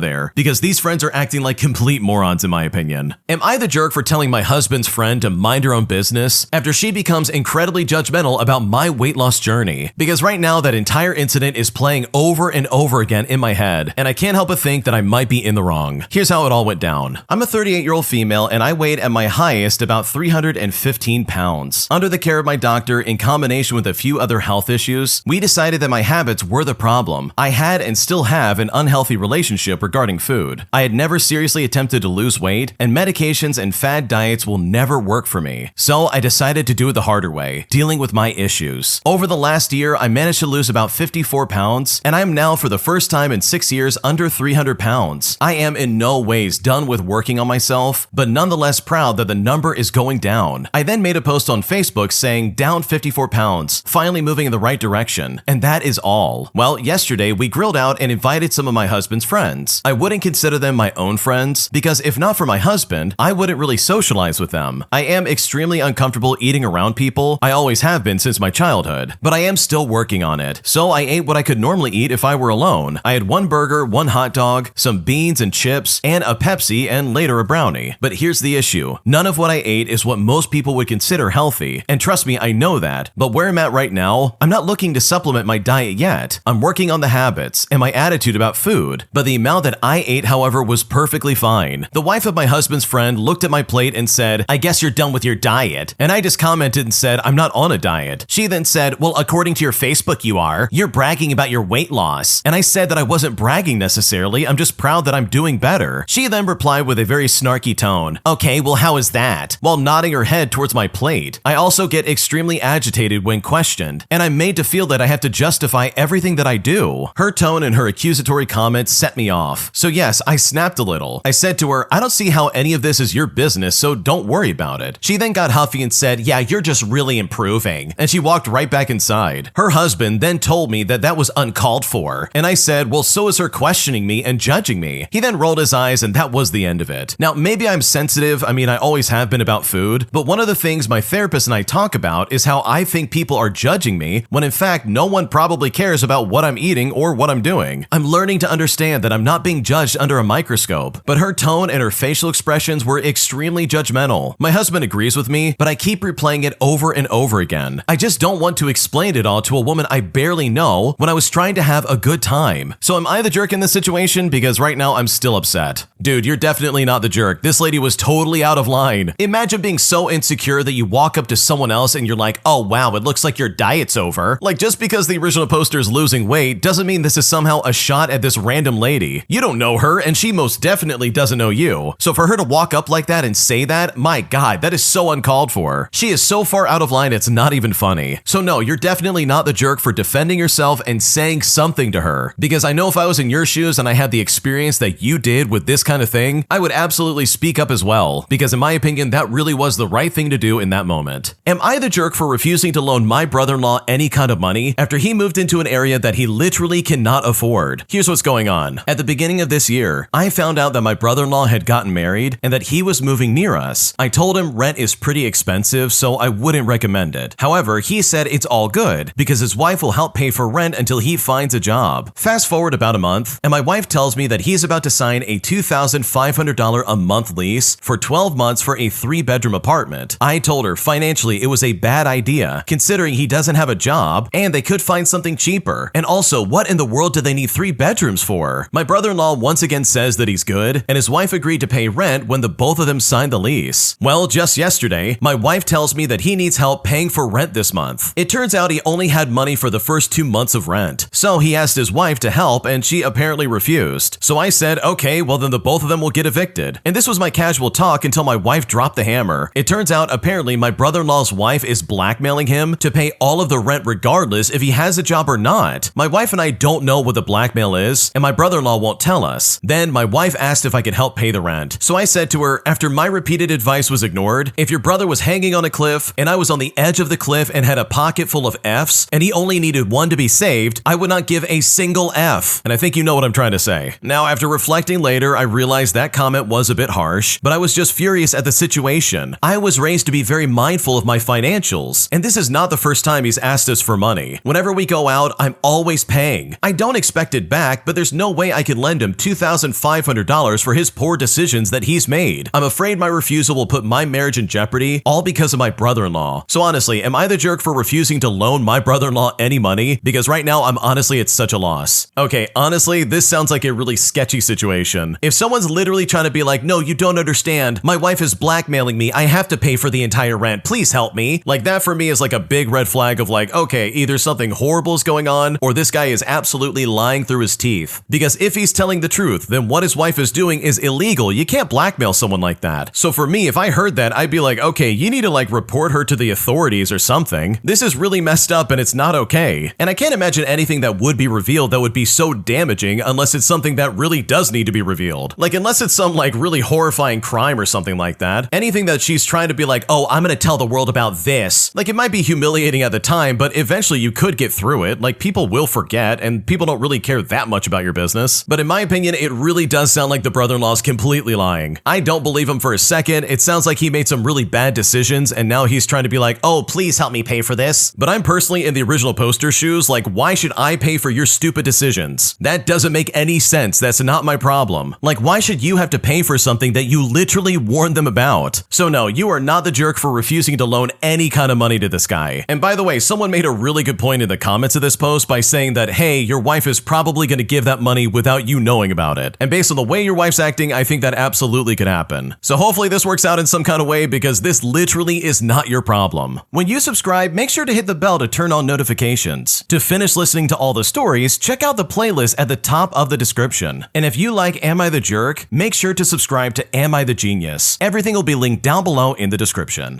there, because these friends are acting like complete morons in my opinion. Am I the jerk for telling my husband's friend to mind her own business after she becomes incredibly judgmental about my weight loss journey? Because right now that entire incident is playing over and over again in my head, and I can't help but think that I might be in the wrong. Here's how it all went down. I'm a 38-year-old female and I weighed at my highest about 315 pounds. Under the care of my doctor, in combination with a few other health issues, we decided that my habits were the problem. I had and still have an unhealthy relationship regarding food. I had never seriously attempted to lose weight, and medications and fad diets will never work for me. So I decided to do it the harder way, dealing with my issues. Over the last year, I managed to lose about 54 pounds, and I am now for the first time in 6 years under 300 pounds. I am in no ways done with working on myself, but nonetheless proud that the number is going down. I then made a post on Facebook saying down 54 pounds, finally moving in the right direction, and that is all. Well, yesterday we grilled out and invited some of my husband's friends. I wouldn't consider them my own friends because if not for my husband, I wouldn't really socialize with them. I am extremely uncomfortable eating around people. I always have been since my childhood, but I am still working on it. So I ate what I could normally eat if I were alone. I had 1 burger, 1 hot dog, some beans and chips, and a Pepsi, and later a brownie. But here's the issue. None of what I ate is what most people would consider healthy, and trust me, I know that. But where I'm at right now, I'm not looking to supplement my diet yet. I'm working on the habits and my attitude about food, but the amount that I ate, however, was perfectly fine. The wife of my husband's friend looked at my plate and said, I guess you're done with your diet. And I just commented and said, I'm not on a diet. She then said, well, according to your Facebook, you are. You're bragging about your weight loss. And I said that I wasn't bragging necessarily, I'm just proud that I'm doing better. She then replied with a very snarky tone, okay, well, how is that? While nodding her head towards my plate. I also get extremely agitated when questioned, and I'm made to feel that I have to justify everything that I do. Her tone and her accusatory comments set me off. So yes, I snapped a little. I said to her, I don't see how any of this is your business, so don't worry about it. She then got huffy and said, yeah, you're just really improving. And she walked right back inside. Her husband then told me that that was uncalled for. And I said, well, so is her questioning me and judging me. He then rolled his eyes and that was the end of it. Now, maybe I'm sensitive. I mean, I always have been about food, but one of the things my therapist and I talk about is how I think people are judging me when in fact no one probably cares about what I'm eating or what I'm doing. I'm learning to understand that I'm not being judged under a microscope, but her tone and her facial expressions were extremely judgmental. My husband agrees with me, but I keep replaying it over and over again. I just don't want to explain it all to a woman I barely know when I was trying to have a good time. So am I the jerk in this situation? Because right now I'm still upset. Dude, you're definitely not the jerk. This lady was totally out of line. Imagine being so insecure that you walk up to someone else and you're like, oh wow, it looks like your diet's over. Like, just because the original poster is losing weight doesn't mean this is somehow a shot at this random lady. You don't know her and she most definitely doesn't know you. So for her to walk up like that and say that, my God, that is so uncalled for. She is so far out of line it's not even funny. So no, you're definitely not the jerk for defending yourself and saying something to her. Because I know if I was in your shoes and I had the experience that you did with this kind of thing, I would absolutely speak up as well. Because in my opinion, that really was the right thing to do in that moment. Am I the jerk for refusing to loan my brother-in-law any kind of money after he moved into an area that he literally cannot afford? Here's what's going on. At the beginning of this year, I found out that my brother-in-law had gotten married and that he was moving near us. I told him rent is pretty expensive, so I wouldn't recommend it. However, he said it's all good because his wife will help pay for rent until he finds a job. Fast forward about a month, and my wife tells me that he's about to sign a $2,500 a month lease for 12 months for a 3-bedroom apartment. I told her financially it was a bad idea considering he doesn't have a job and they could find something cheaper. And also, what in the world do they need 3 bedrooms for? My brother-in-law once again says that he's good and his wife agreed to pay rent when the both of them signed the lease. Well, just yesterday, my wife tells me that he needs help paying for rent this month. It turns out he only had money for the first 2 months of rent. So he asked his wife to help and she apparently refused. So I said, okay, well then the both of them will get evicted. And this was my casual talk until my wife dropped the hammer. It turns out apparently my brother-in-law's wife is blackmailing him to pay all of the rent regardless if he has a job or not. My wife and I don't know what the blackmail is, and my brother-in-law won't tell us. Then my wife asked if I could help pay the rent. So I said to her, after my repeated advice was ignored, if your brother was hanging on a cliff and I was on the edge of the cliff and had a pocket full of F's and he only needed one to be saved, I would not give a single F. And I think you know what I'm trying to say. Now, after reflecting later, I realized that comment was a bit harsh, but I was just furious at the situation. I was raised to be very mindful of my financials, and this is not the first time he's asked us for money. Whenever we go out, I'm always paying. I don't expect it back, but there's no way I can lend him $2,500 for his poor decisions that he's made. I'm afraid my refusal will put my marriage in jeopardy, all because of my brother-in-law. So honestly, am I the jerk for refusing to loan my brother-in-law any money? Because right now, I'm honestly at such a loss. Okay, honestly, this sounds like a really sketchy situation. If someone's literally trying to be like, no, you don't understand, my wife is blackmailing me, I have to pay for the entire rent, please help me. Like, that for me is like a big red flag of like, okay, either something horrible is going on or this guy is absolutely lying through his teeth. Because if he's telling the truth, then what his wife is doing is illegal. You can't blackmail someone like that. So for me, if I heard that, I'd be like, okay, you need to like report her to the authorities or something. This is really messed up and it's not okay. And I can't imagine anything that would be revealed that would be so damaging unless it's something that really does need to be revealed. Like, unless it's some like really horrifying crime or something like that. Anything that she's trying to be like, oh, I'm gonna tell the world about this. Like, it might be humiliating at the time, but eventually you could get through it. Like, people will forget and people don't really care that much about your business. But in my opinion, it really does sound like the brother-in-law's completely lying. I don't believe him for a second. It sounds like he made some really bad decisions and now he's trying to be like, oh, please help me pay for this. But I'm personally in the original poster shoes. Like, why should I pay for your stupid decisions? That doesn't make any sense. That's not my problem. Like, why should you have to pay for something that you literally warned them about? So no, you are not the jerk for refusing to loan any kind of money to this guy. And by the way, someone made a really good point in the comments of this post by saying that, hey, your wife is probably going to give that money without you knowing about it. And based on the way your wife's acting, I think that absolutely could happen. So hopefully this works out in some kind of way because this literally is not your problem. When you subscribe, make sure to hit the bell to turn on notifications. To finish listening to all the stories, check out the playlist at the top of the description. And if you like Am I the Jerk, make sure to subscribe to Am I the Genius. Everything will be linked down below in the description.